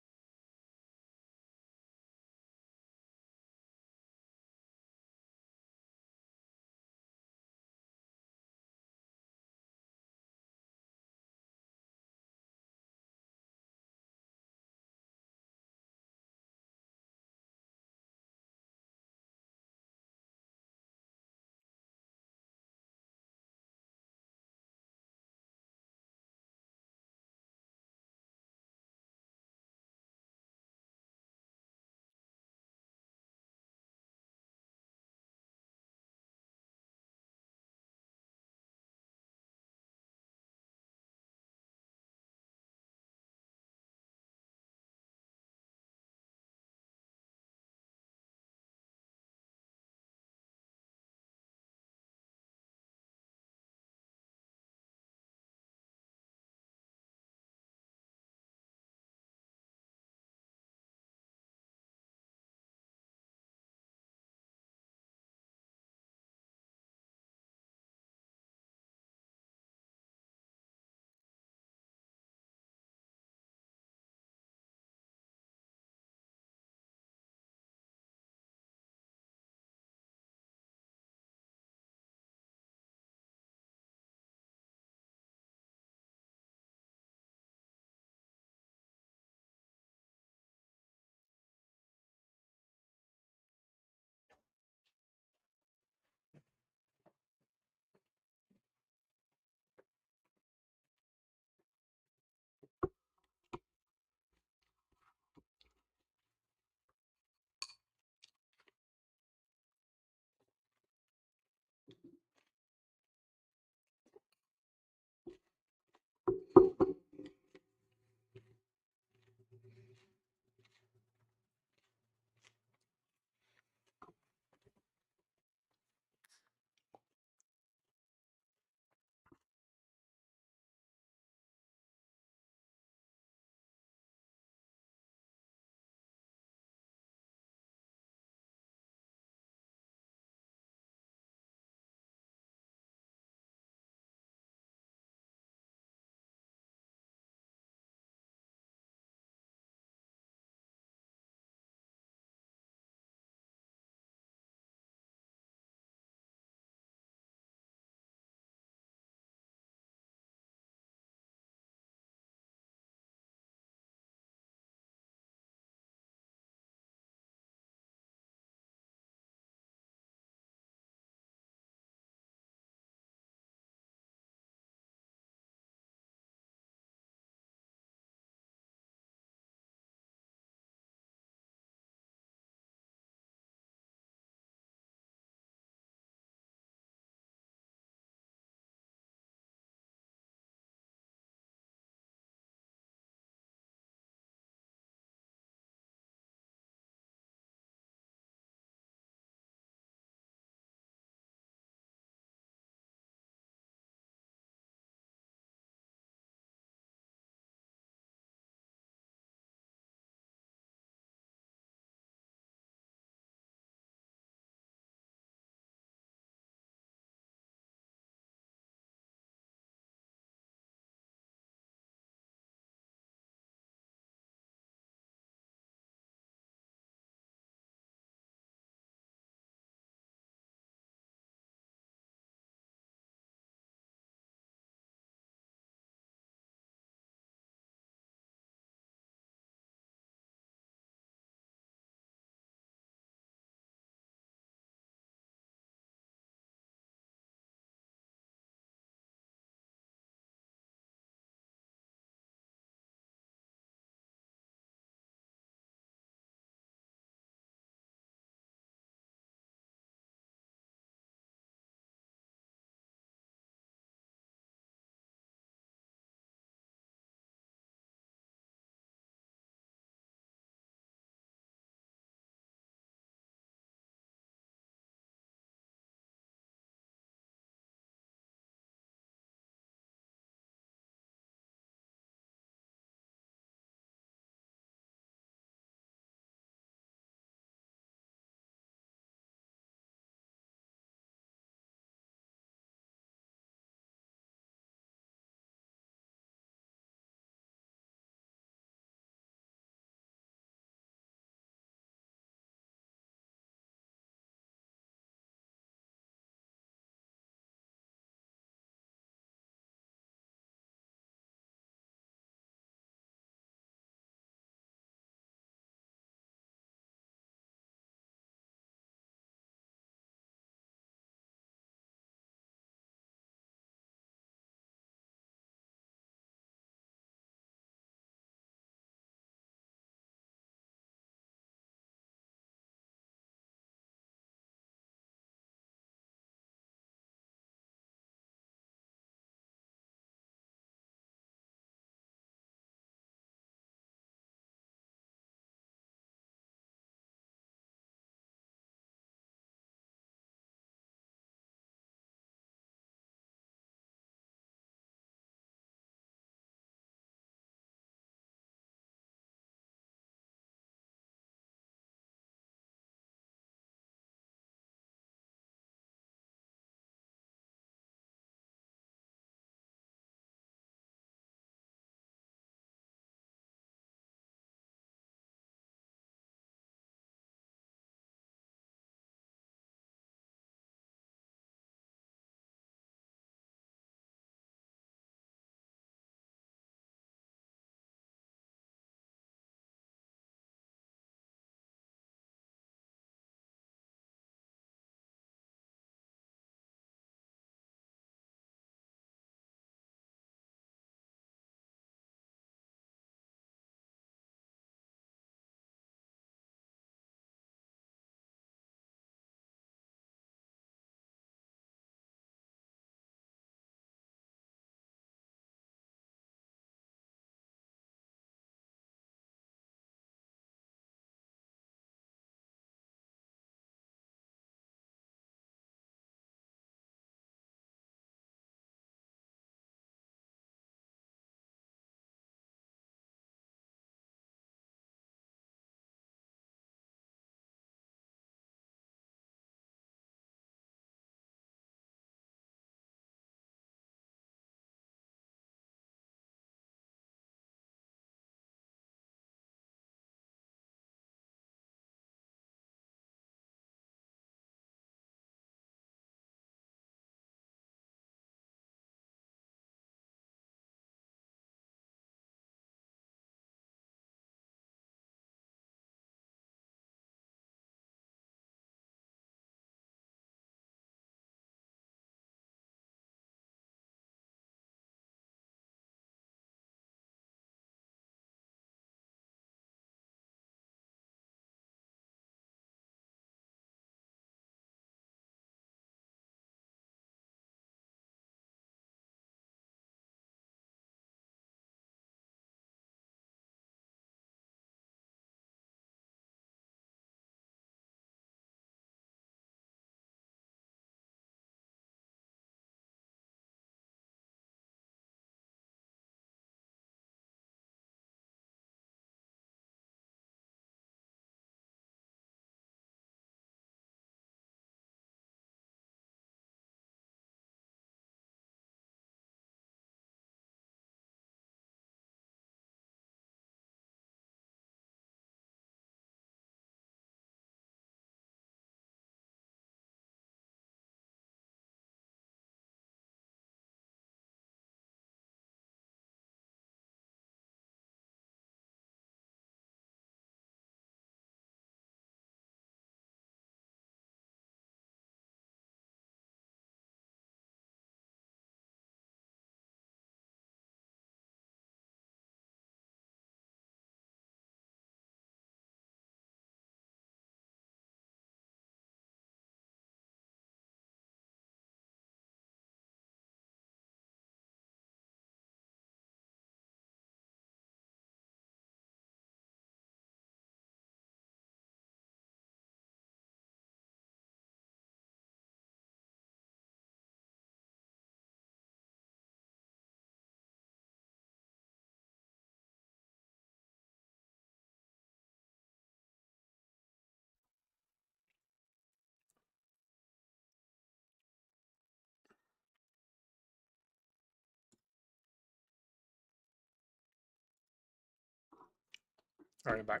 All right, I'm back.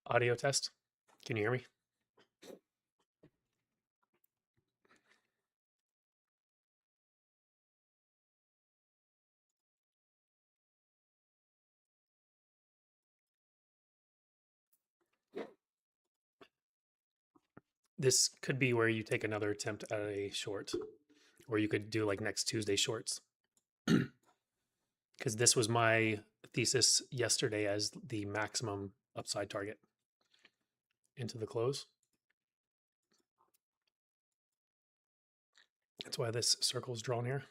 Audio test. Can you hear me? This could be where you take another attempt at a short, or you could do like next Tuesday shorts. Because this was my thesis yesterday as the maximum upside target into the close. That's why this circle is drawn here.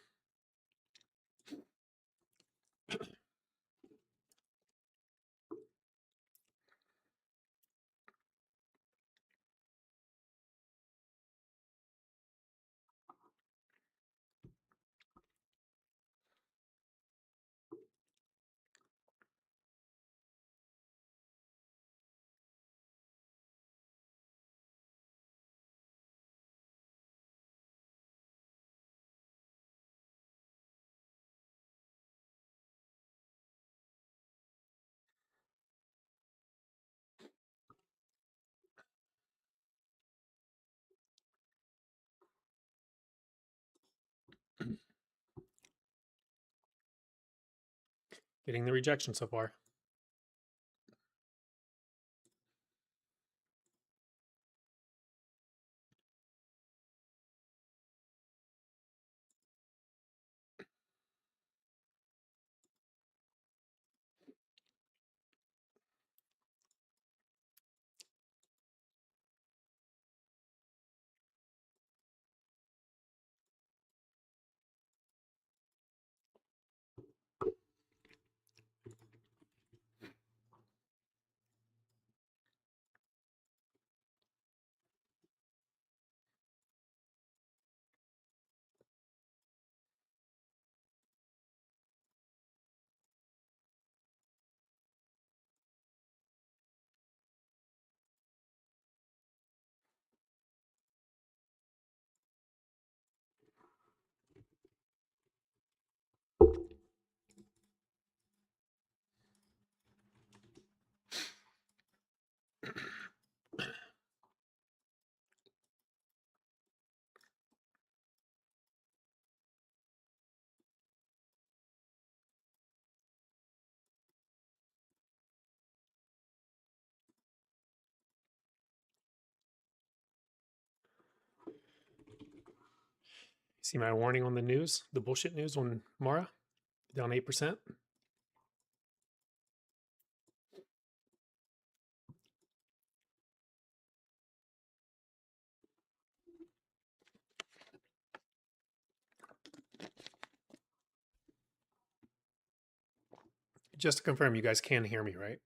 Getting the rejection so far. See my warning on the news, the bullshit news on Mara, down 8%. Just to confirm, you guys can hear me, right?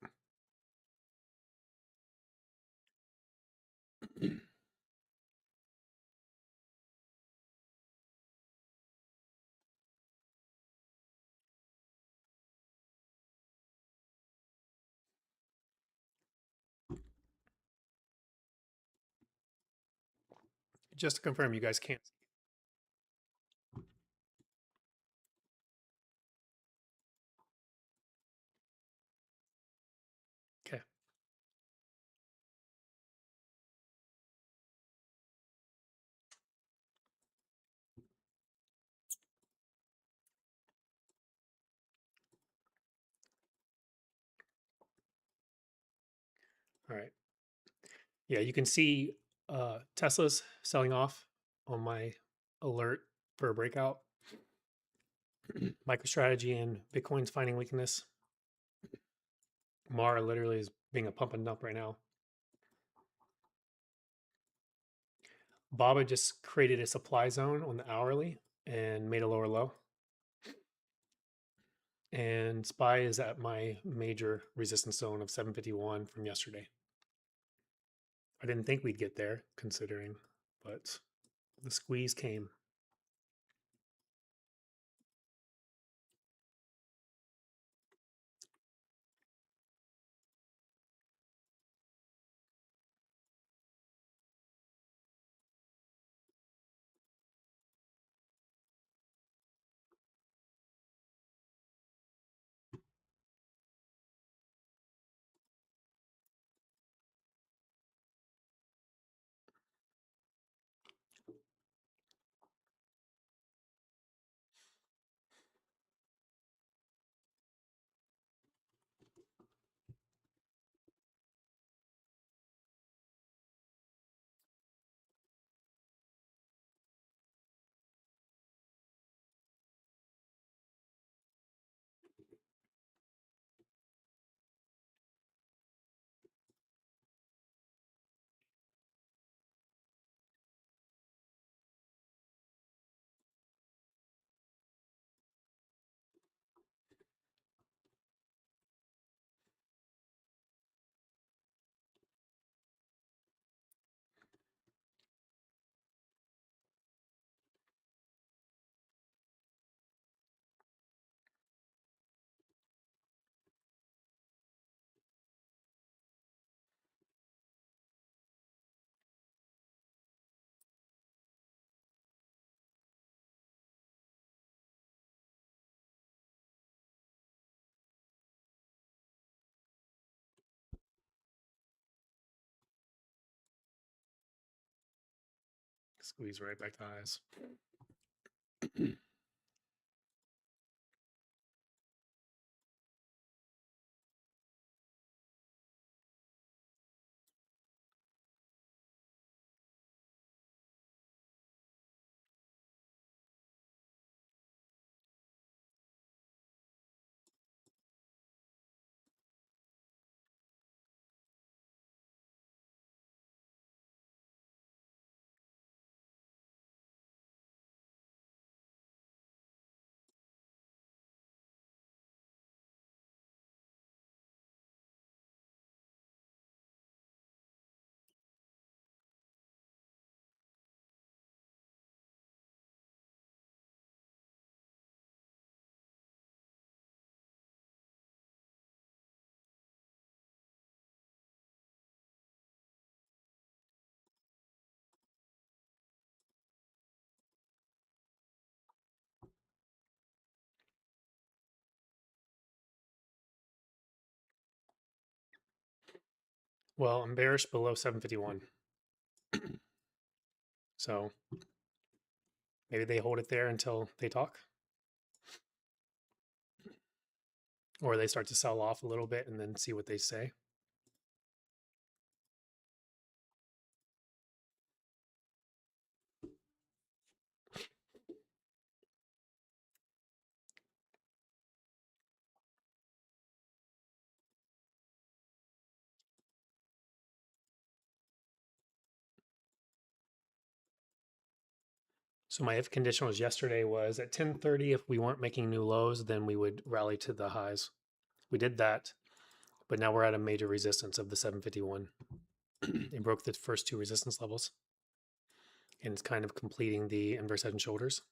Just to confirm, you guys can't. Okay. All right. Yeah, you can see Tesla's selling off on my alert for a breakout. MicroStrategy and Bitcoin's finding weakness. Mara literally is being a pump and dump right now. Baba just created a supply zone on the hourly and made a lower low. And SPY is at my major resistance zone of 751 from yesterday. I didn't think we'd get there considering, but the squeeze came. Squeeze right back to highs. Well, I'm bearish below 751. So maybe they hold it there until they talk, or they start to sell off a little bit and then see what they say. So my if condition was yesterday was at 10:30. If we weren't making new lows, then we would rally to the highs. We did that, but now we're at a major resistance of the 751. It broke the first two resistance levels, and it's kind of completing the inverse head and shoulders.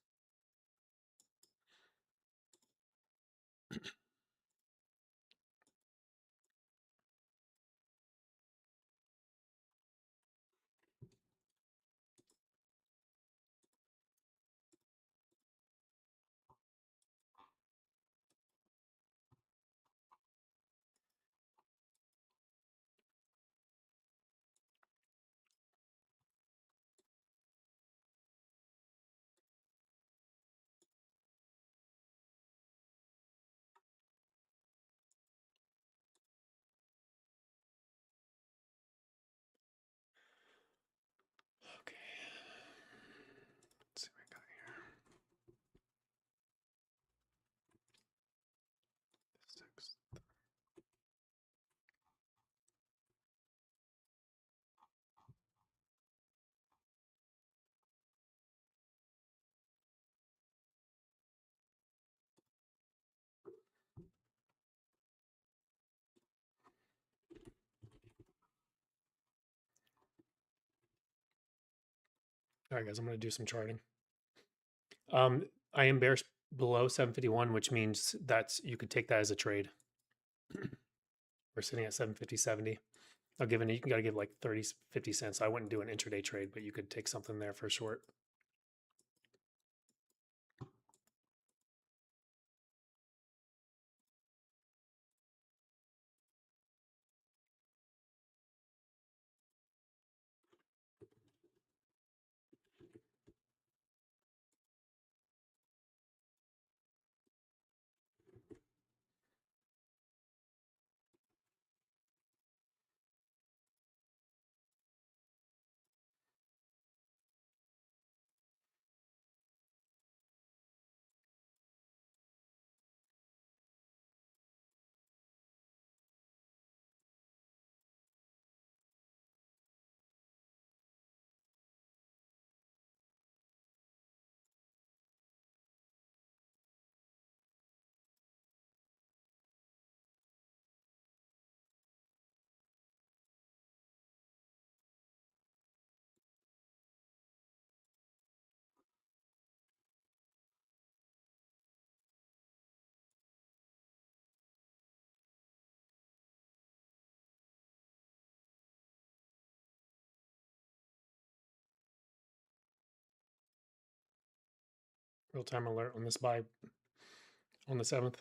Okay. Let's see what I got here. 6. All right, guys, I'm going to do some charting. I am bearish below 751, which means that's you could take that as a trade. We're sitting at 750.70. I'll give it, you can got to give like 30, 50 cents. I wouldn't do an intraday trade, but you could take something there for short. Real time alert on this buy on the 7th.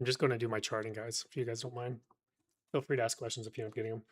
I'm just going to do my charting, guys. If you guys don't mind, feel free to ask questions if you end up getting them.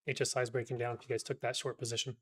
HSI is breaking down if you guys took that short position.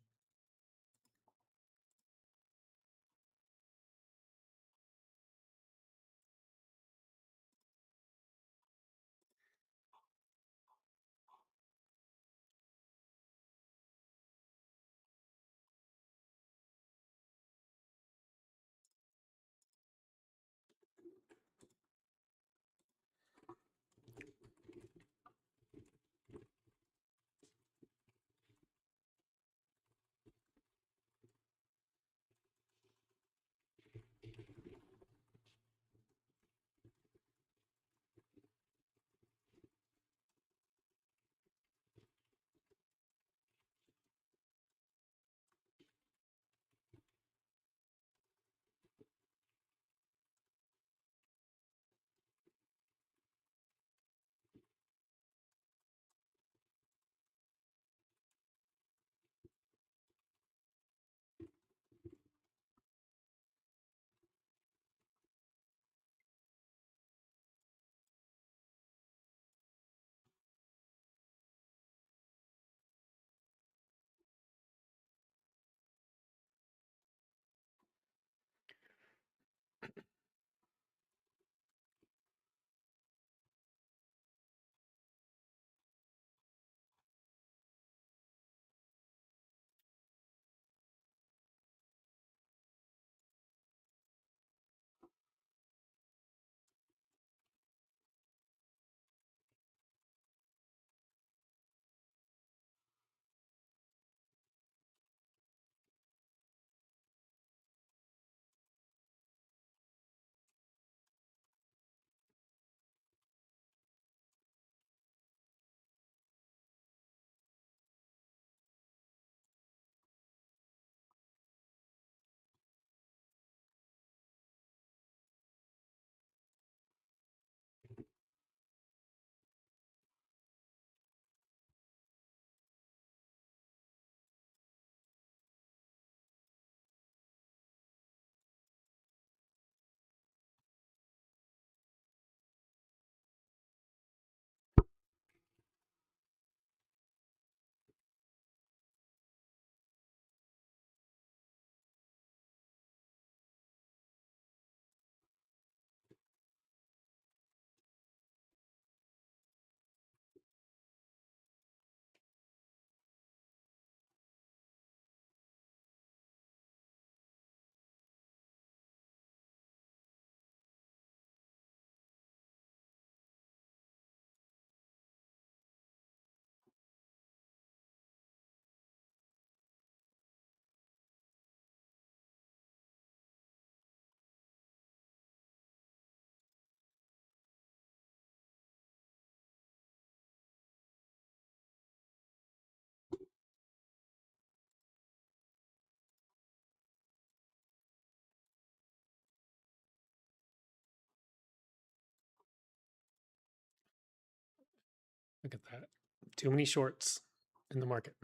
Look at that. Too many shorts in the market.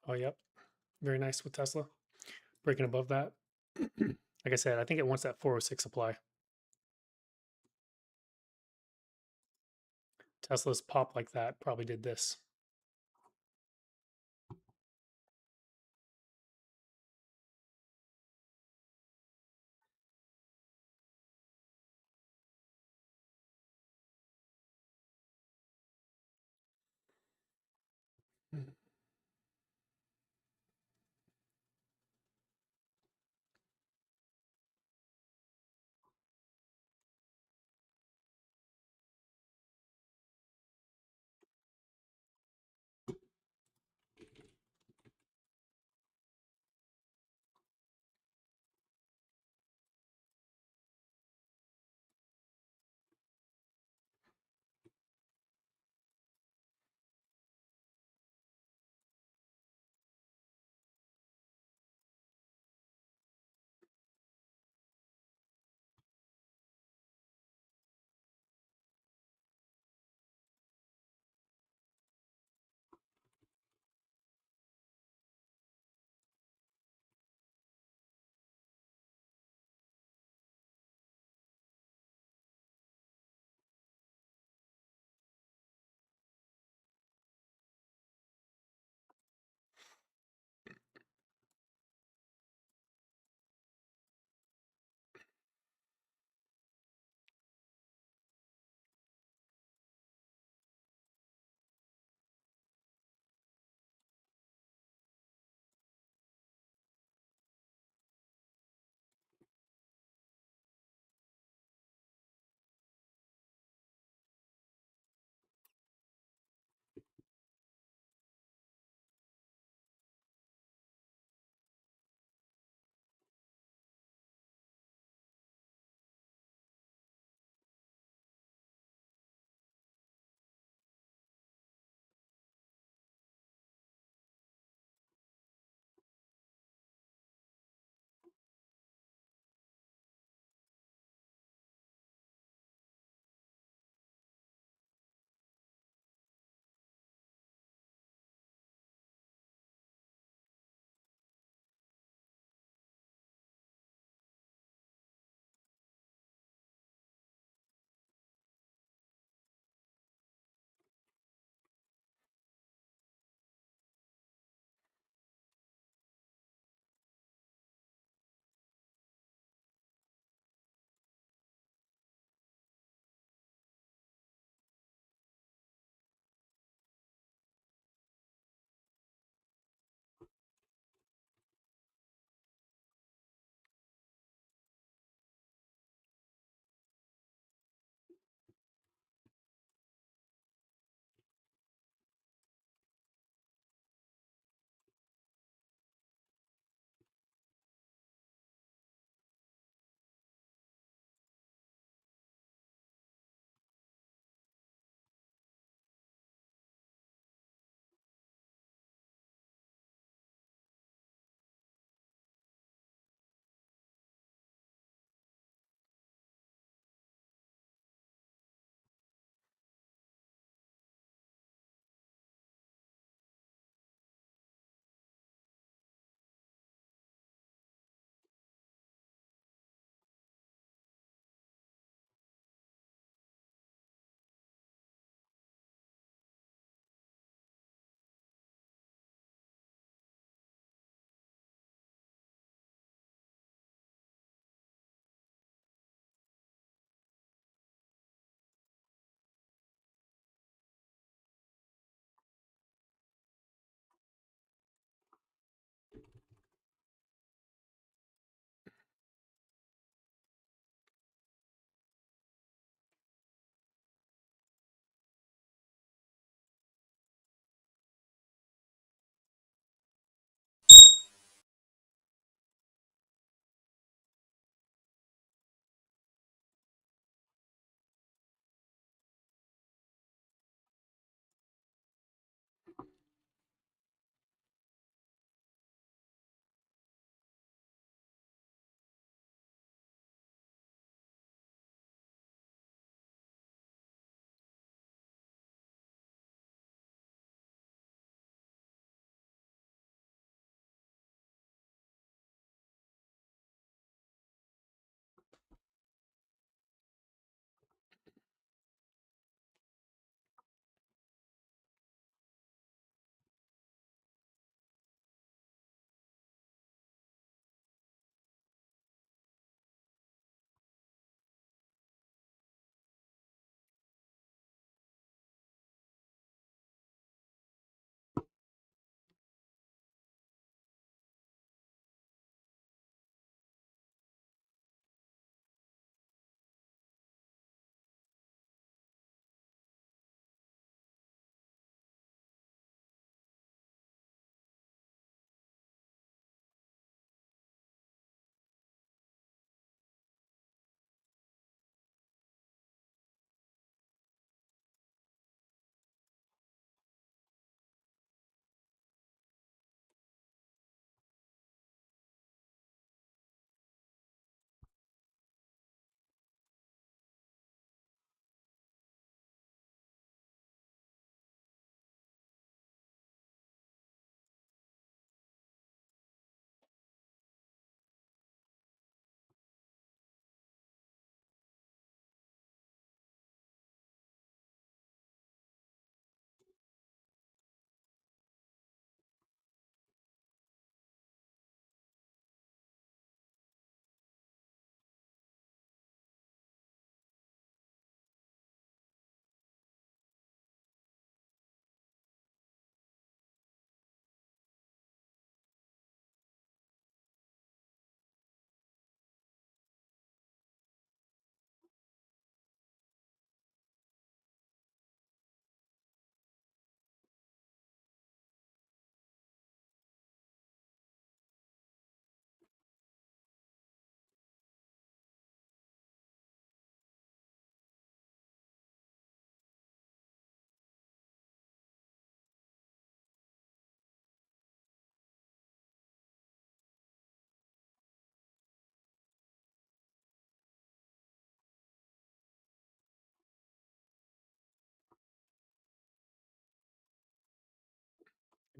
Oh, yep. Very nice with Tesla. Breaking above that. Like I said, I think it wants that 406 supply. Tesla's pop like that probably did this.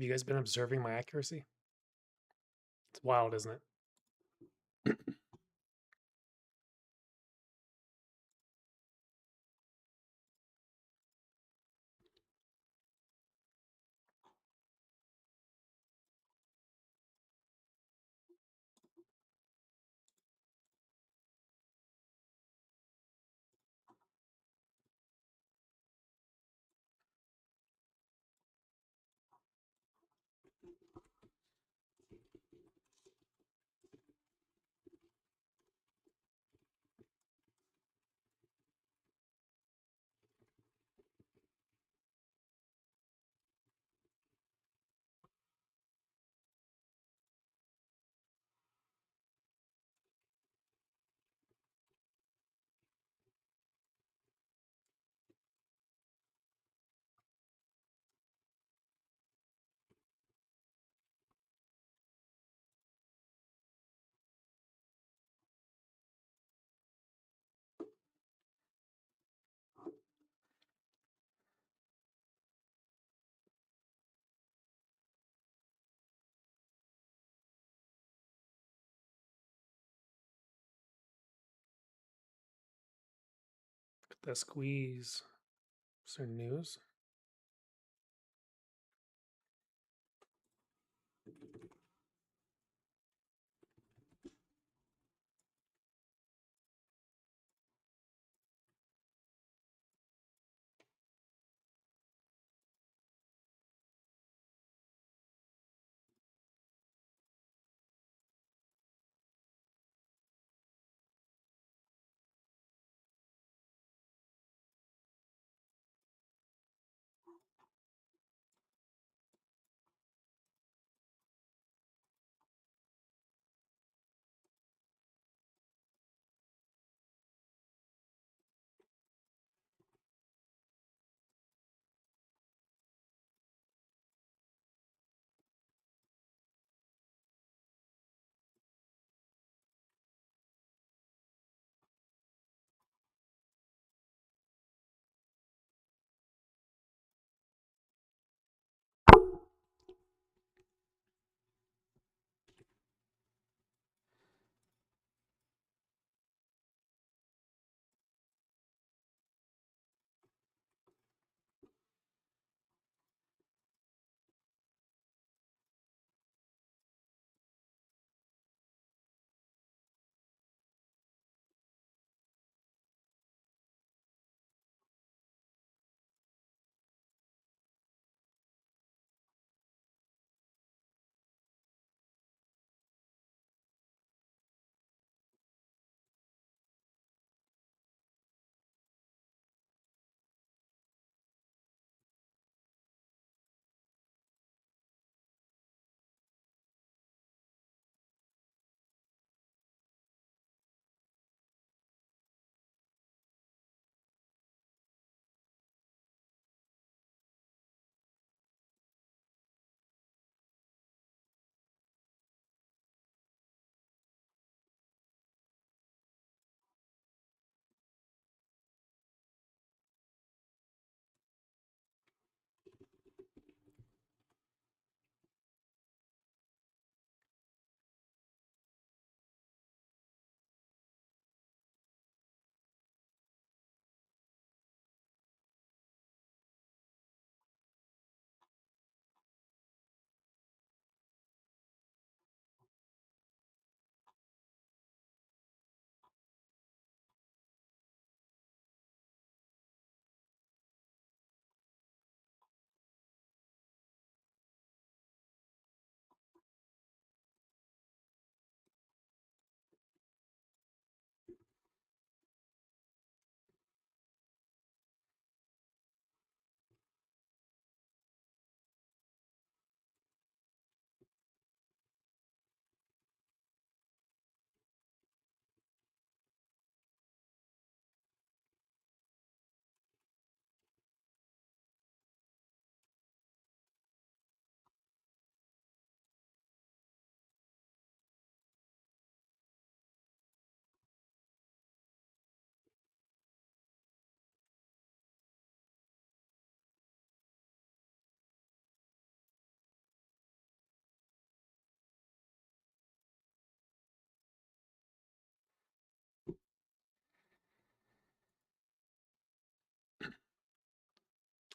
Have you guys been observing my accuracy? It's wild, isn't it? Look at that squeeze. Is there news?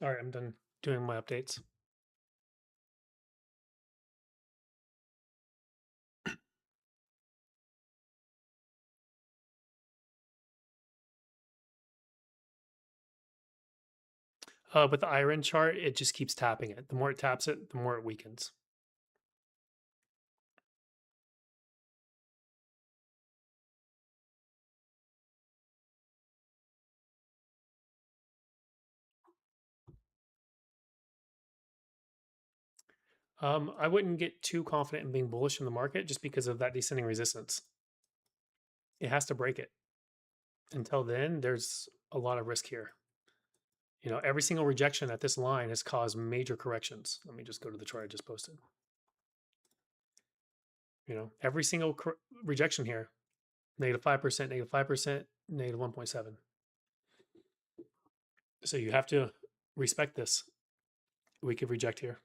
All right, I'm done doing my updates. With the iron chart, it just keeps tapping it. The more it taps it, the more it weakens. I wouldn't get too confident in being bullish in the market just because of that descending resistance. It has to break it. Until then, there's a lot of risk here. You know, every single rejection at this line has caused major corrections. Let me just go to the chart I just posted. You know, every single rejection here, -5%, -5%, -1.7. So you have to respect this. We could reject here.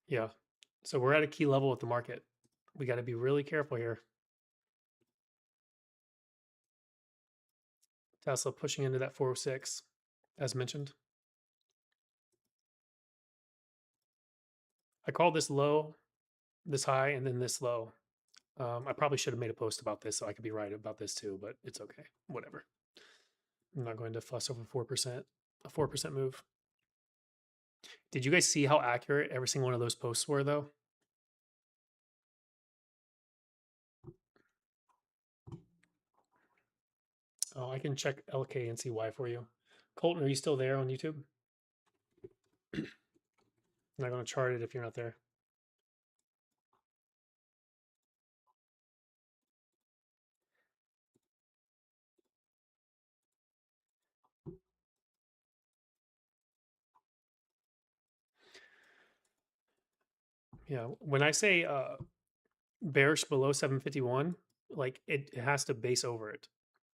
Yeah. So we're at a key level with the market. We got to be really careful here. Tesla pushing into that 406, as mentioned. I called this low, this high, and then this low. I probably should have made a post about this so I could be right about this too, but it's okay. Whatever. I'm not going to fuss over 4%, a 4% move. Did you guys see how accurate every single one of those posts were, though? Oh, I can check LK and see why for you. Colton, are you still there on YouTube? I'm not going to chart it if you're not there. Yeah, when I say bearish below 751, like it has to base over it.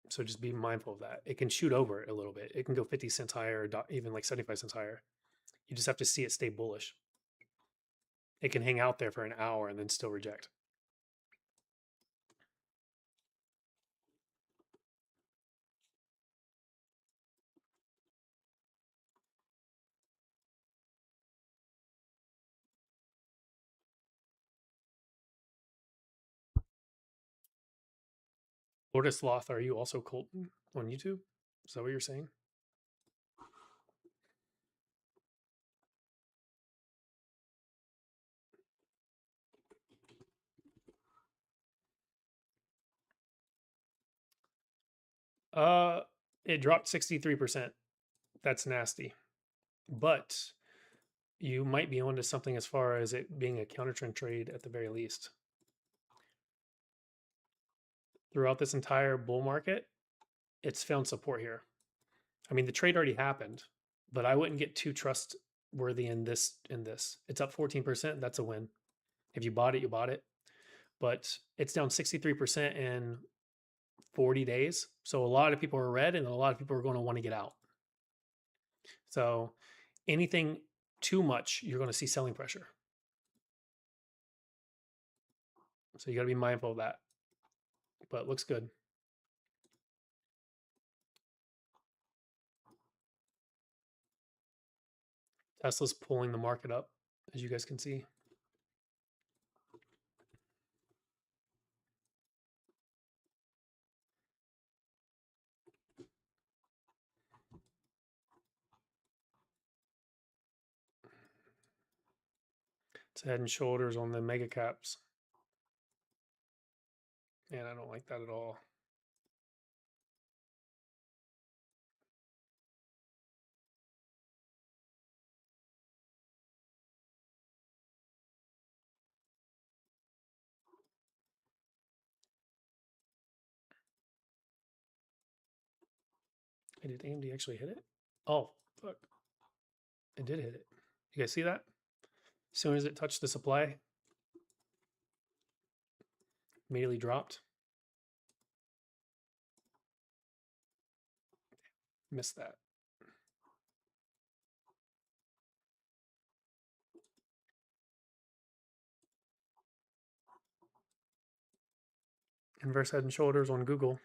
So just be mindful of that. It can shoot over it a little bit. It can go 50 cents higher, or even like 75 cents higher. You just have to see it stay bullish. It can hang out there for an hour and then still reject. Florida Sloth, are you also Colton on YouTube? Is that what you're saying? Uh, it dropped 63%. That's nasty. But you might be onto something as far as it being a counter trend trade at the very least. Throughout this entire bull market, it's found support here. I mean, the trade already happened, but I wouldn't get too trustworthy in this. It's up 14%. That's a win. If you bought it, you bought it. But it's down 63% in 40 days. So a lot of people are red and a lot of people are going to want to get out. So anything too much, you're going to see selling pressure. So you got to be mindful of that. But it looks good. Tesla's pulling the market up, as you guys can see. It's head and shoulders on the mega caps. And I don't like that at all. Hey, did AMD actually hit it? Oh, fuck. It did hit it. You guys see that? As soon as it touched the supply, immediately dropped. Missed that. Inverse head and shoulders on Google.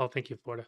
Oh, thank you, Florida.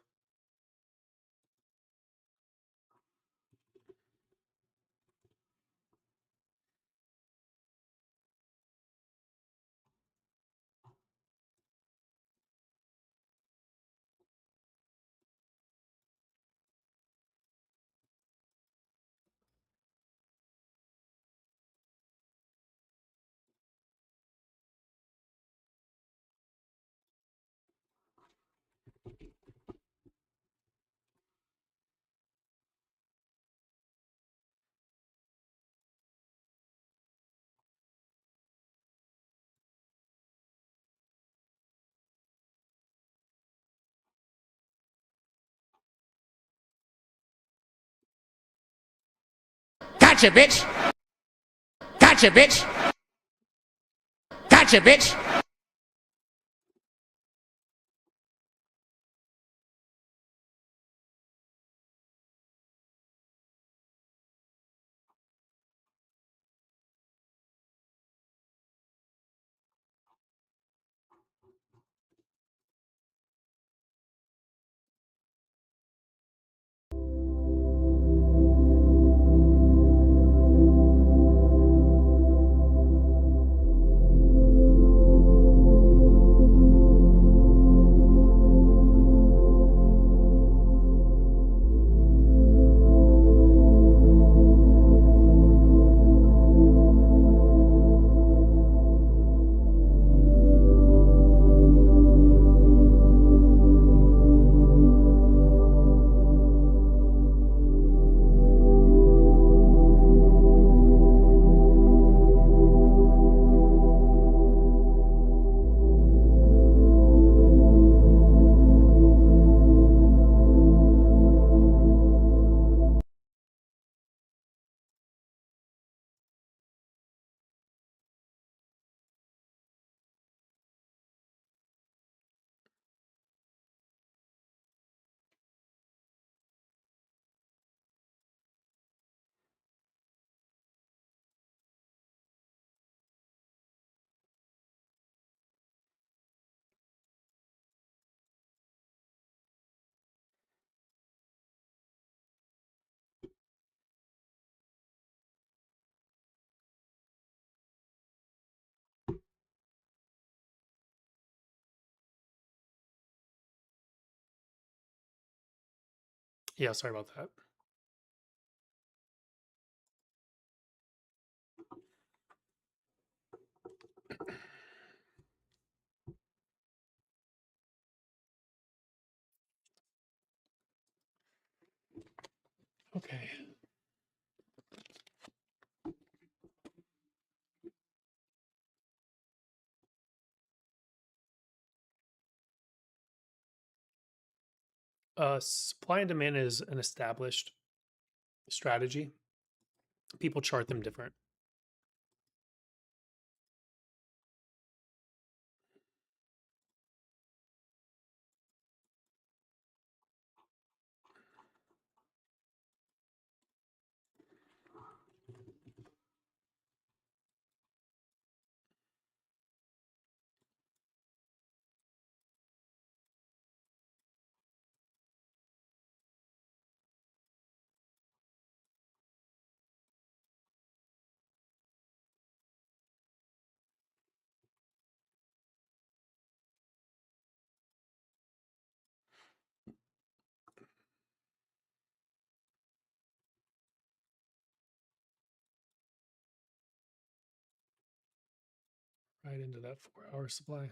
Gotcha, bitch. Gotcha, bitch. Gotcha, bitch. Yeah, sorry about that. Okay. Supply and demand is an established strategy. People chart them different. Right into that 4-hour supply.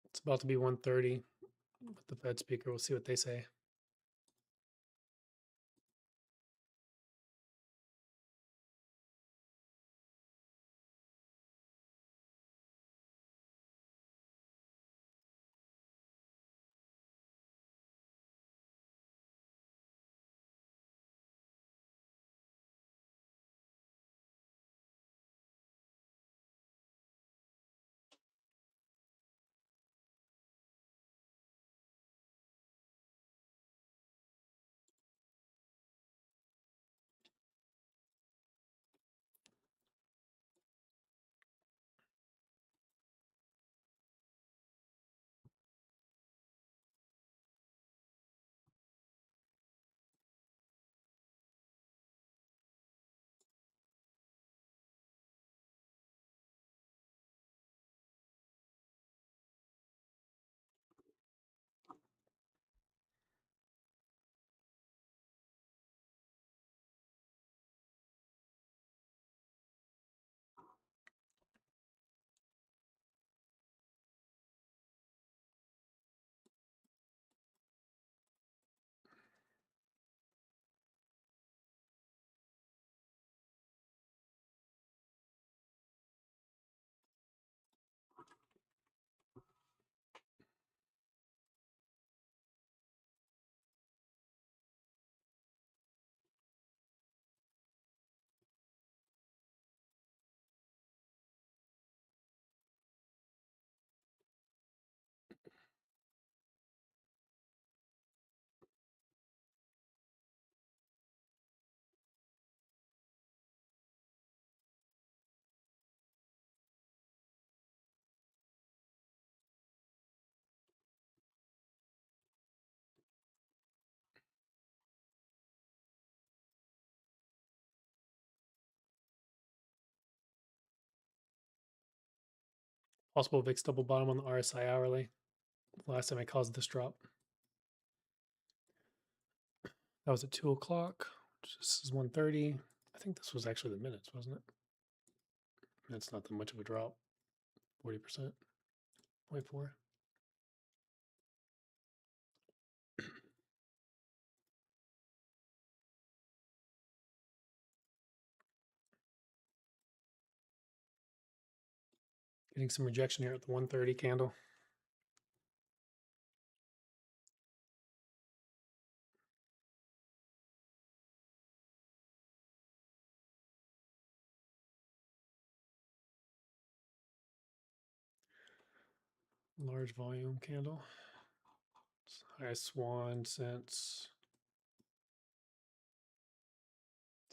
It's about to be 1:30 with the Fed speaker. We'll see what they say. Possible VIX double bottom on the RSI hourly. Last time I caused this drop. That was at 2 o'clock. This is 1:30. I think this was actually the minutes, wasn't it? That's not that much of a drop. 40%. 0.4. Getting some rejection here at the 1:30 candle. Large volume candle. It's highest swan since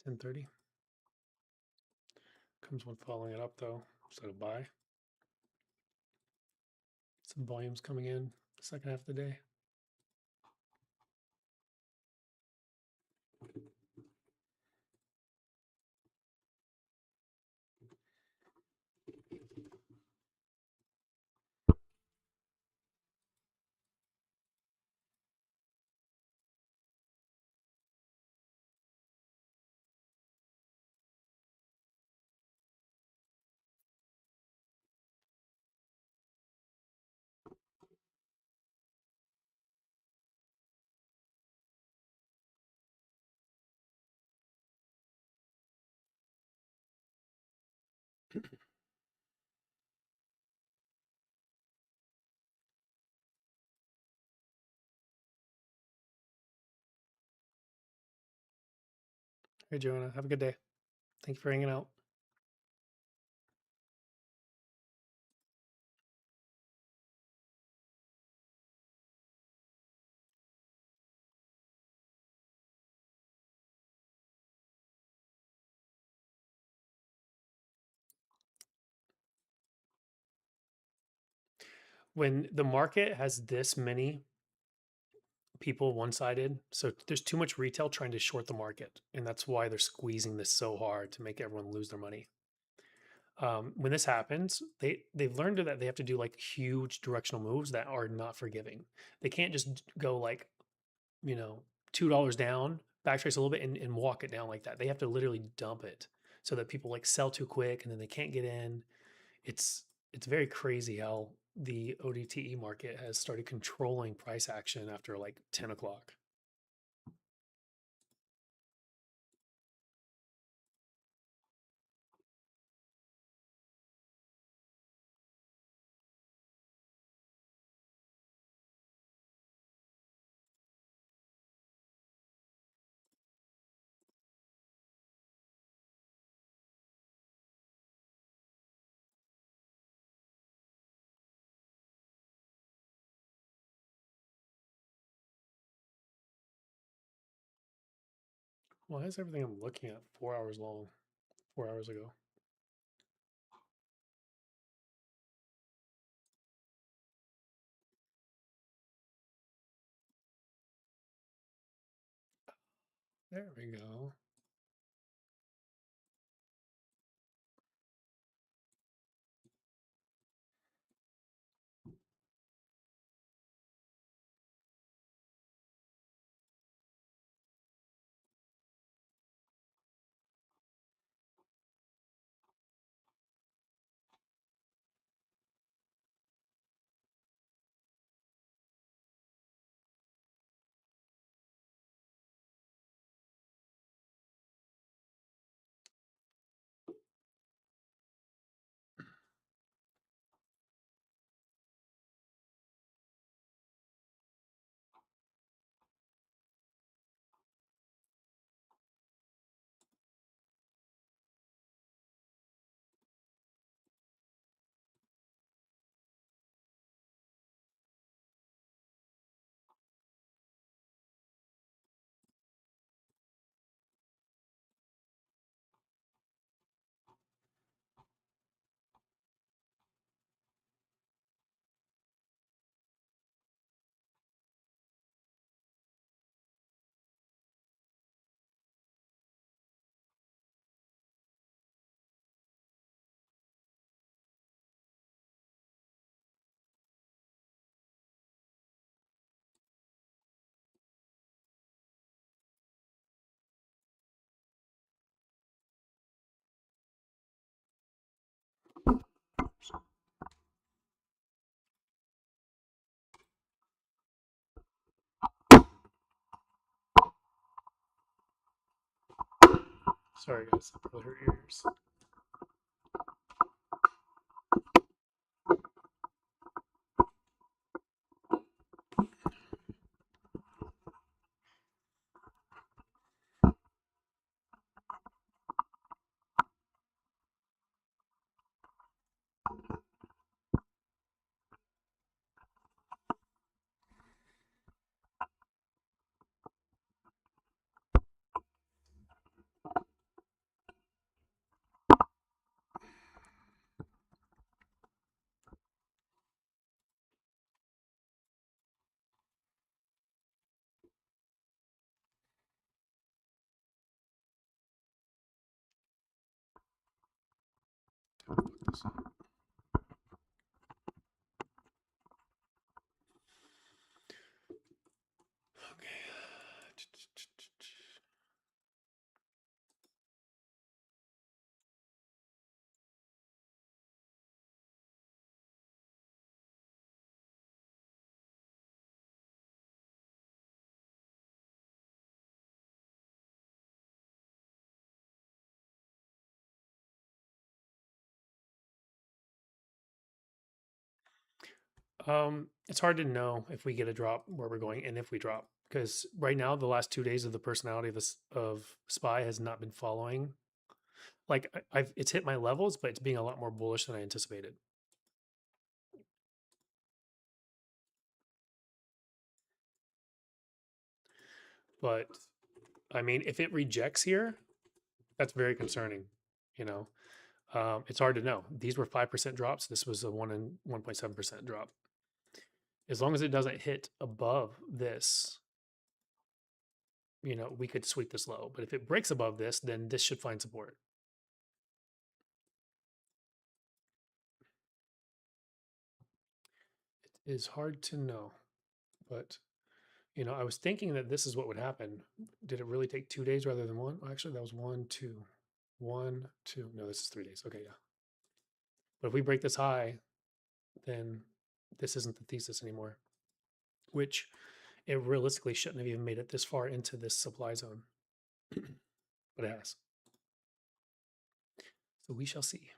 10:30. Comes one following it up though, so buy. Some volumes coming in the second half of the day. Hey, Joanna, have a good day. Thank you for hanging out. When the market has this many people one-sided, so there's too much retail trying to short the market, and that's why they're squeezing this so hard to make everyone lose their money. When this happens, they've learned that they have to do like huge directional moves that are not forgiving. They can't just go like, $2 down, backtrace a little bit and walk it down like that. They have to literally dump it so that people like sell too quick and then they can't get in. It's very crazy how the ODTE market has started controlling price action after like 10 o'clock. Why is everything I'm looking at 4 hours long, 4 hours ago? There we go. Sorry, guys. I probably hurt your ears. Okay. It's hard to know if we get a drop where we're going and if we drop because right now the last 2 days of the personality of this of SPY has not been following. Like I've it's hit my levels, but it's being a lot more bullish than I anticipated. But I mean, if it rejects here, that's very concerning. You know, it's hard to know. These were 5% drops. This was a 1.7% drop. As long as it doesn't hit above this, we could sweep this low. But if it breaks above this, then this should find support. It is hard to know, but I was thinking that this is what would happen. Did it really take 2 days rather than one? Actually, that was 1, 2, 1, 2. No, this is 3 days. Okay, yeah. But if we break this high, then this isn't the thesis anymore, which it realistically shouldn't have even made it this far into this supply zone, but it has. So we shall see.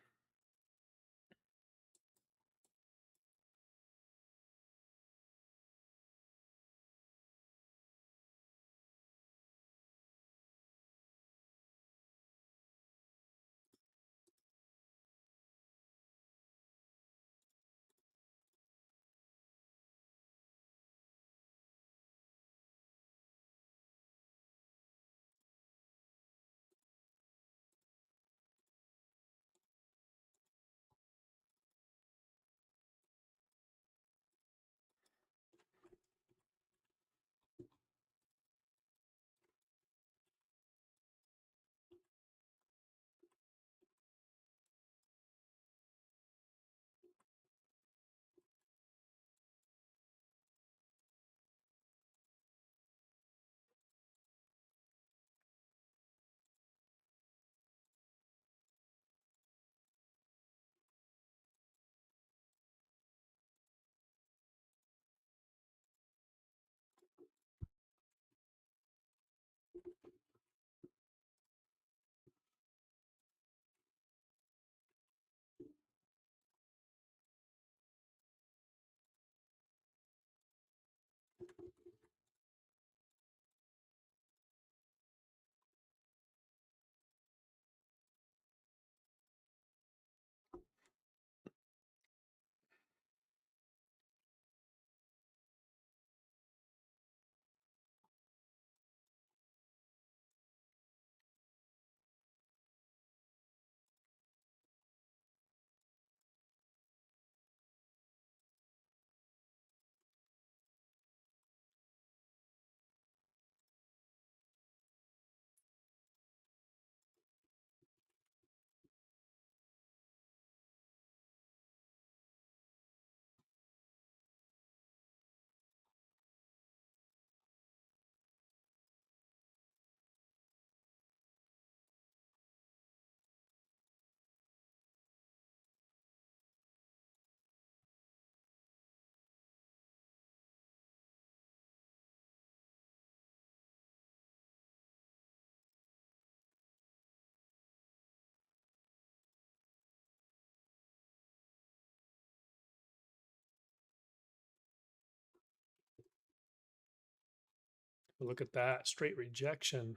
But look at that, straight rejection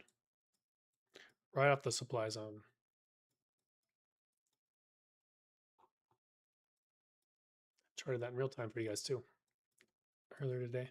right off the supply zone. Charted that in real time for you guys too earlier today.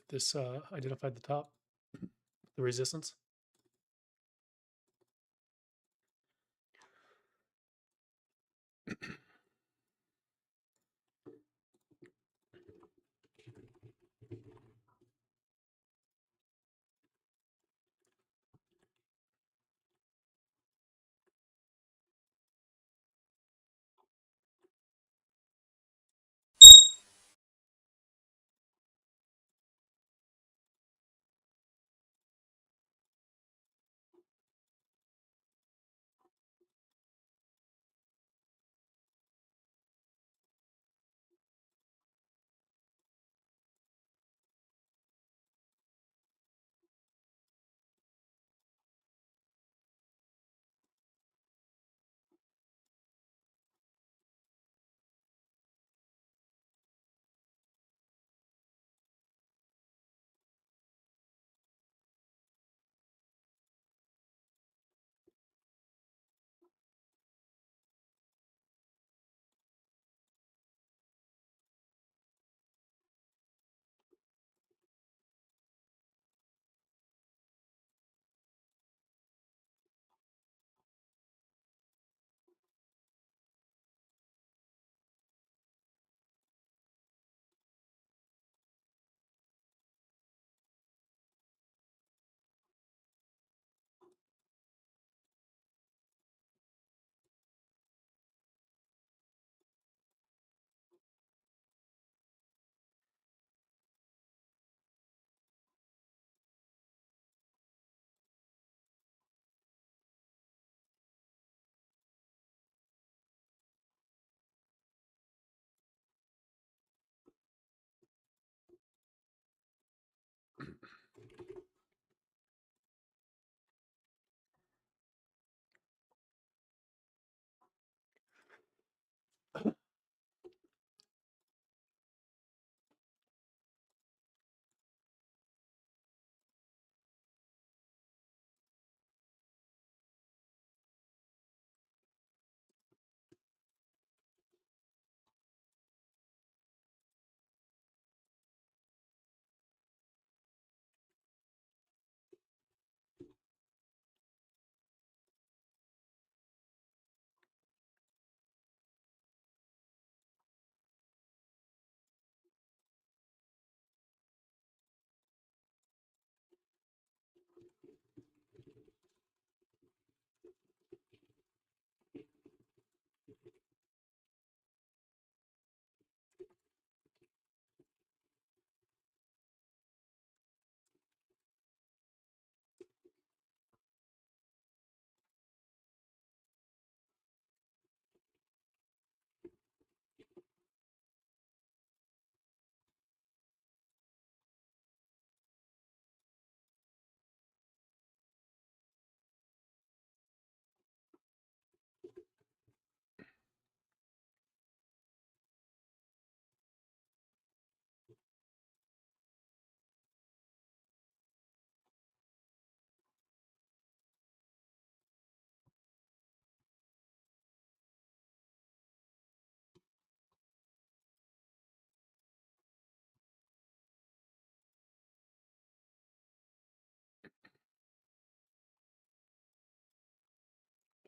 This identified the top, the resistance.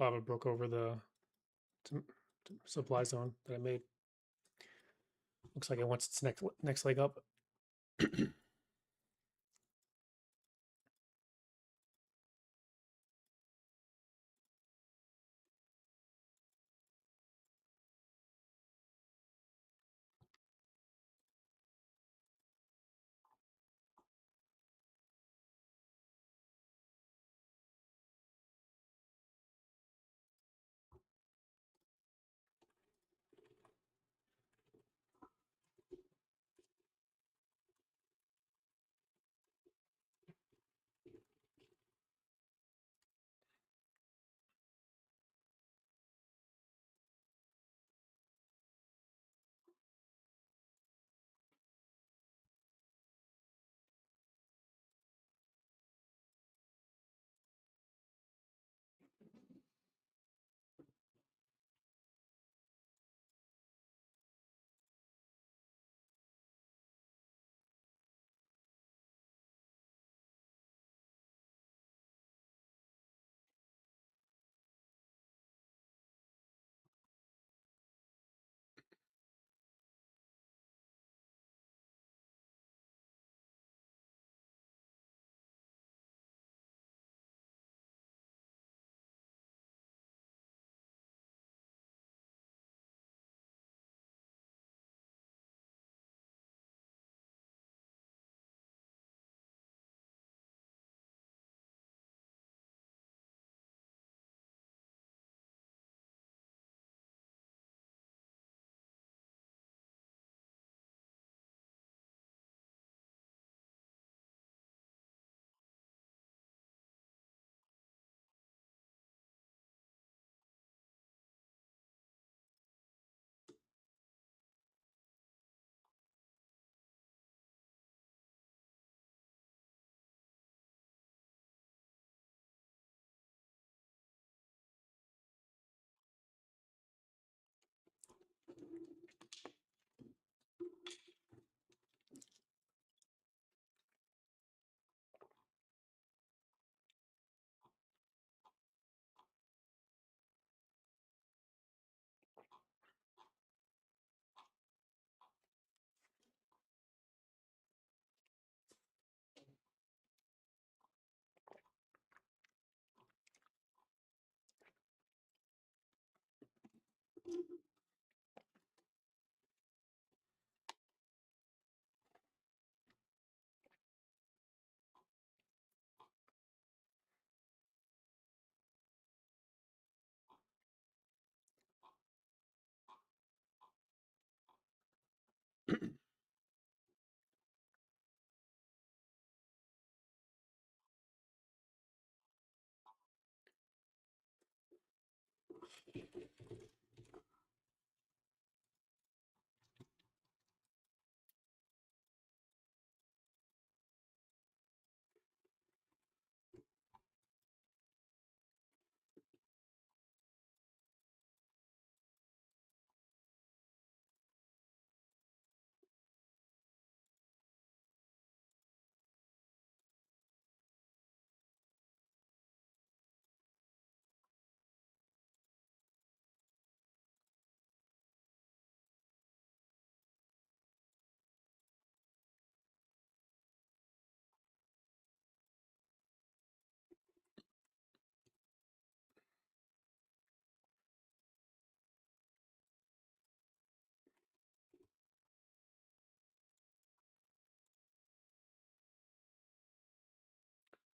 lava broke over the t- supply zone that I made. Looks like it wants its next leg up.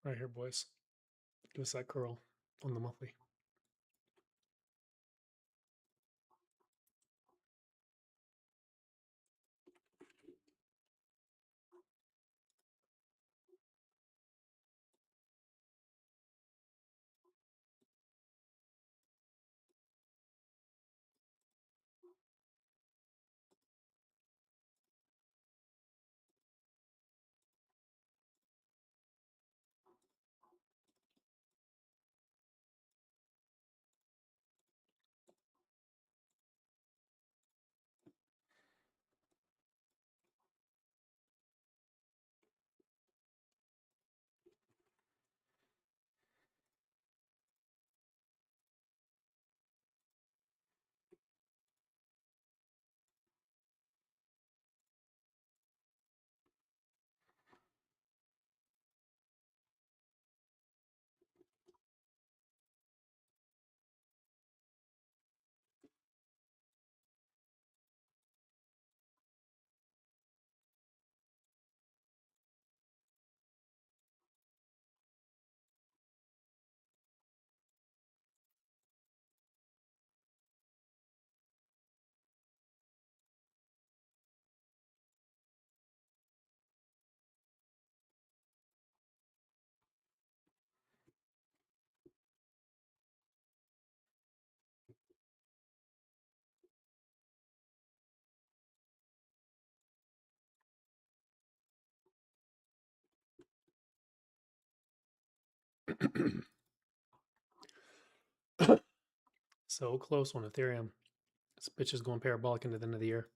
Right here, boys. Give us that curl on the monthly. So close on Ethereum. This bitch is going parabolic into the end of the year.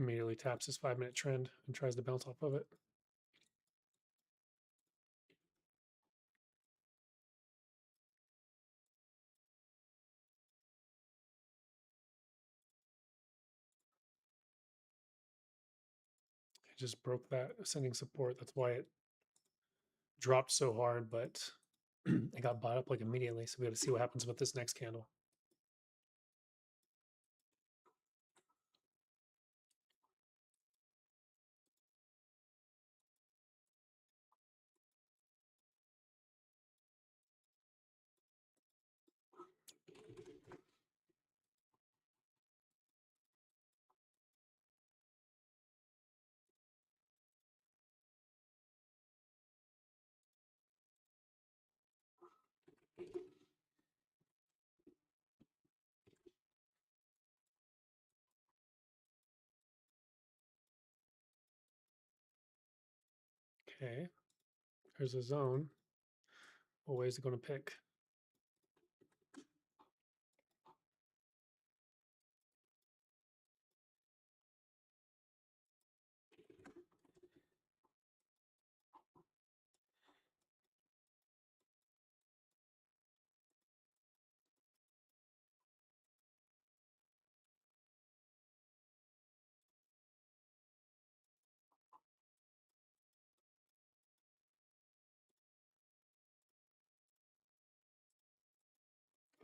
Immediately taps his 5-minute trend and tries to bounce off of it. It just broke that ascending support. That's why it dropped so hard, but it got bought up like immediately. So we got to see what happens with this next candle. Okay, there's a zone. What ways are going to pick?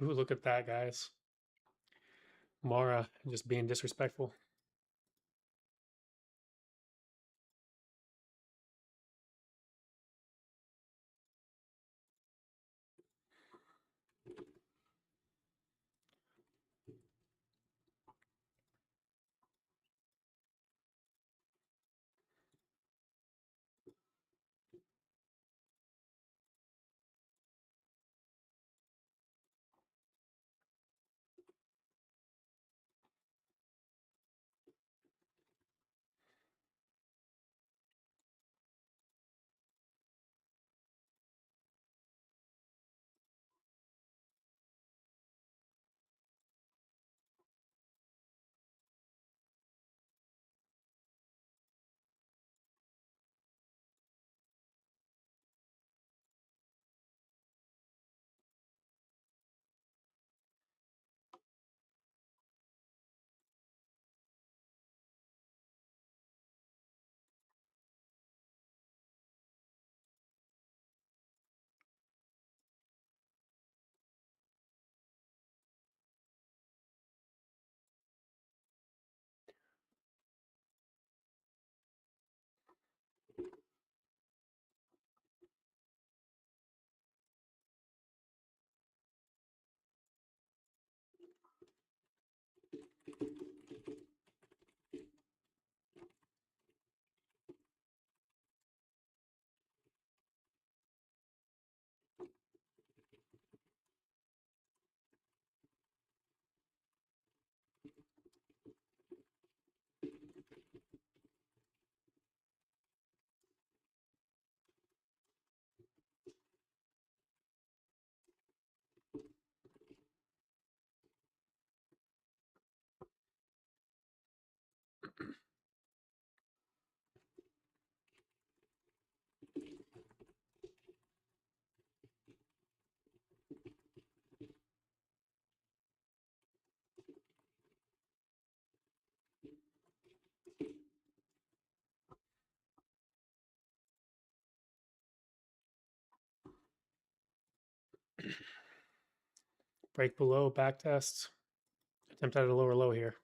Ooh, look at that, guys. Mara just being disrespectful. Break below, back test. Attempt at a lower low here.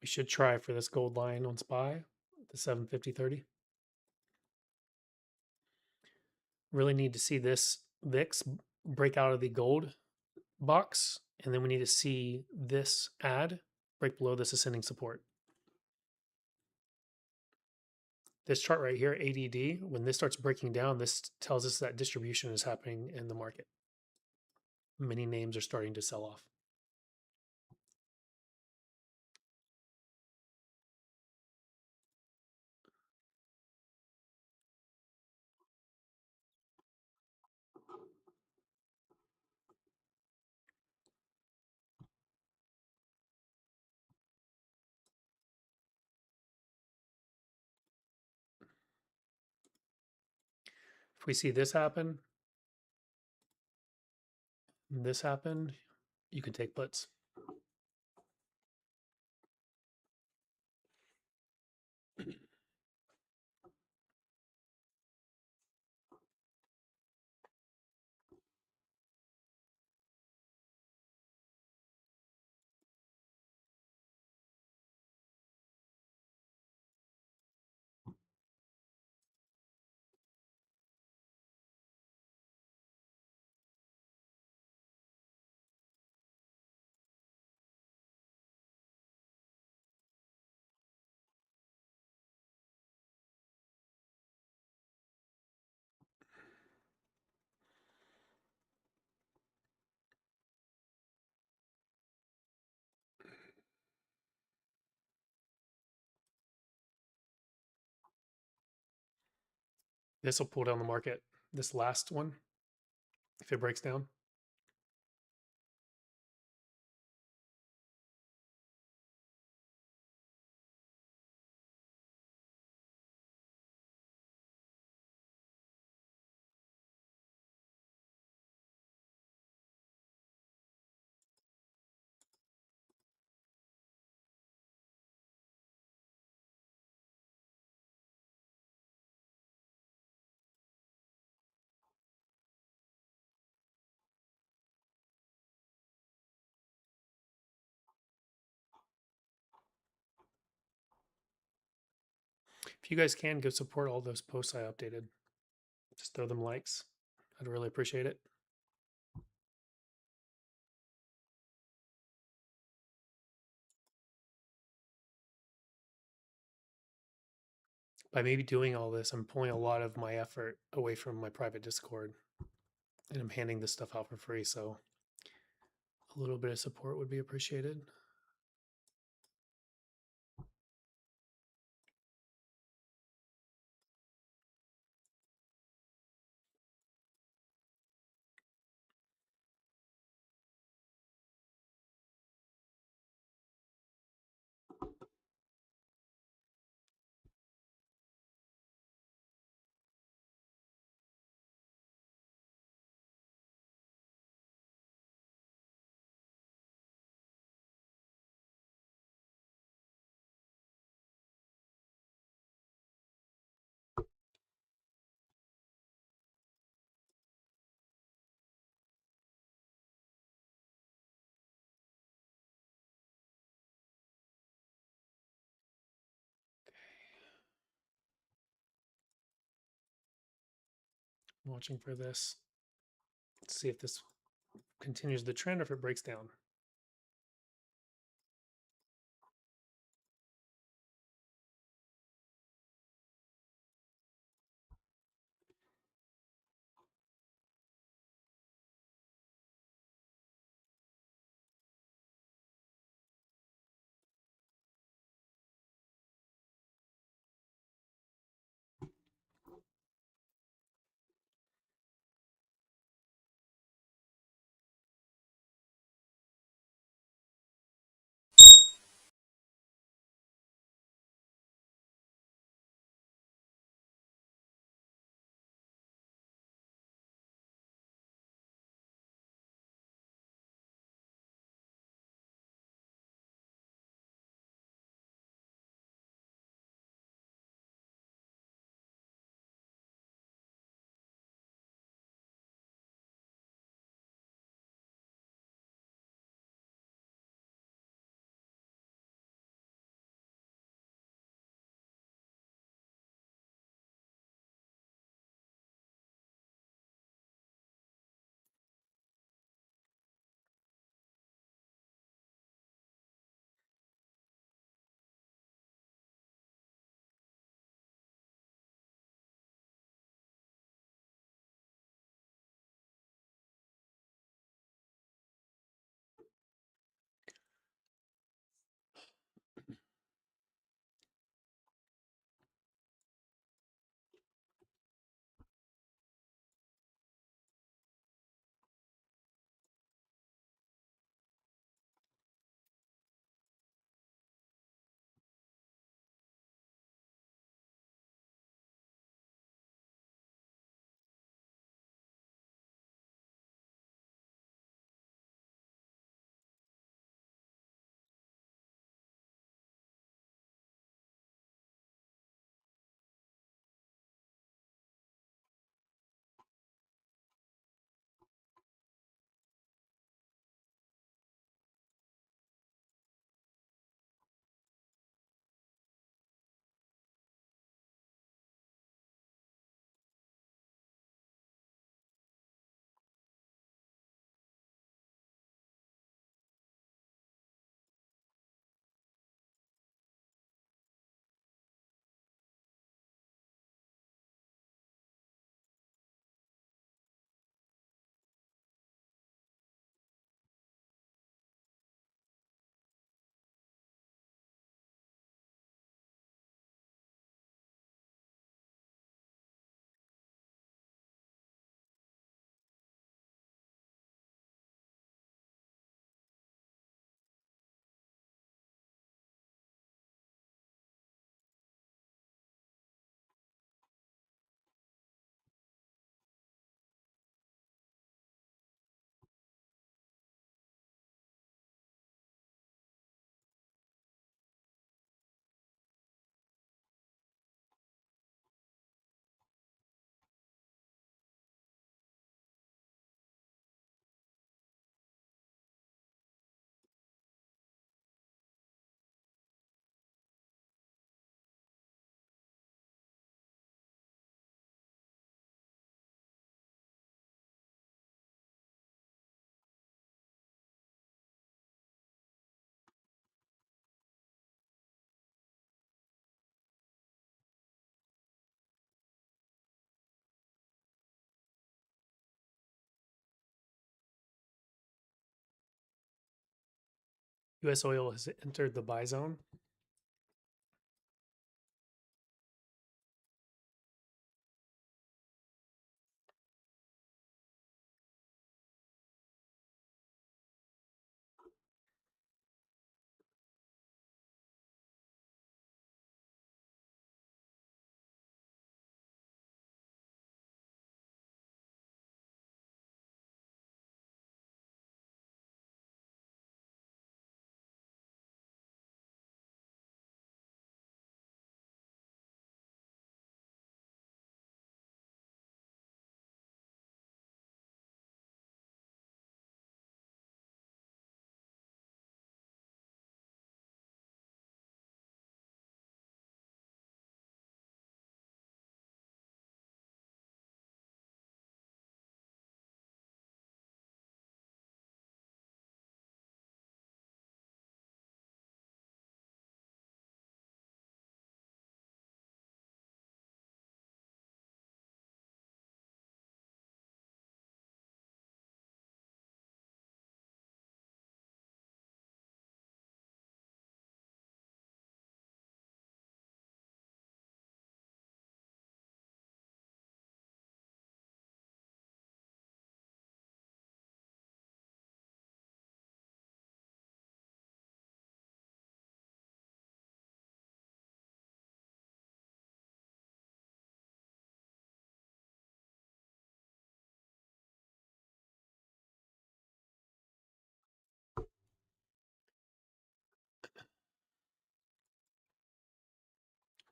We should try for this gold line on SPY, the 750.30. Really need to see this VIX break out of the gold box, and then we need to see this add break below this ascending support. This chart right here, ADD, when this starts breaking down, this tells us that distribution is happening in the market. Many names are starting to sell off. If we see this happen, you can take puts. This will pull down the market. This last one, if it breaks down. If you guys can, go support all those posts I updated. Just throw them likes. I'd really appreciate it. By maybe doing all this, I'm pulling a lot of my effort away from my private Discord, and I'm handing this stuff out for free. So a little bit of support would be appreciated. I'm watching for this. Let's see if this continues the trend or if it breaks down. US oil has entered the buy zone.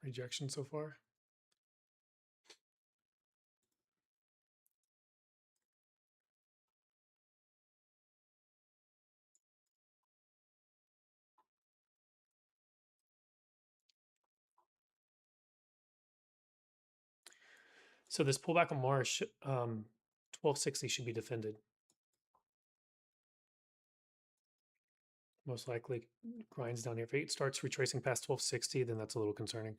Rejection so far. So this pullback on Mars, 1260 should be defended. Most likely grinds down here. If it starts retracing past 1260, then that's a little concerning.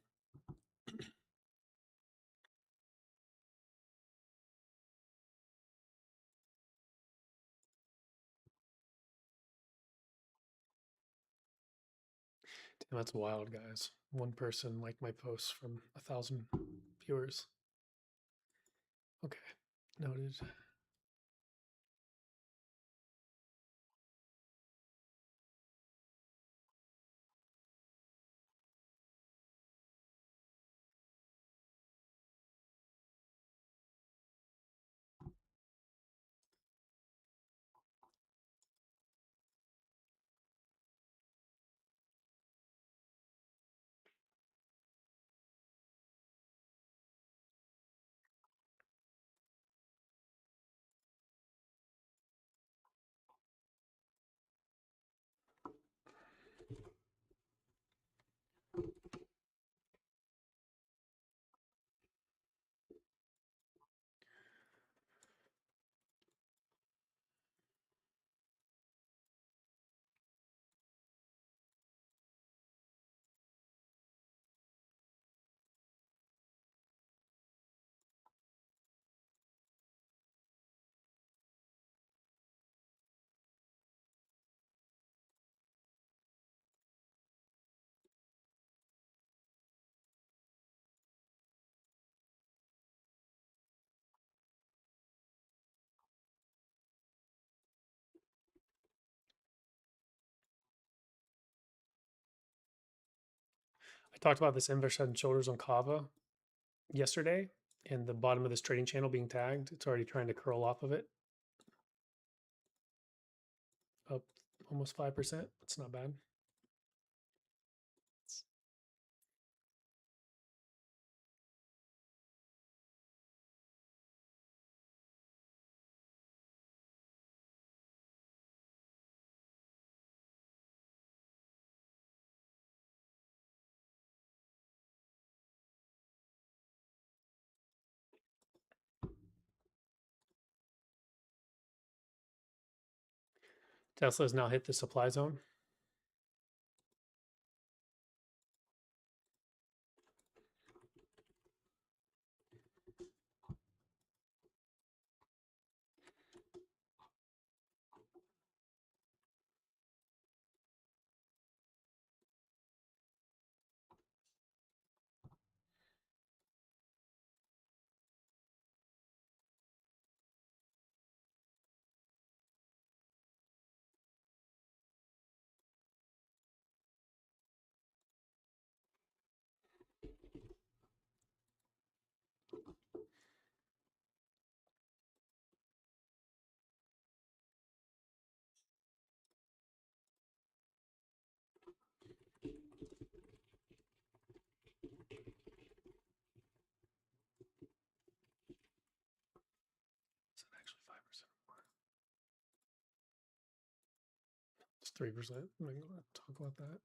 Damn, that's wild, guys. One person liked my posts from 1,000 viewers. Okay, noted. I talked about this inverse head and shoulders on Kava yesterday, and the bottom of this trading channel being tagged. It's already trying to curl off of it. Up almost 5%. That's not bad. Tesla has now hit the supply zone. 3%. I'm going to talk about that.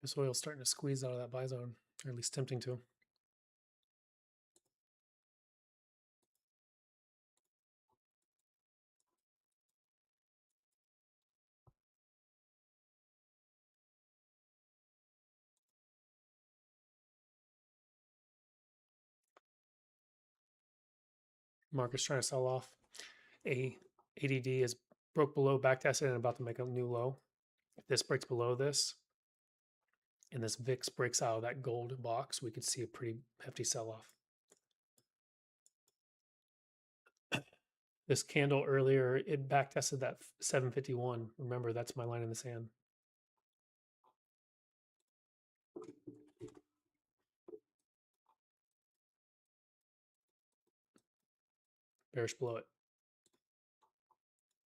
This oil's starting to squeeze out of that buy zone, or at least tempting to. Market's trying to sell off. ADD is broke below backtested and about to make a new low. If this breaks below this, and this VIX breaks out of that gold box, we could see a pretty hefty sell-off. This candle earlier, it backtested that 751. Remember, that's my line in the sand. Bearish below it.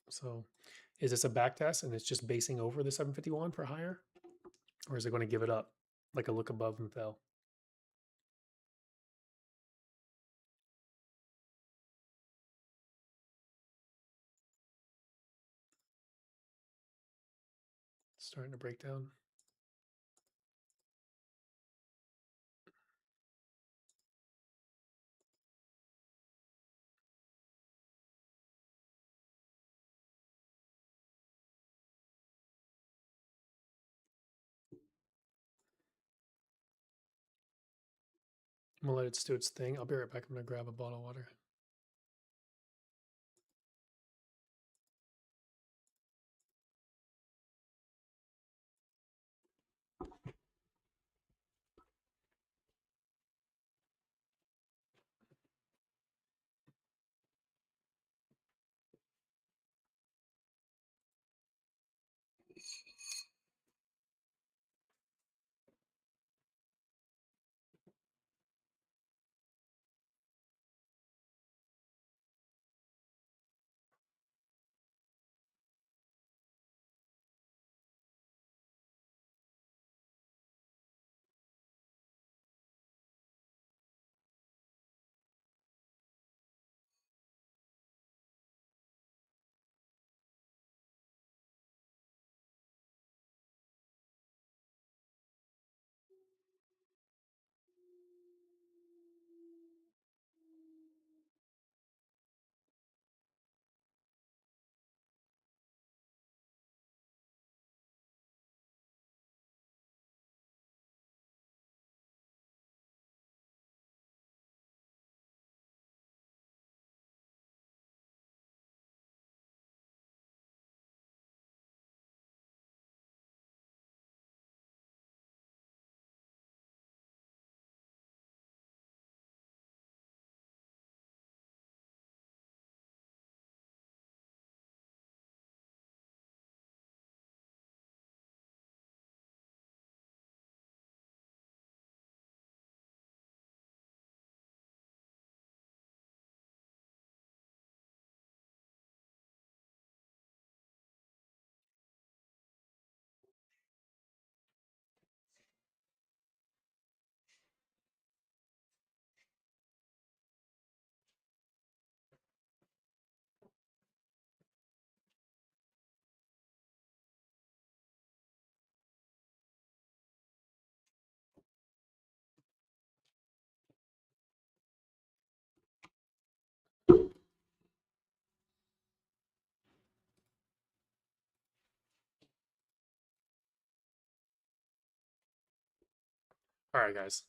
So is this a backtest and it's just basing over the 751 for higher? Or is it going to give it up like a look above and fell? Starting to break down. I'm gonna let it do its thing. I'll be right back. I'm gonna grab a bottle of water. All right, guys.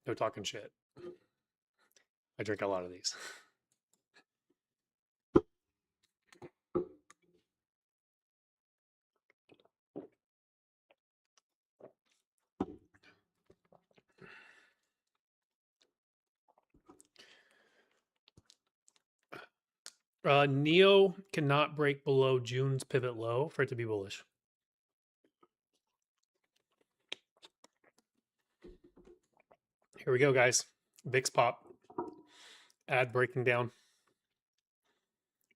No talking shit. I drink a lot of these. Neo cannot break below June's pivot low for it to be bullish. Here we go, guys. VIX pop. Ad breaking down.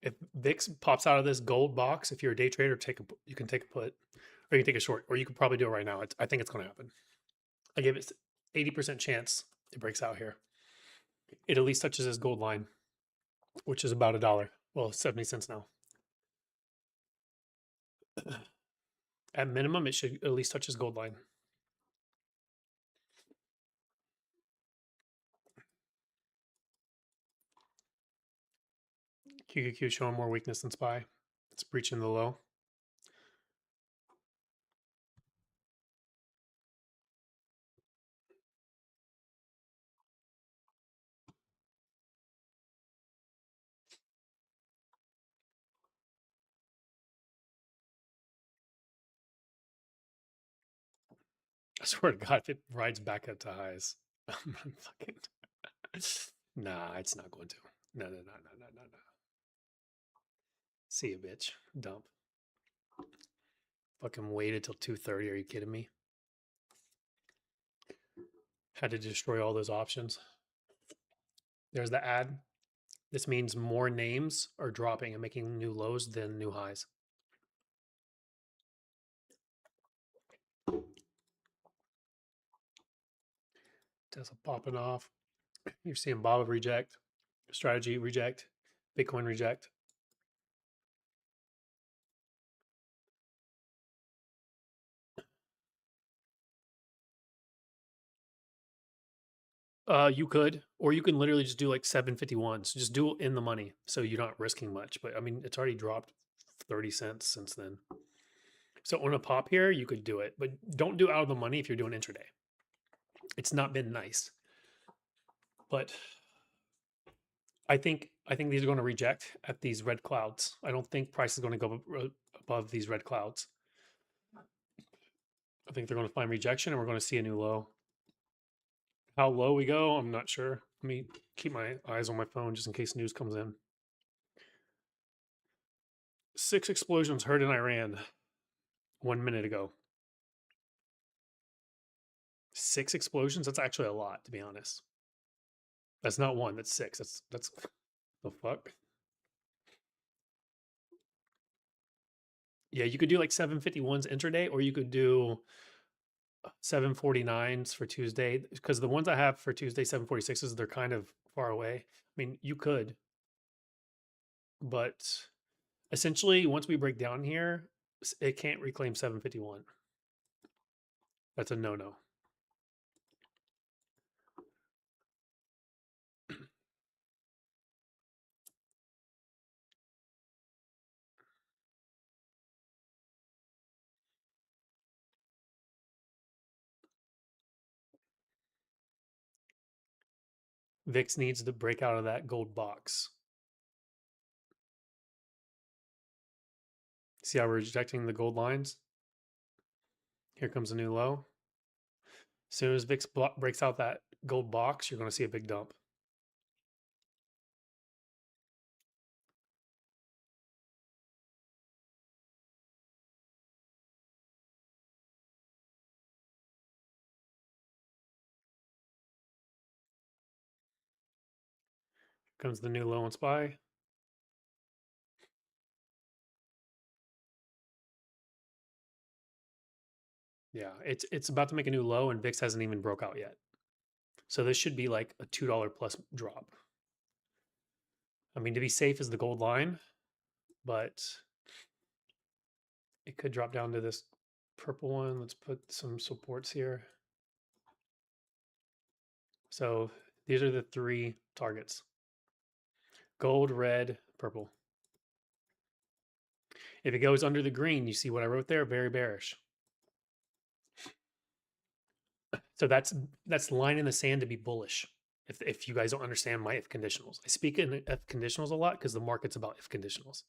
If VIX pops out of this gold box, if you're a day trader, you can take a put, or you can take a short, or you could probably do it right now. I think it's going to happen. I give it 80% chance it breaks out here. It at least touches this gold line, which is about $1. Well, 70 cents now. At minimum, it should at least touch his gold line. QQQ showing more weakness than SPY. It's breaching the low. I swear to God, if it rides back up to highs, I'm fucking. Nah, it's not going to. No. See you, bitch. Dump. Fucking waited till 2:30. Are you kidding me? Had to destroy all those options. There's the ad. This means more names are dropping and making new lows than new highs. Tesla popping off. You're seeing BABA reject, strategy reject, Bitcoin reject. You could, or you can literally just do like 751s. Just do it in the money, so you're not risking much. But I mean, it's already dropped 30 cents since then. So on a pop here, you could do it, but don't do out of the money if you're doing intraday. It's not been nice, but I think these are going to reject at these red clouds. I don't think price is going to go above these red clouds. I think they're going to find rejection, and we're going to see a new low. How low we go, I'm not sure. Let me keep my eyes on my phone just in case news comes in. 6 explosions heard in Iran 1 minute ago. 6 explosions? That's actually a lot, to be honest. That's not one, that's 6. That's the fuck. Yeah, you could do like 751s intraday, or you could do 749s for Tuesday. Because the ones I have for Tuesday, 746s, they're kind of far away. I mean, you could, but essentially, once we break down here, it can't reclaim 751. That's a no-no. VIX needs to break out of that gold box. See how we're rejecting the gold lines? Here comes a new low. As soon as VIX breaks out that gold box, you're going to see a big dump. Here comes the new low on SPY. Yeah, it's about to make a new low, and VIX hasn't even broke out yet. So this should be like a $2 plus drop. I mean, to be safe is the gold line, but it could drop down to this purple one. Let's put some supports here. So these are the 3 targets: gold, red, purple. If it goes under the green, you see what I wrote there, very bearish. So that's line in the sand to be bullish. If you guys don't understand my if conditionals, I speak in if conditionals a lot because the market's about if conditionals.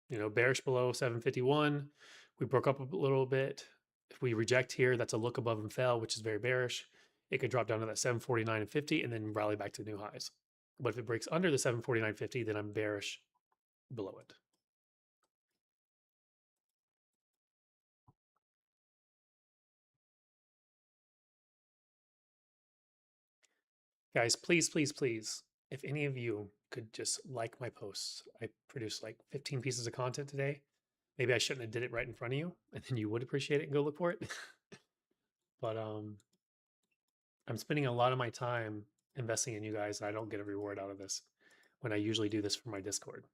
You know, bearish below 751. We broke up a little bit. If we reject here, that's a look above and fell, which is very bearish. It could drop down to that 749 and 50 and then rally back to new highs. But if it breaks under the 749.50, then I'm bearish below it. Guys, please, please, please, if any of you could just like my posts. I produced like 15 pieces of content today. Maybe I shouldn't have did it right in front of you, and then you would appreciate it and go look for it. But I'm spending a lot of my time investing in you guys, and I don't get a reward out of this when I usually do this for my Discord.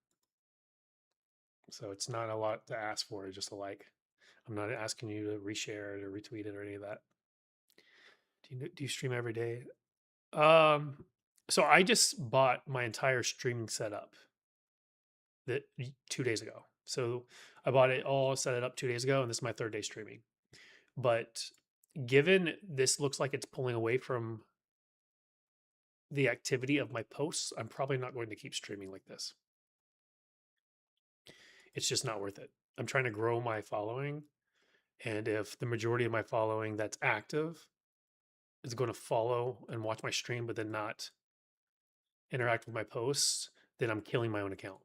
So it's not a lot to ask for, it's just a like. I'm not asking you to reshare it or retweet it or any of that. Do you stream every day? So I just bought my entire streaming setup that 2 days ago. So I bought it all, set it up 2 days ago, and this is my third day streaming. But given this looks like it's pulling away from the activity of my posts, I'm probably not going to keep streaming like this. It's just not worth it. I'm trying to grow my following. And if the majority of my following that's active is going to follow and watch my stream, but then not interact with my posts, then I'm killing my own account.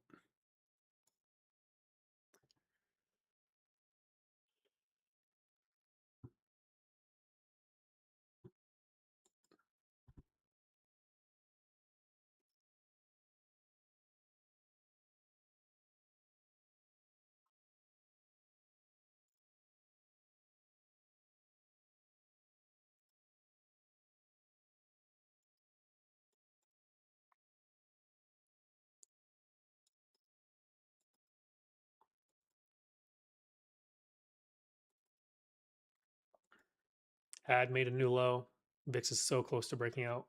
Had made a new low. VIX is so close to breaking out.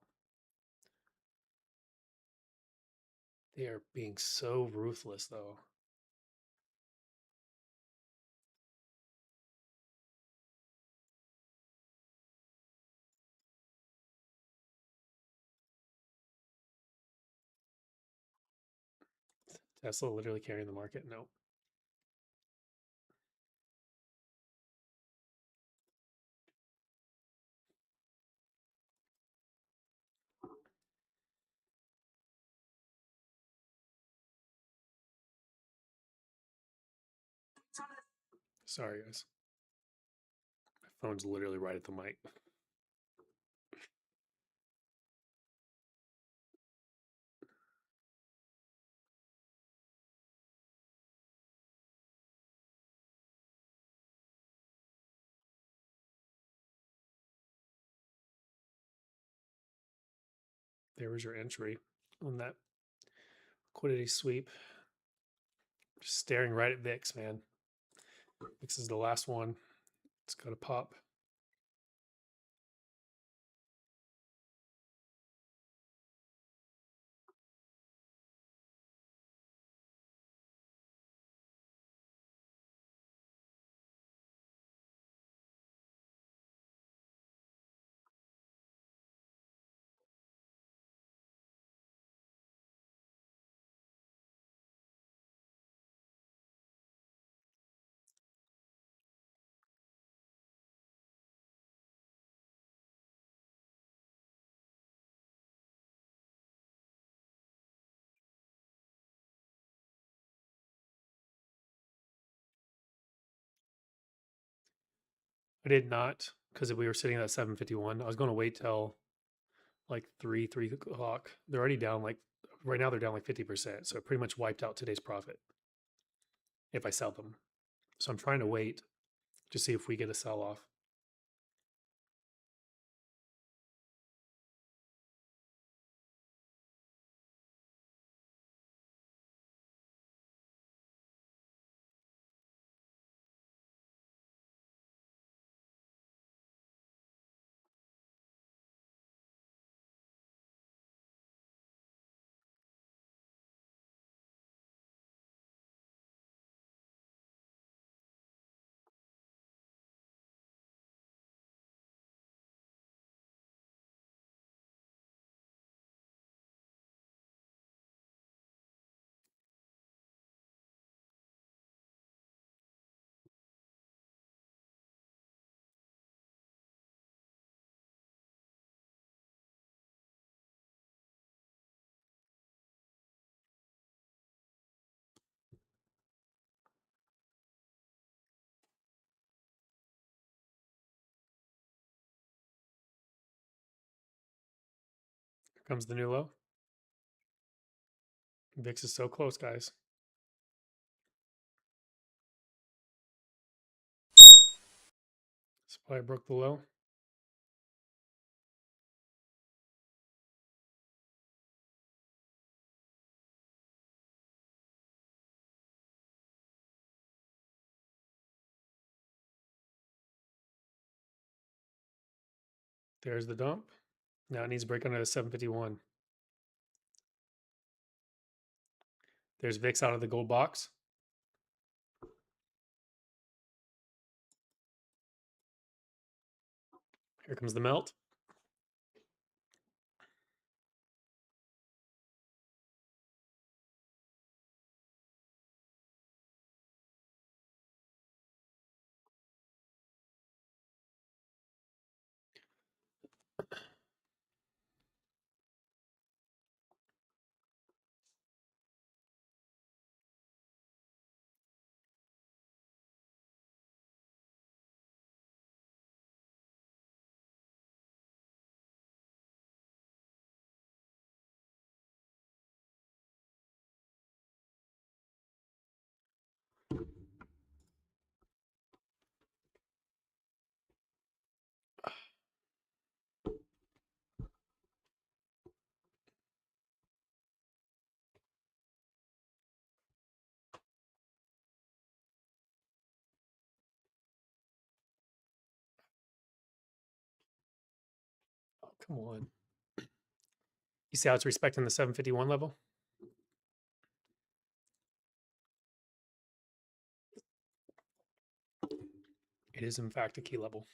They are being so ruthless, though. Tesla literally carrying the market. No. Sorry, guys. My phone's literally right at the mic. There was your entry on that liquidity sweep. Just staring right at VIX, man. VIX is the last one. It's got to pop. I did not, because we were sitting at 751. I was going to wait till like 3 o'clock. They're already down like, right now they're down like 50%. So it pretty much wiped out today's profit if I sell them. So I'm trying to wait to see if we get a sell off. comes the new low. VIX is so close, guys. Supply broke the low. There's the dump. Now it needs to break under the 751. There's VIX out of the gold box. Here comes the melt. Oh, come on. You see how it's respecting the 751 level? It is, in fact, a key level.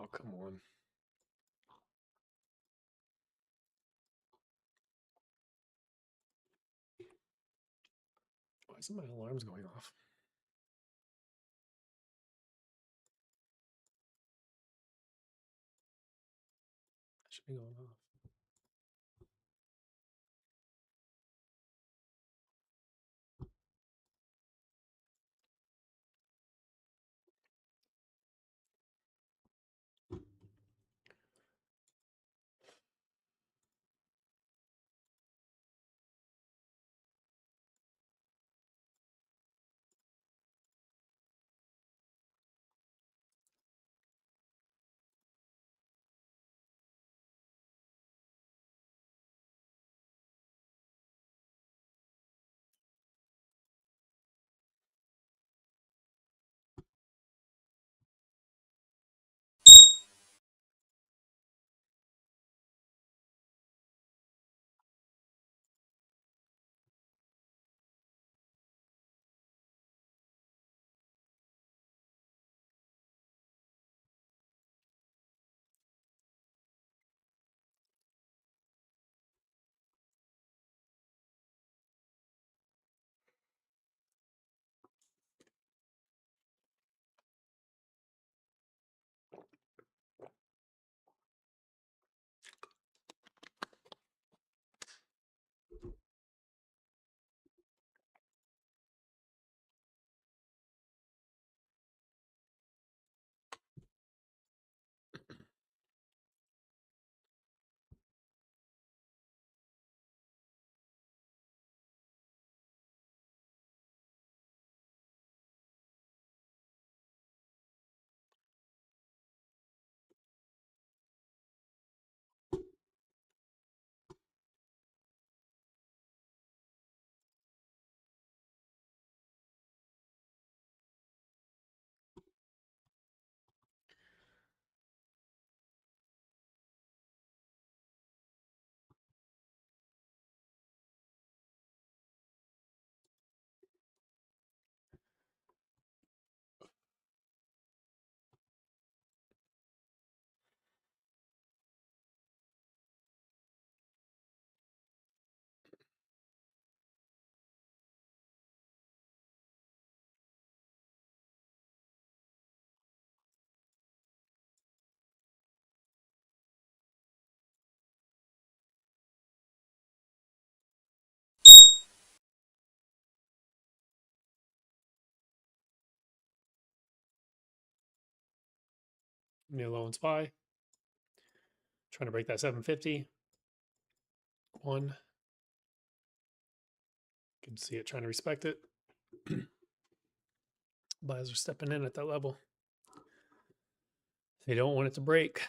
Oh, come on. Why isn't my alarms going off? That should be going off. new low and SPY. Trying to break that 750. One. Can see it trying to respect it. Buyers are stepping in at that level. They don't want it to break.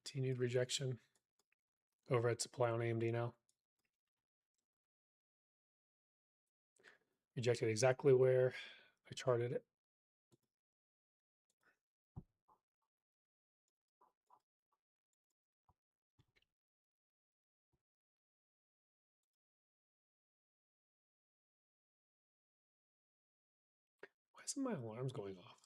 Continued rejection. Overhead supply on AMD now. Rejected exactly where I charted it. Why isn't my alarms going off?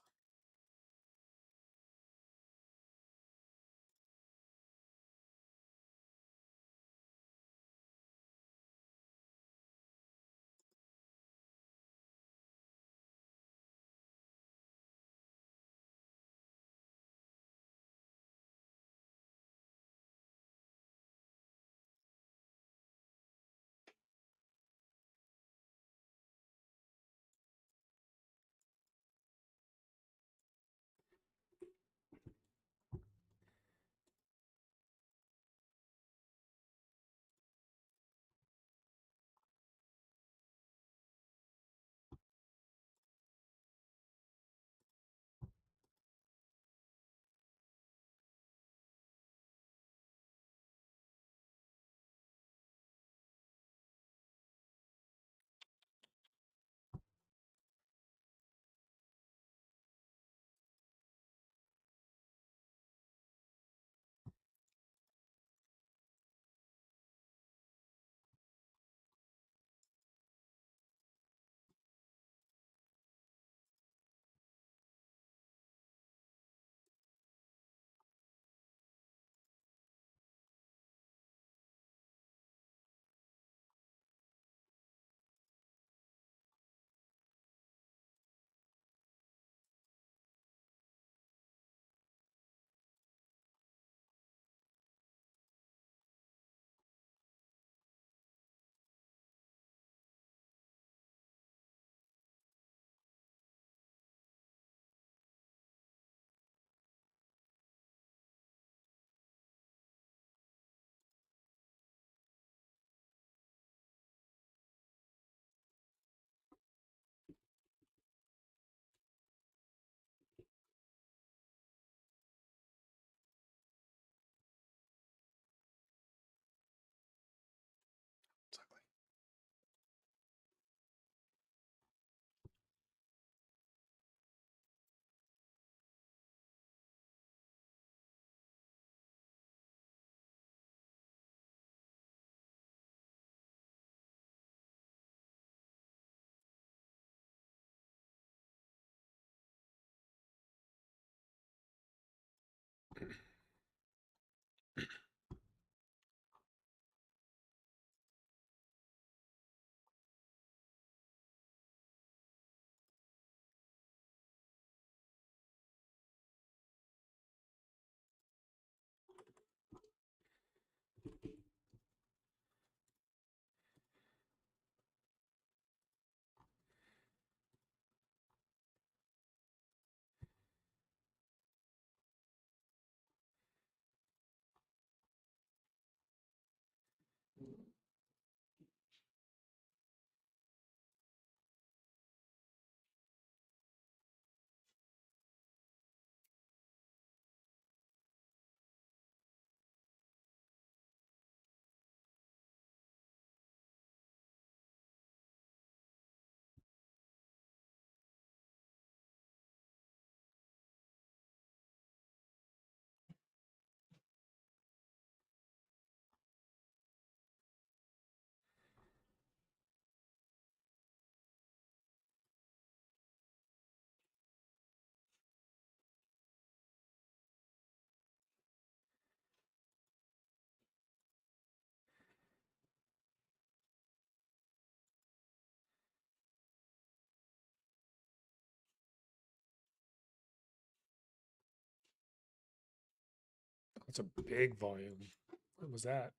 That's a big volume. What was that?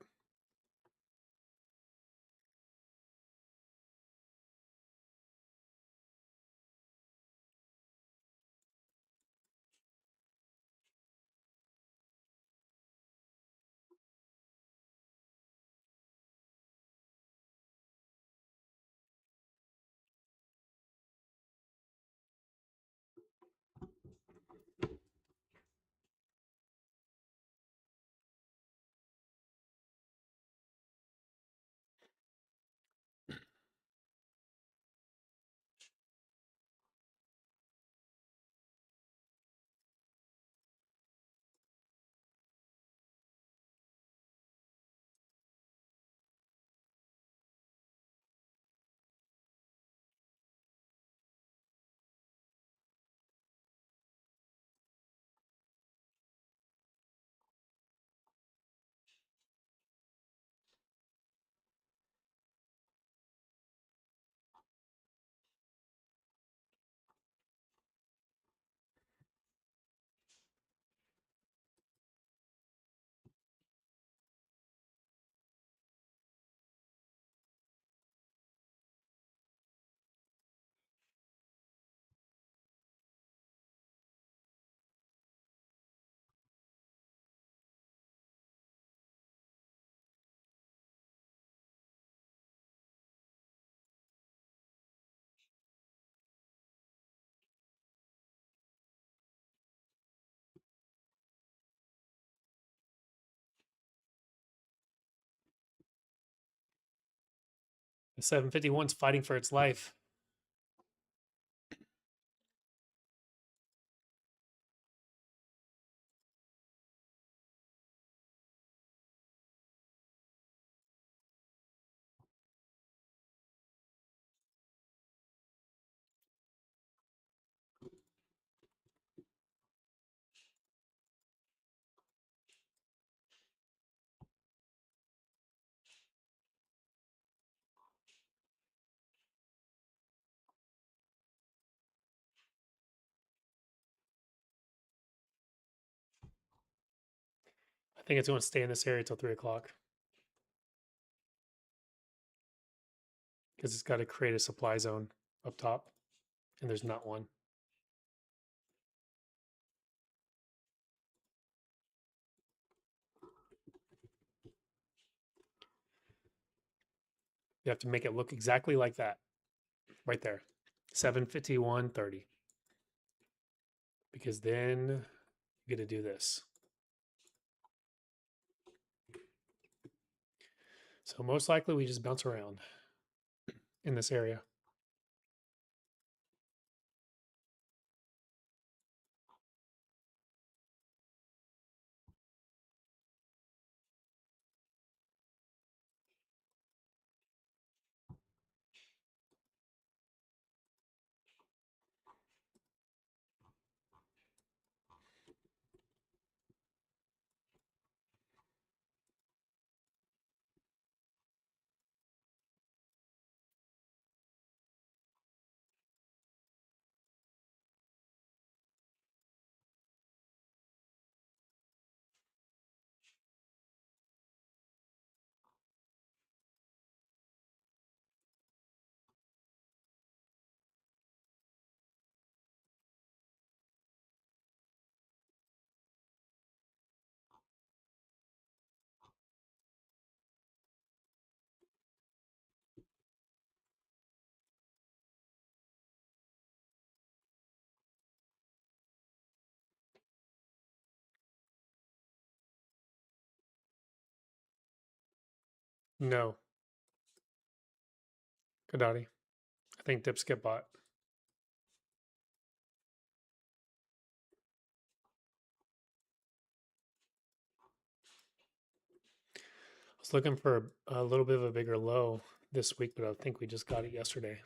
The 751's fighting for its life. I think it's going to stay in this area till 3 o'clock because it's got to create a supply zone up top, and there's not one. You have to make it look exactly like that, right there, 751.30, because then you get to do this. So most likely we just bounce around in this area. No, Kadati. I think dips get bought. I was looking for a little bit of a bigger low this week, but I think we just got it yesterday.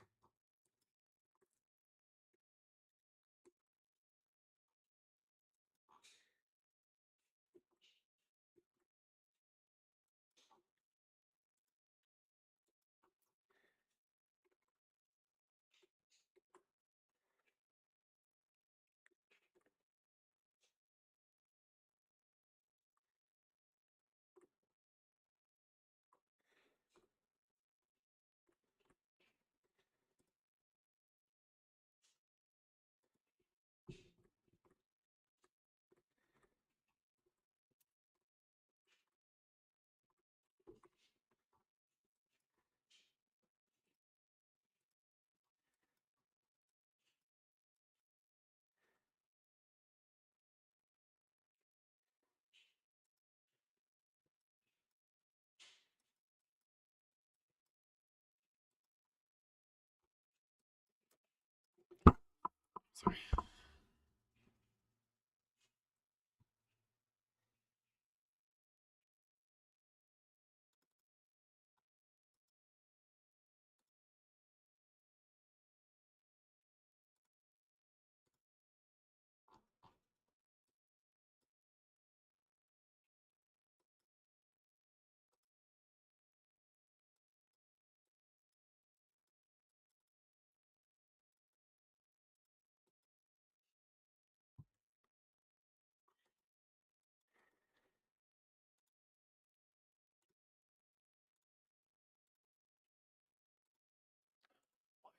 Sorry.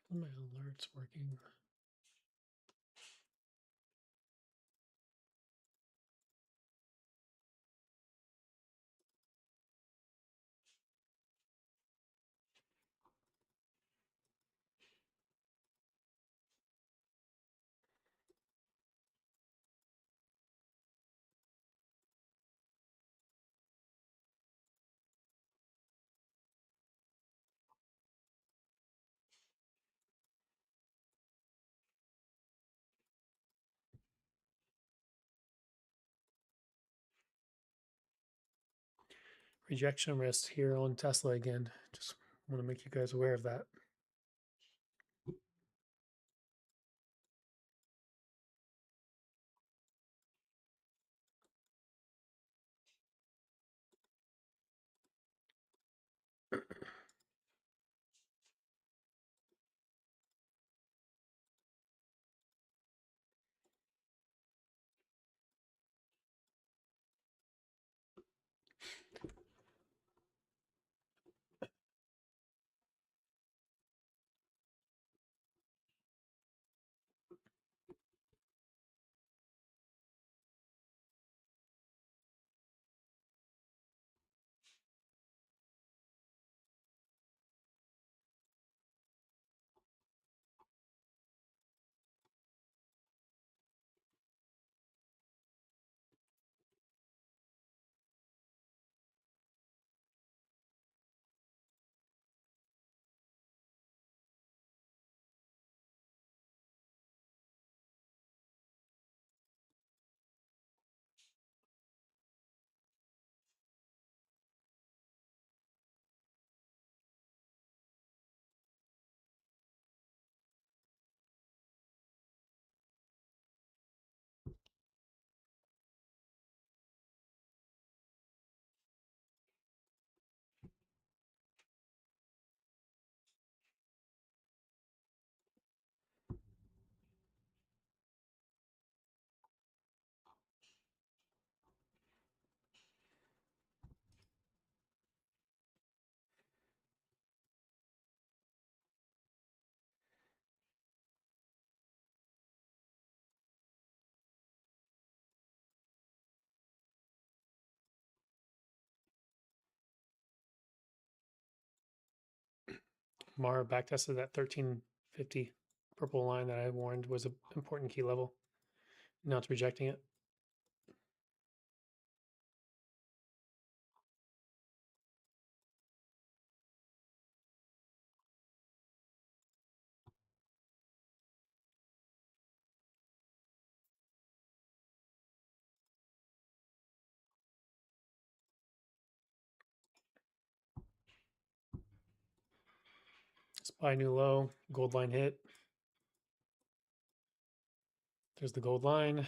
Why are my alerts working? Rejection risk here on Tesla again. Just want to make you guys aware of that. Mara backtested that 1350 purple line that I warned was an important key level. Now it's rejecting it. Spy new low, gold line hit. There's the gold line.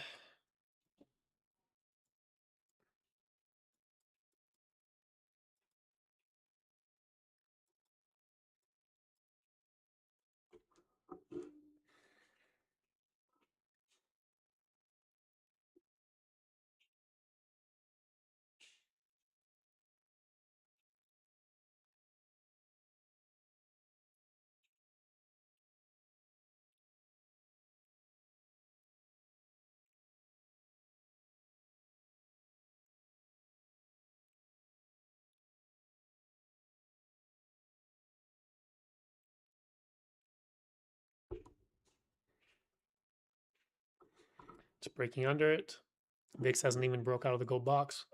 It's breaking under it. VIX hasn't even broke out of the gold box.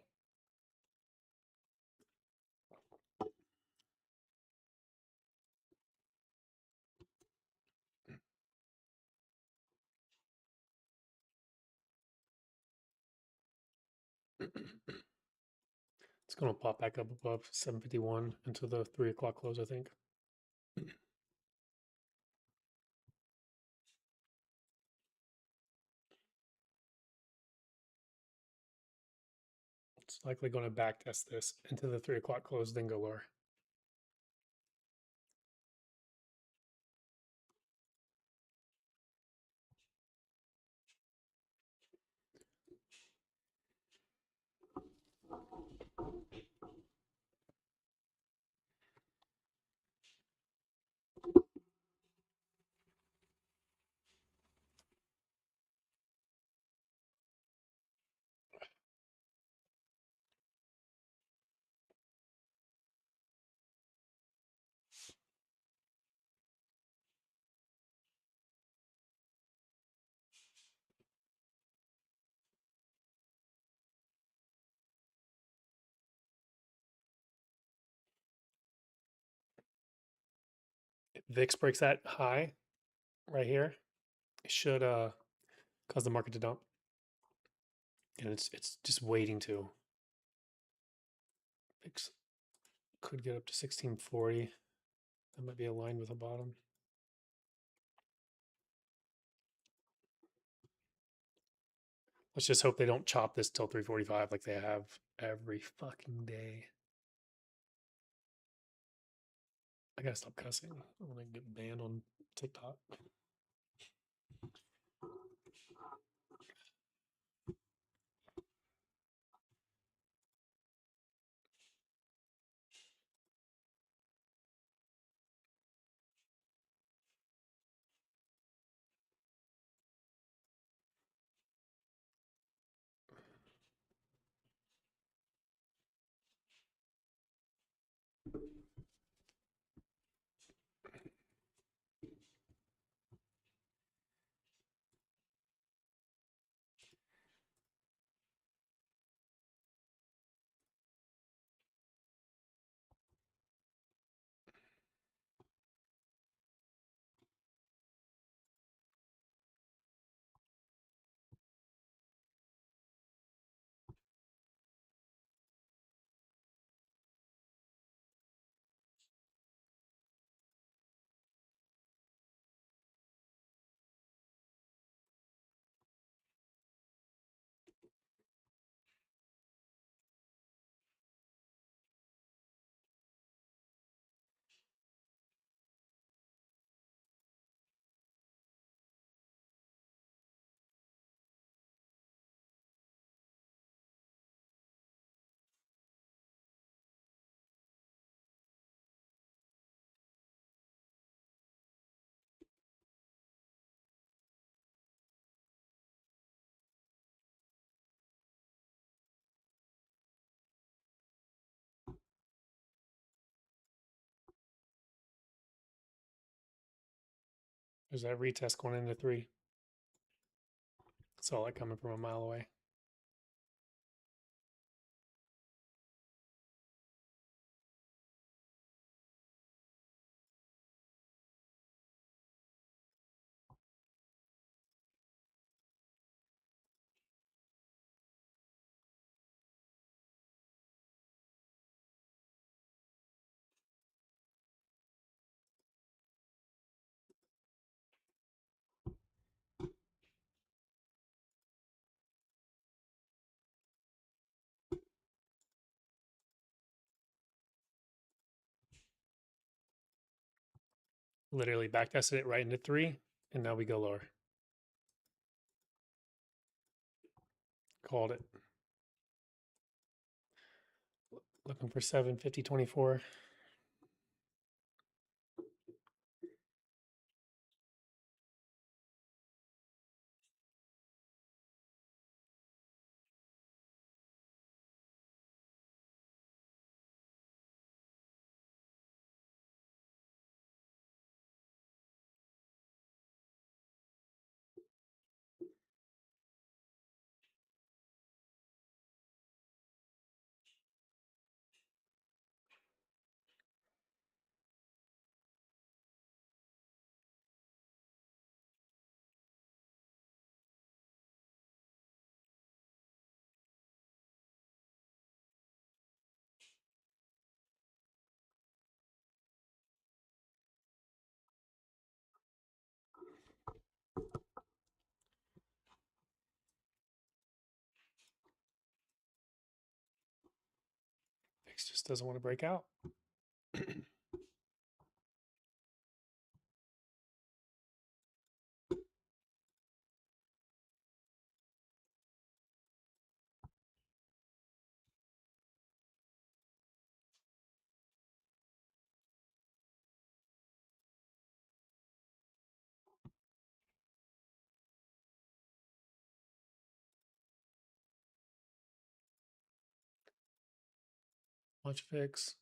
It's going to pop back up above 751 into the 3 o'clock close, I think. It's likely going to back test this into the 3 o'clock close, then go lower. If VIX breaks that high right here, it should cause the market to dump. And it's just waiting to. VIX could get up to 1640. That might be aligned with a bottom. Let's just hope they don't chop this till 345 like they have every fucking day. I gotta stop cussing. I want to get banned on TikTok. There's that retest going into 3. Saw it coming from a mile away. Literally backtested it right into 3, and now we go lower. Called it. Looking for 750.24. just doesn't want to break out. Watch fix.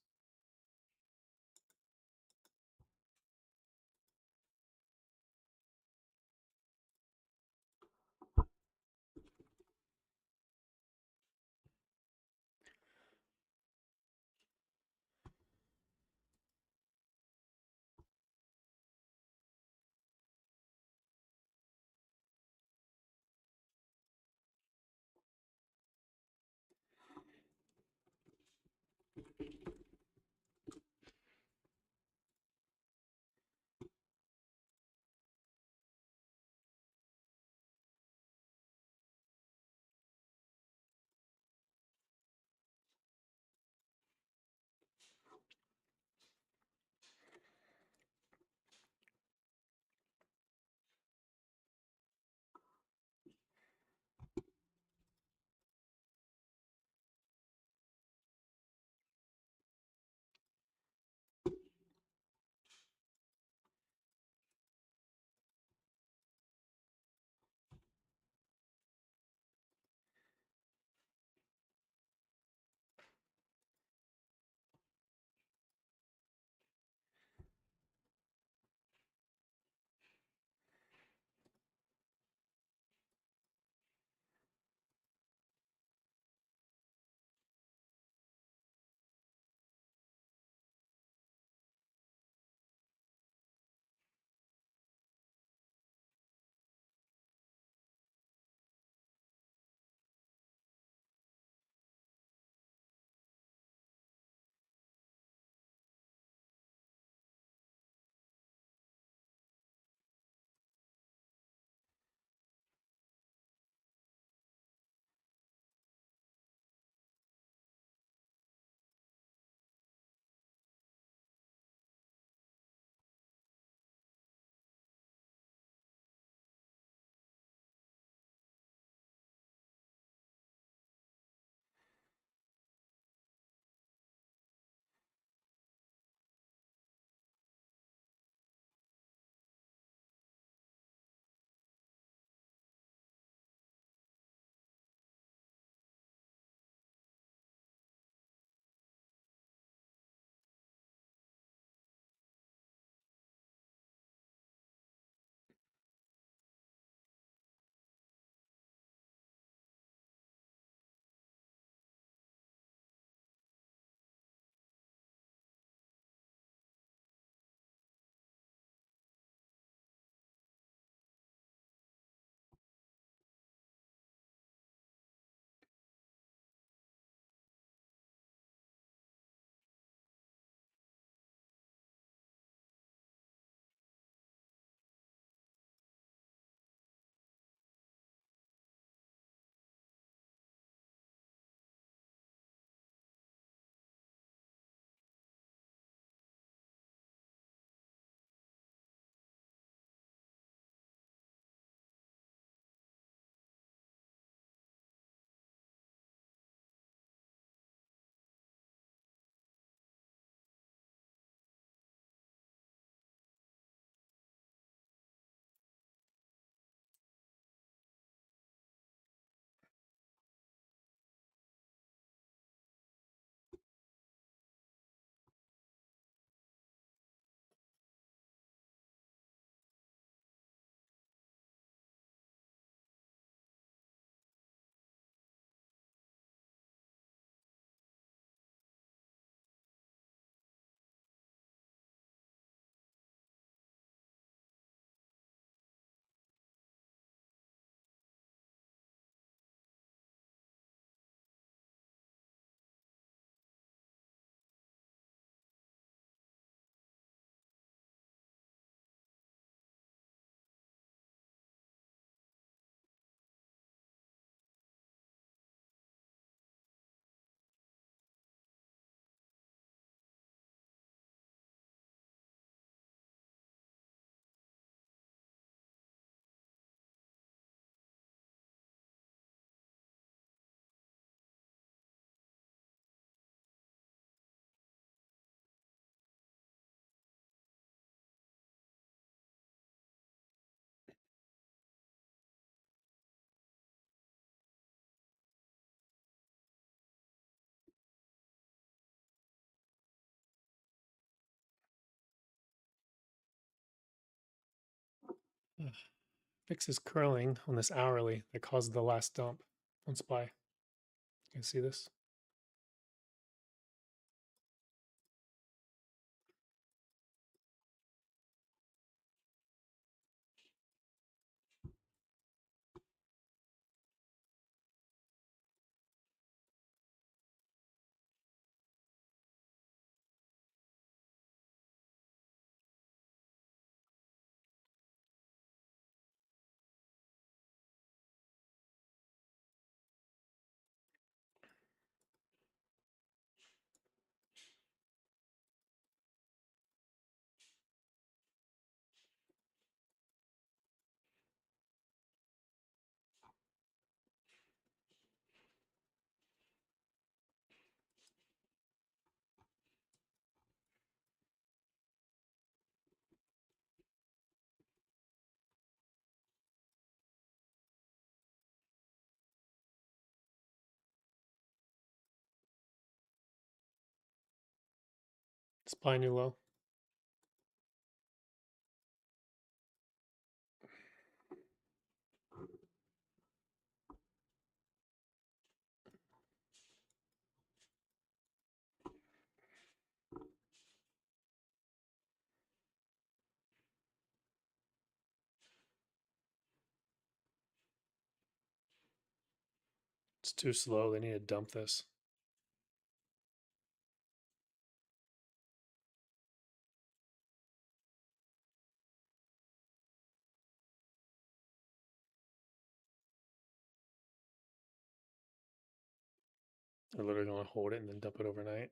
Fixes curling on this hourly that caused the last dump on SPY. You can see this. SPY new low. It's too slow. They need to dump this. They're literally going to hold it and then dump it overnight.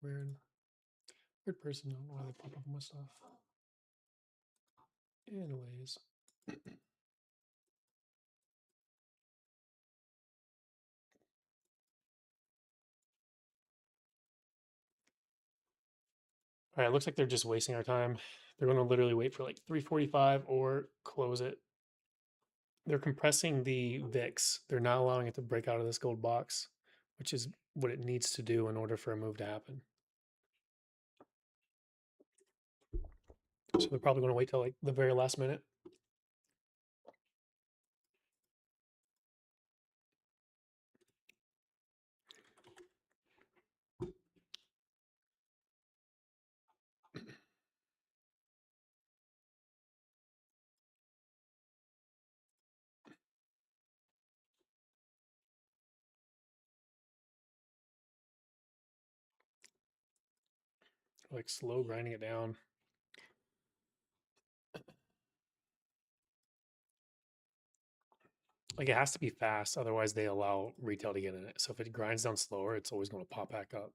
weird. Weird person. I don't know why they pop up on my stuff. Anyways. All right, looks like they're just wasting our time. They're going to literally wait for like 3:45 or close it. They're compressing the VIX. They're not allowing it to break out of this gold box, which is what it needs to do in order for a move to happen. So they're probably going to wait till like the very last minute. Like slow grinding it down. Like it has to be fast, otherwise they allow retail to get in it. So if it grinds down slower, it's always going to pop back up.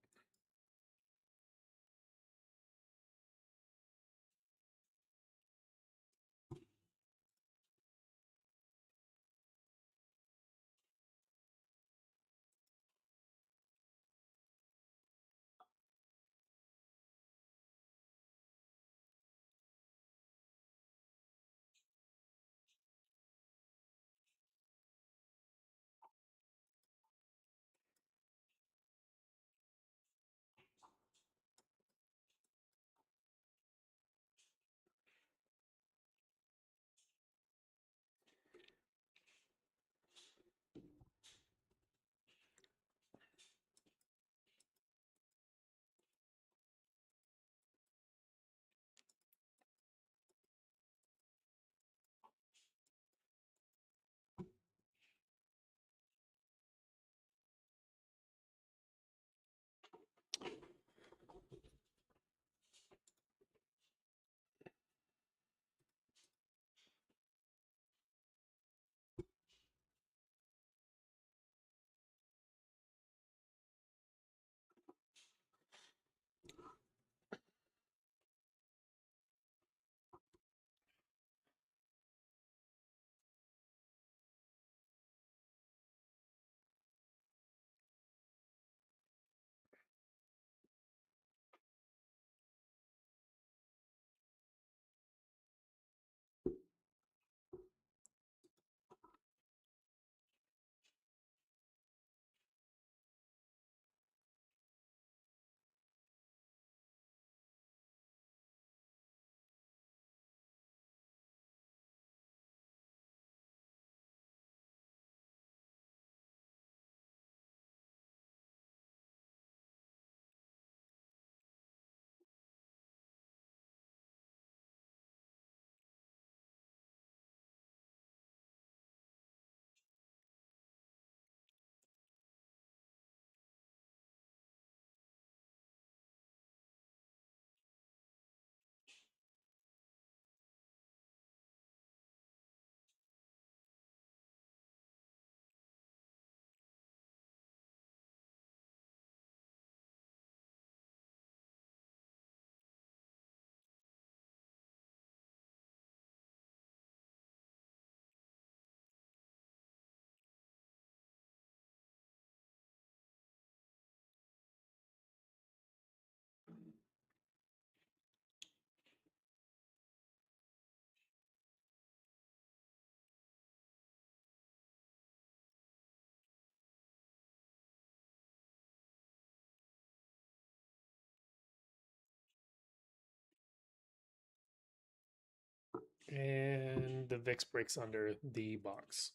And the VIX breaks under the box.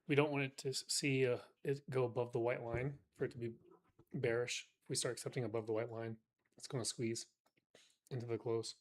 We don't want it to see it go above the white line for it to be bearish. If we start accepting above the white line, it's going to squeeze into the close.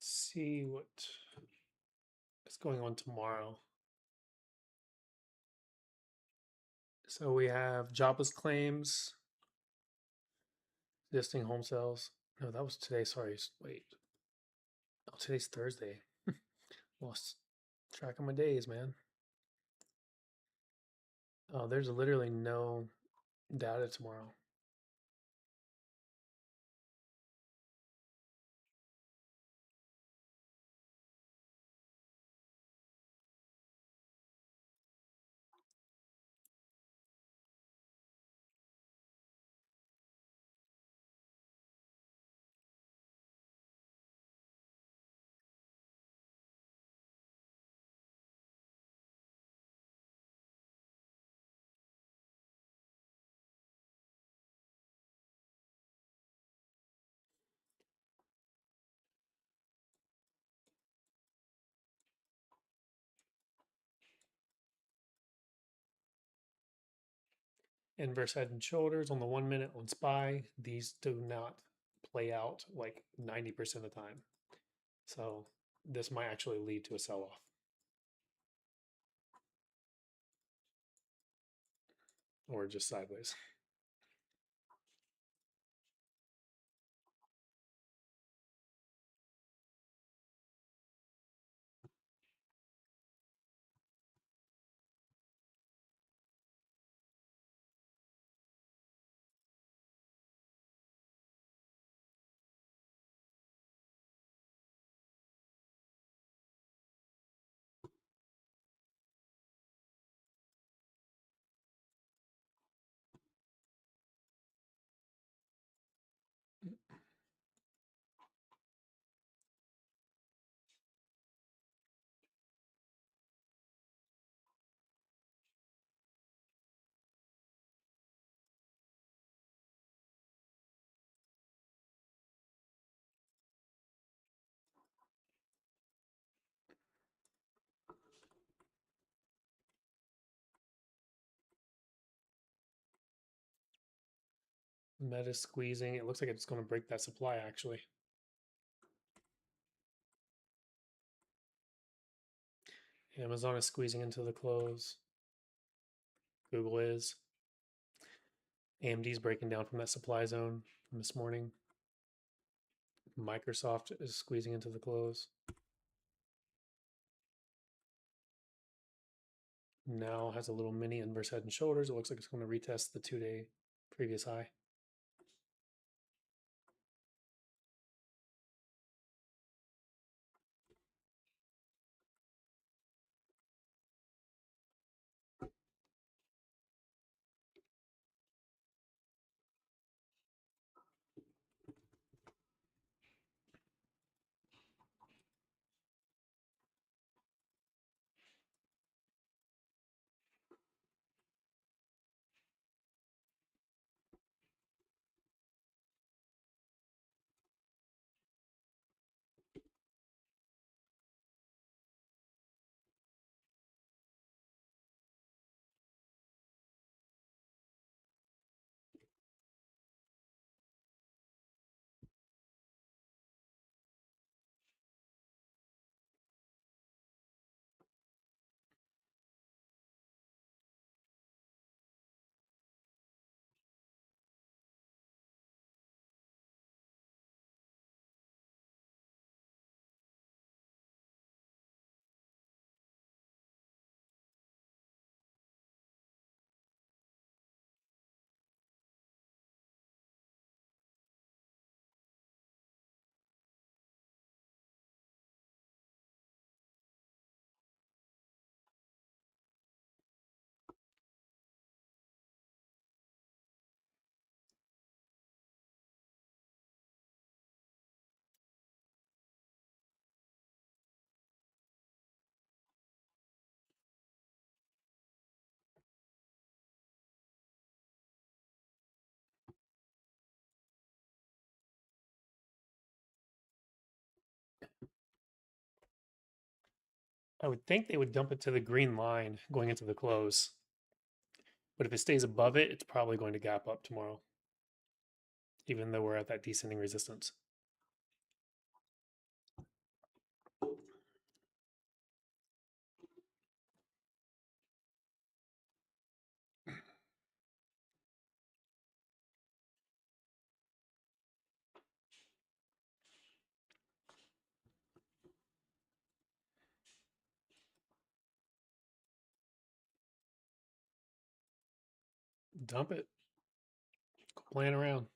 See what is going on tomorrow. So we have jobless claims, existing home sales. No, that was today. Sorry. Wait. Oh, today's Thursday. Lost track of my days, man. Oh, there's literally no data tomorrow. Inverse head and shoulders on the 1 minute on SPY. These do not play out like 90% of the time. So this might actually lead to a sell off or just sideways. Meta squeezing. It looks like it's going to break that supply actually. Amazon is squeezing into the close. Google is. AMD's breaking down from that supply zone from this morning. Microsoft is squeezing into the close. Now has a little mini inverse head and shoulders. It looks like it's going to retest the 2-day previous high. I would think they would dump it to the green line going into the close. But if it stays above it, it's probably going to gap up tomorrow, even though we're at that descending resistance. Dump it. Go playing around.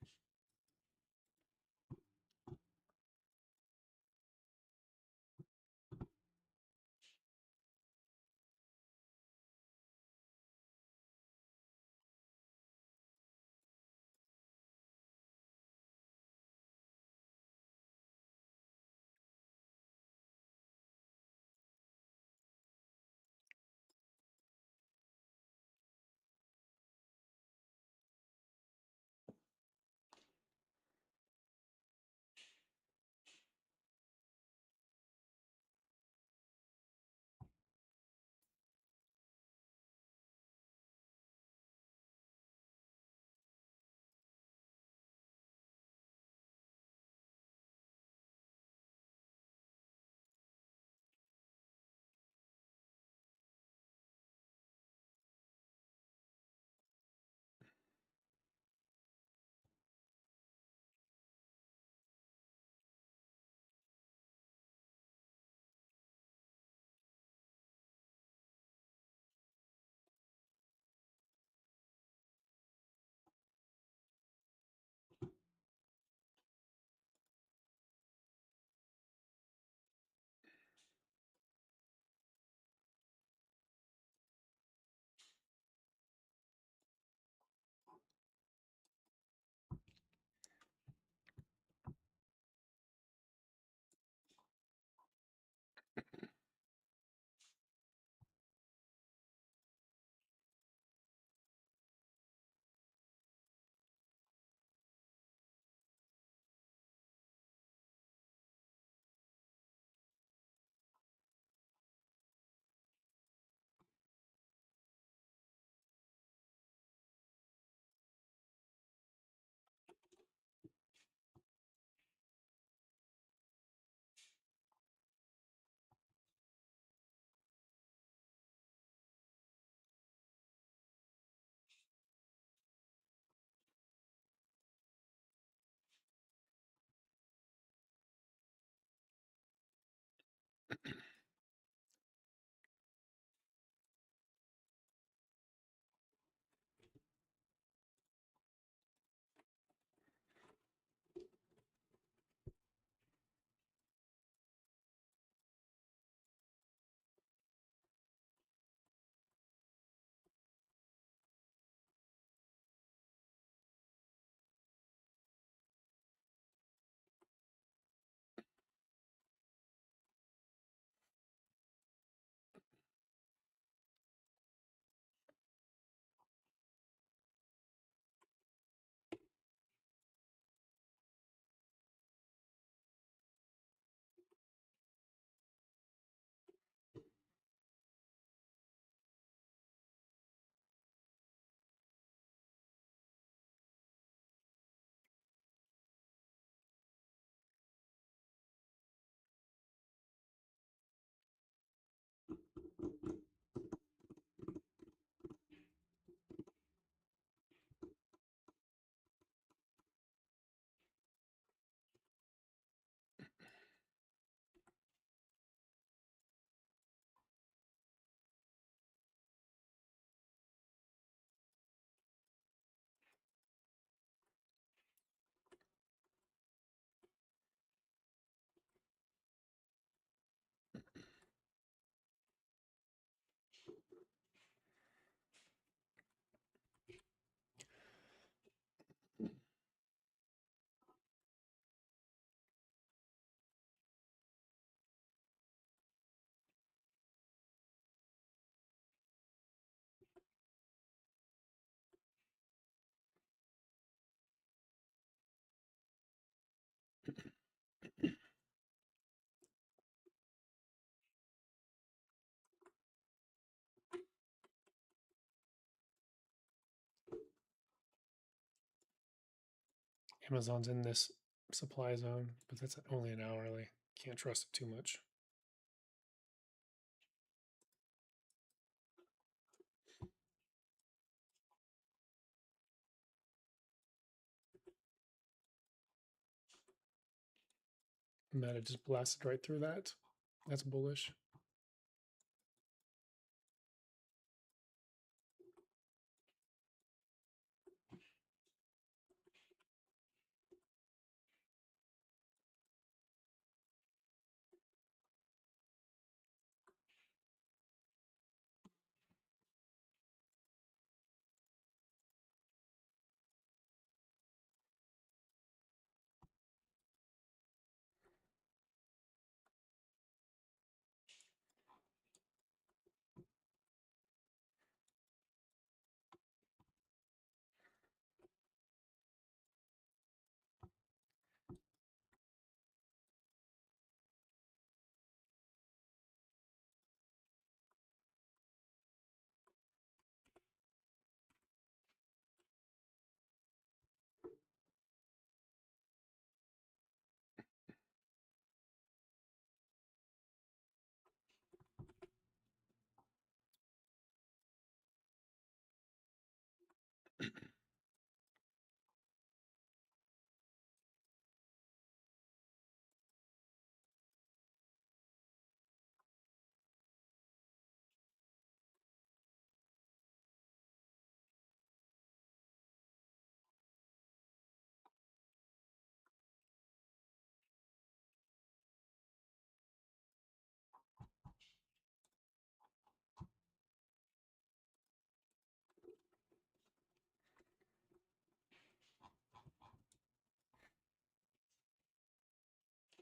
Amazon's in this supply zone, but that's only an hourly. Can't trust it too much. Meta just blasted right through that. That's bullish.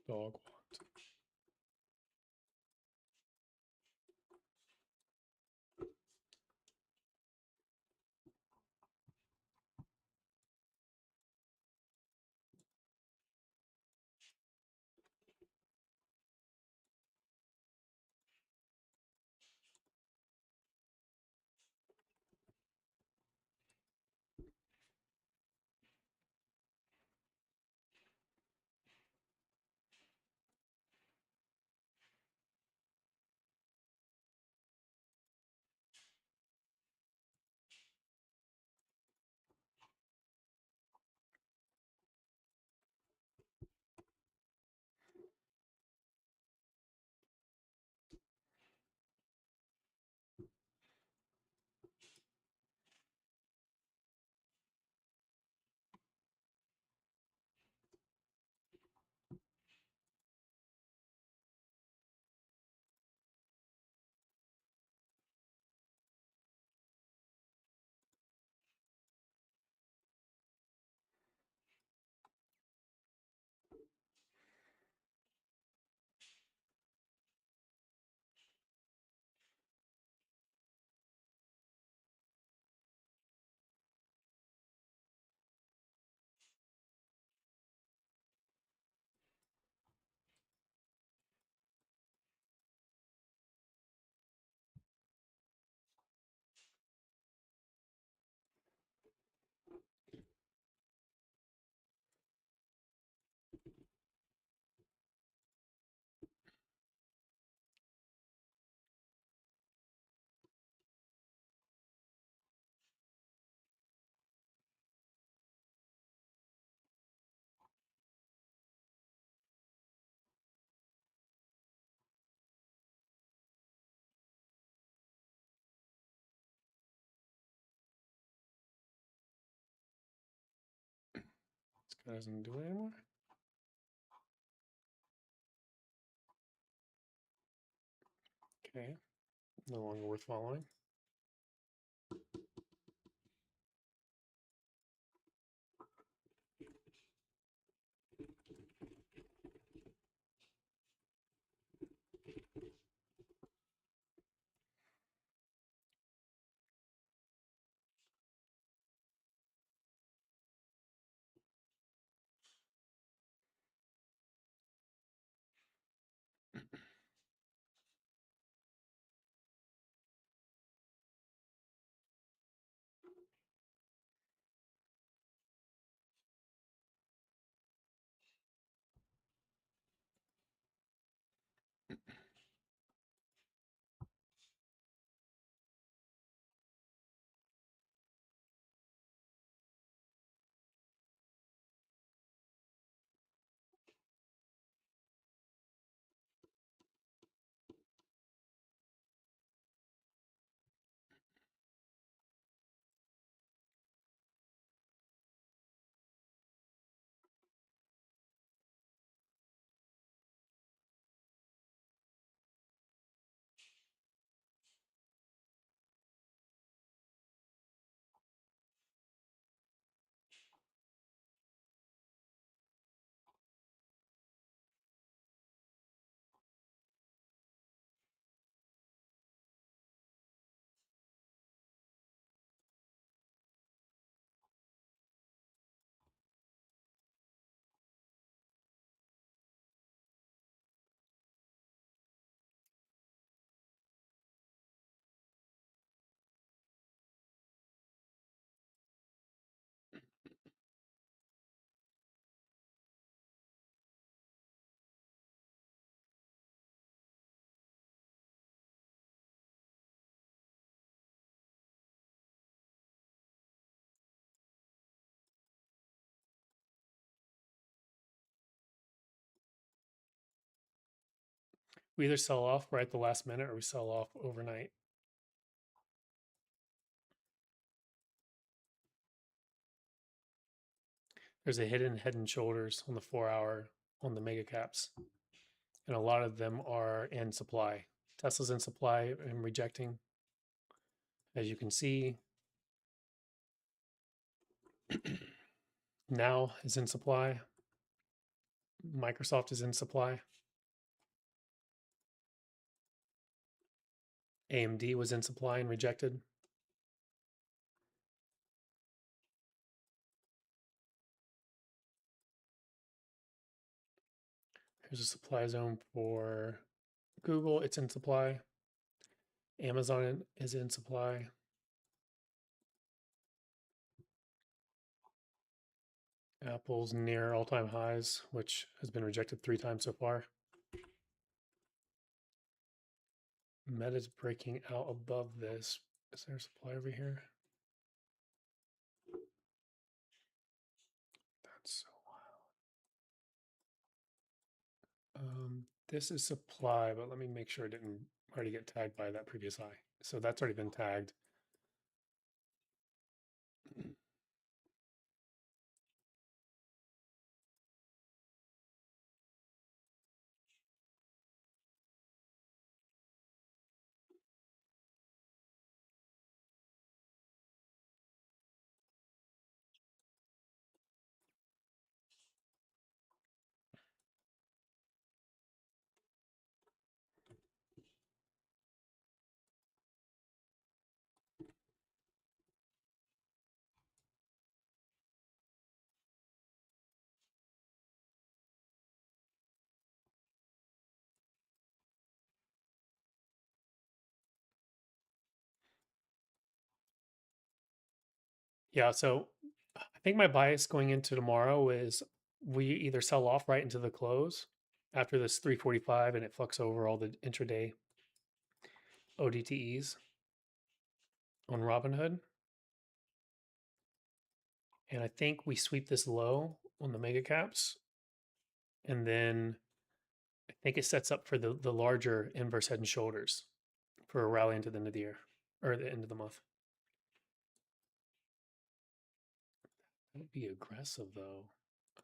Dog walked. This guy doesn't do it anymore. Okay. No longer worth following. We either sell off right at the last minute or we sell off overnight. There's a hidden head and shoulders on the 4 hour on the mega caps, and a lot of them are in supply. Tesla's in supply and rejecting, as you can see. Now is in supply. Microsoft is in supply. AMD was in supply and rejected. Here's a supply zone for Google. It's in supply. Amazon is in supply. Apple's near all-time highs, which has been rejected 3 times so far. Meta's breaking out above this. Is there a supply over here? That's so wild. This is supply, but let me make sure it didn't already get tagged by that previous high. So that's already been tagged. Yeah, so I think my bias going into tomorrow is we either sell off right into the close after this 345 and it fucks over all the intraday ODTEs on Robinhood. And I think we sweep this low on the mega caps. And then I think it sets up for the larger inverse head and shoulders for a rally into the end of the year or the end of the month. That would be aggressive though.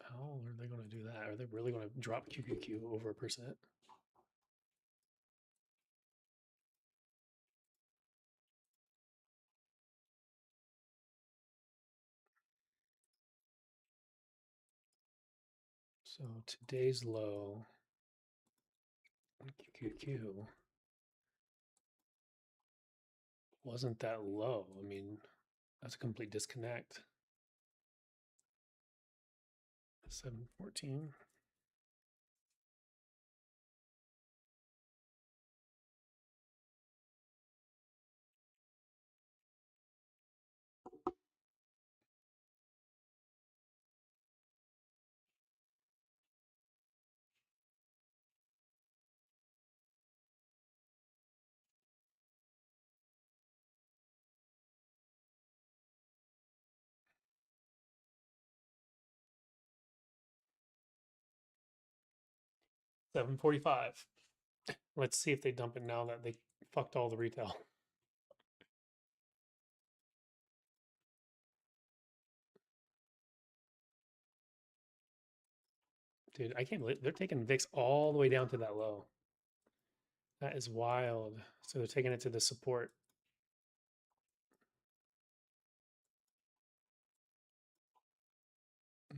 How are they going to do that? Are they really going to drop QQQ over 1%? So today's low on QQQ wasn't that low. I mean, that's a complete disconnect. 714. $7.45. Let's see if they dump it now that they fucked all the retail. Dude, I can't believe they're taking VIX all the way down to that low. That is wild. So they're taking it to the support.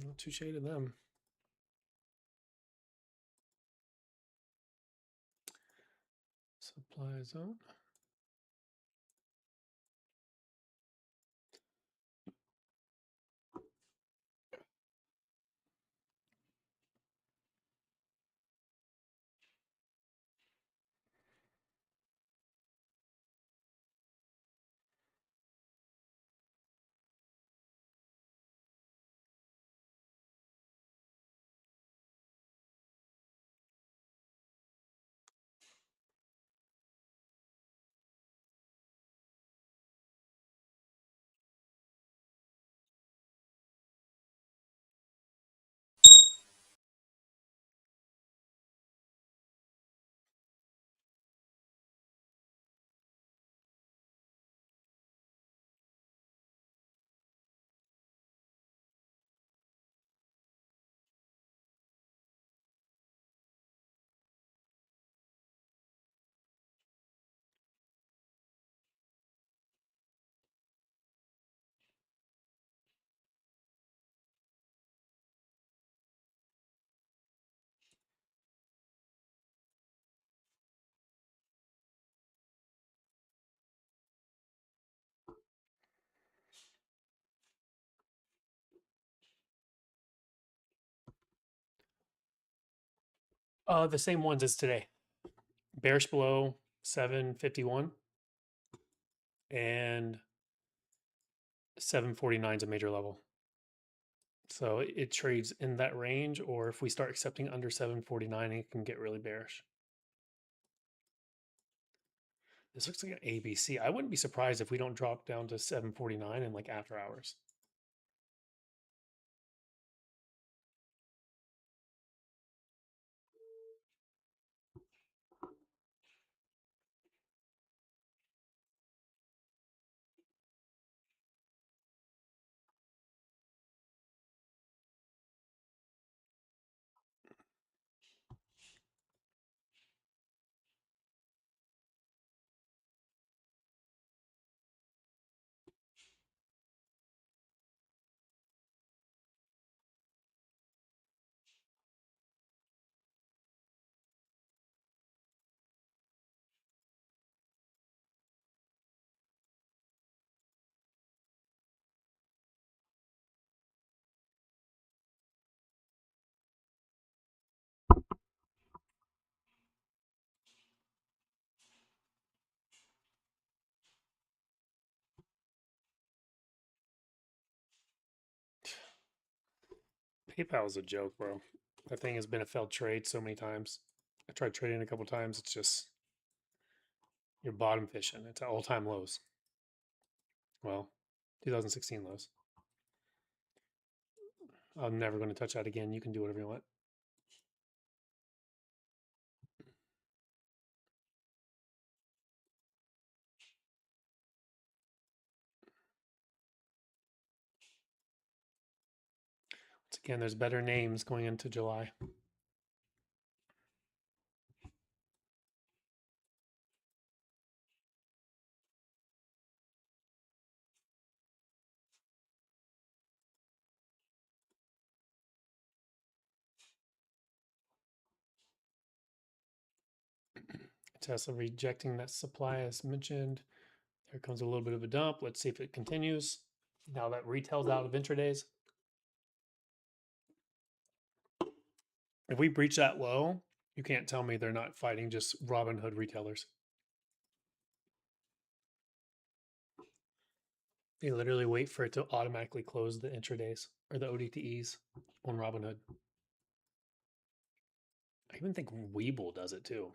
Not touche to them. Supply zone. The same ones as today. Bearish below 751 and 749 is a major level. So it trades in that range, or if we start accepting under 749, it can get really bearish. This looks like an ABC. I wouldn't be surprised if we don't drop down to 749 in like after hours. PayPal is a joke, bro. That thing has been a failed trade so many times. I tried trading a couple times. It's just you're bottom fishing. It's at all-time lows. Well, 2016 lows. I'm never going to touch that again. You can do whatever you want. Once again, there's better names going into July. Tesla rejecting that supply as mentioned. There comes a little bit of a dump. Let's see if it continues. Now that retail's out of intradays. If we breach that low, you can't tell me they're not fighting just Robinhood retailers. They literally wait for it to automatically close the intradays or the ODTEs on Robinhood. I even think Webull does it too.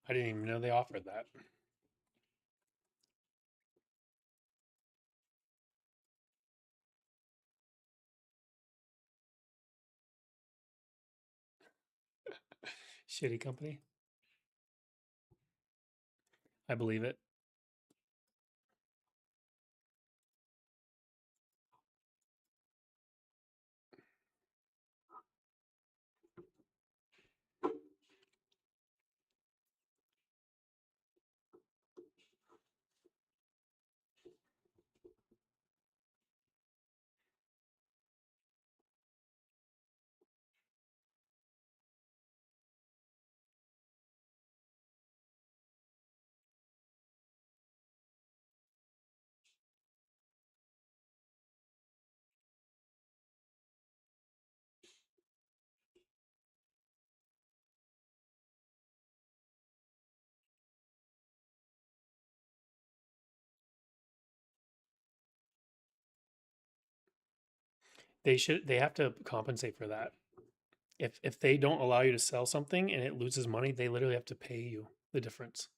I didn't even know they offered that. Shitty company. I believe it. They have to compensate for that. If they don't allow you to sell something and it loses money, they literally have to pay you the difference.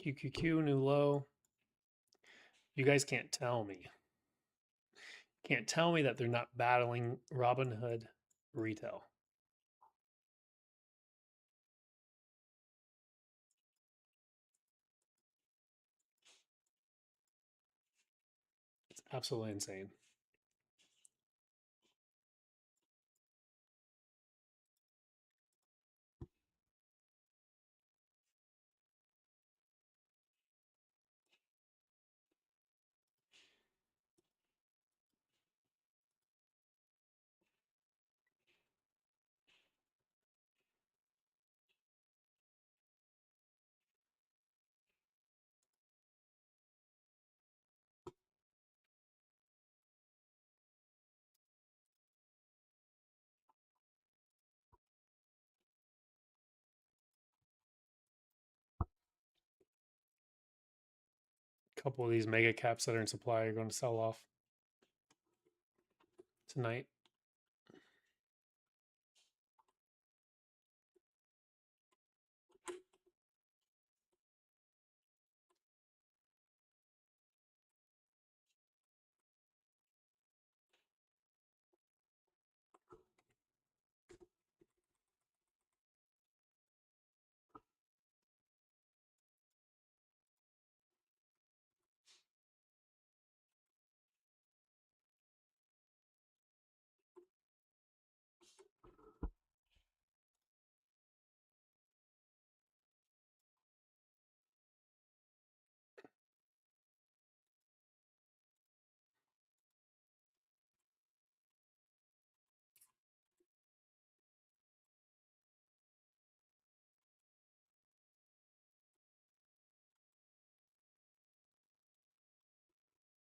QQQ, new low. You guys can't tell me. Can't tell me that they're not battling Robinhood retail. It's absolutely insane. A couple of these mega caps that are in supply are going to sell off tonight.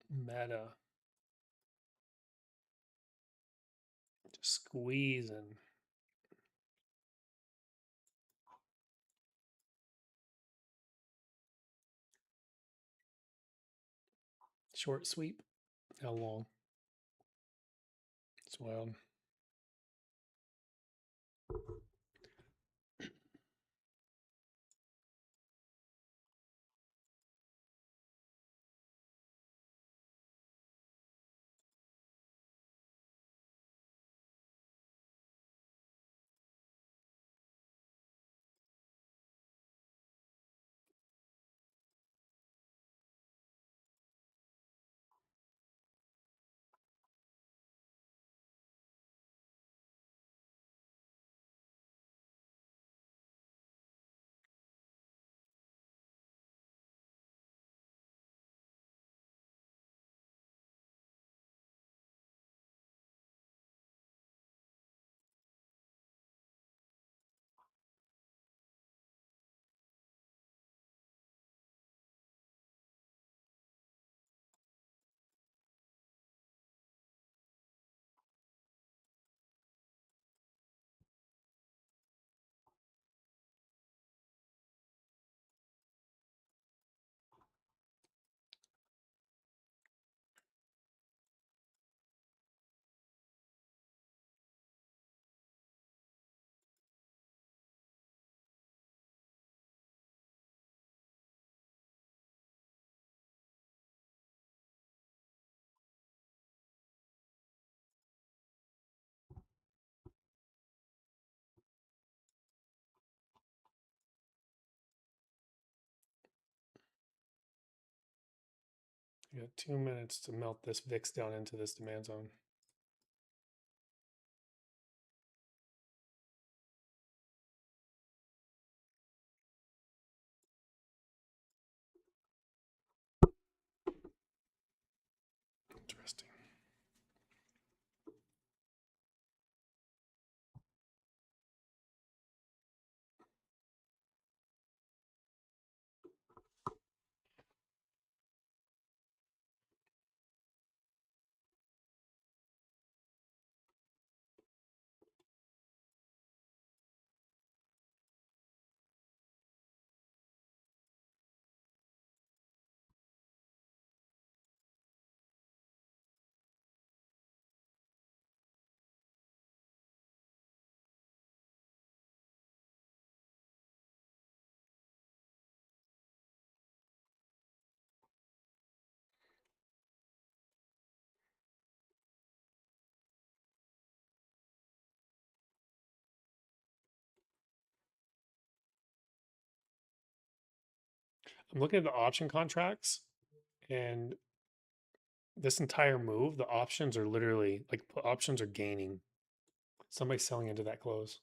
Meta. Just squeezing. Short sweep. How long? It's wild. We got 2 minutes to melt this VIX down into this demand zone. Interesting. I'm looking at the option contracts, and this entire move, the options are literally like options are gaining. Somebody's selling into that close.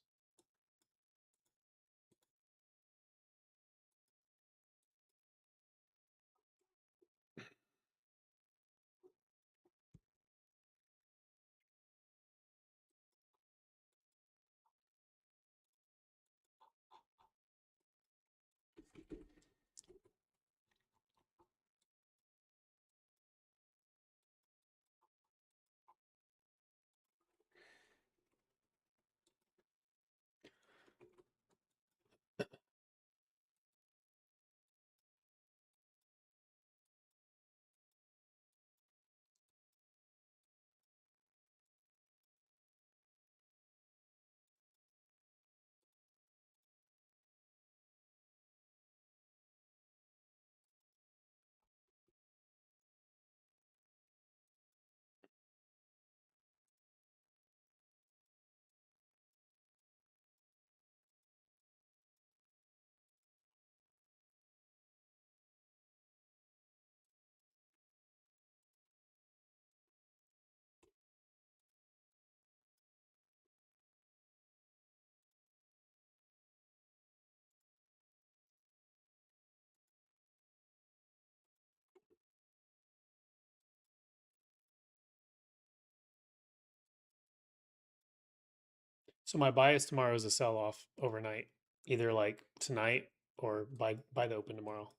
So my bias tomorrow is a sell off overnight, either like tonight or by the open tomorrow.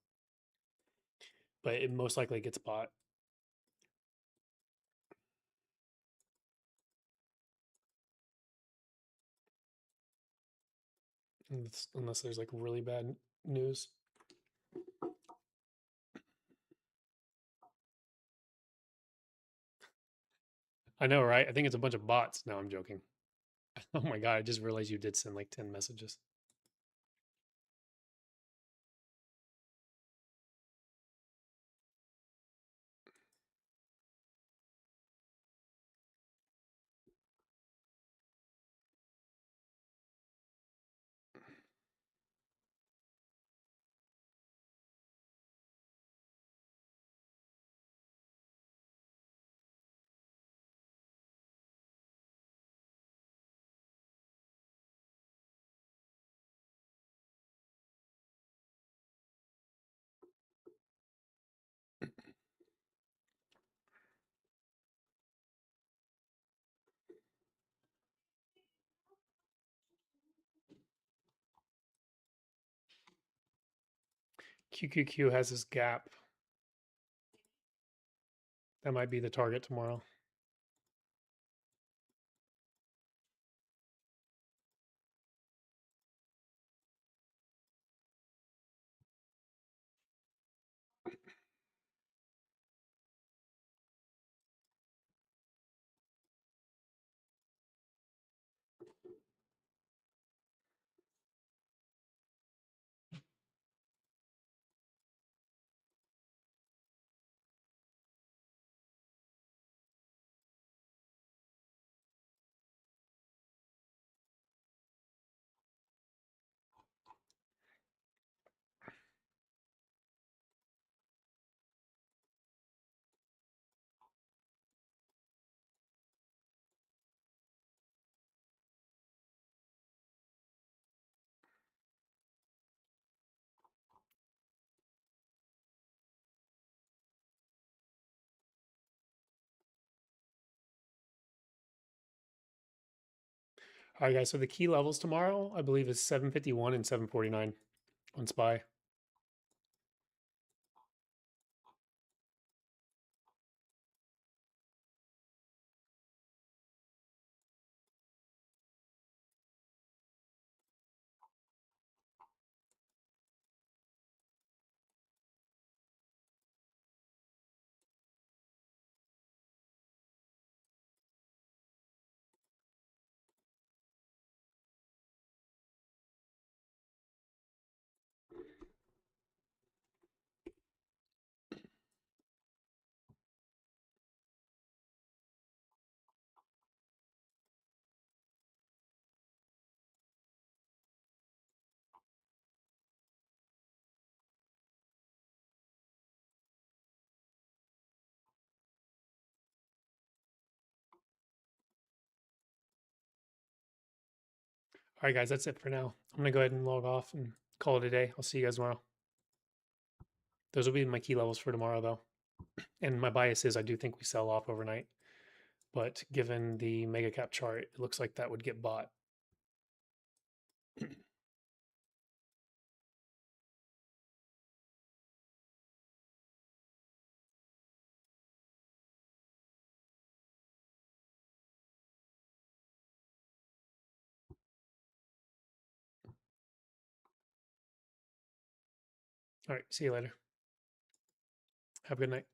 But it most likely gets bought. Unless there's like really bad news. I know, right? I think it's a bunch of bots. No, I'm joking. Oh my god, I just realized you did send like 10 messages. QQQ has this gap. That might be the target tomorrow. All right, guys. So the key levels tomorrow, I believe, is 751 and 749 on SPY. All right, guys. That's it for now. I'm going to go ahead and log off and call it a day. I'll see you guys tomorrow. Those will be my key levels for tomorrow, though. And my bias is I do think we sell off overnight. But given the mega cap chart, it looks like that would get bought. All right. See you later. Have a good night.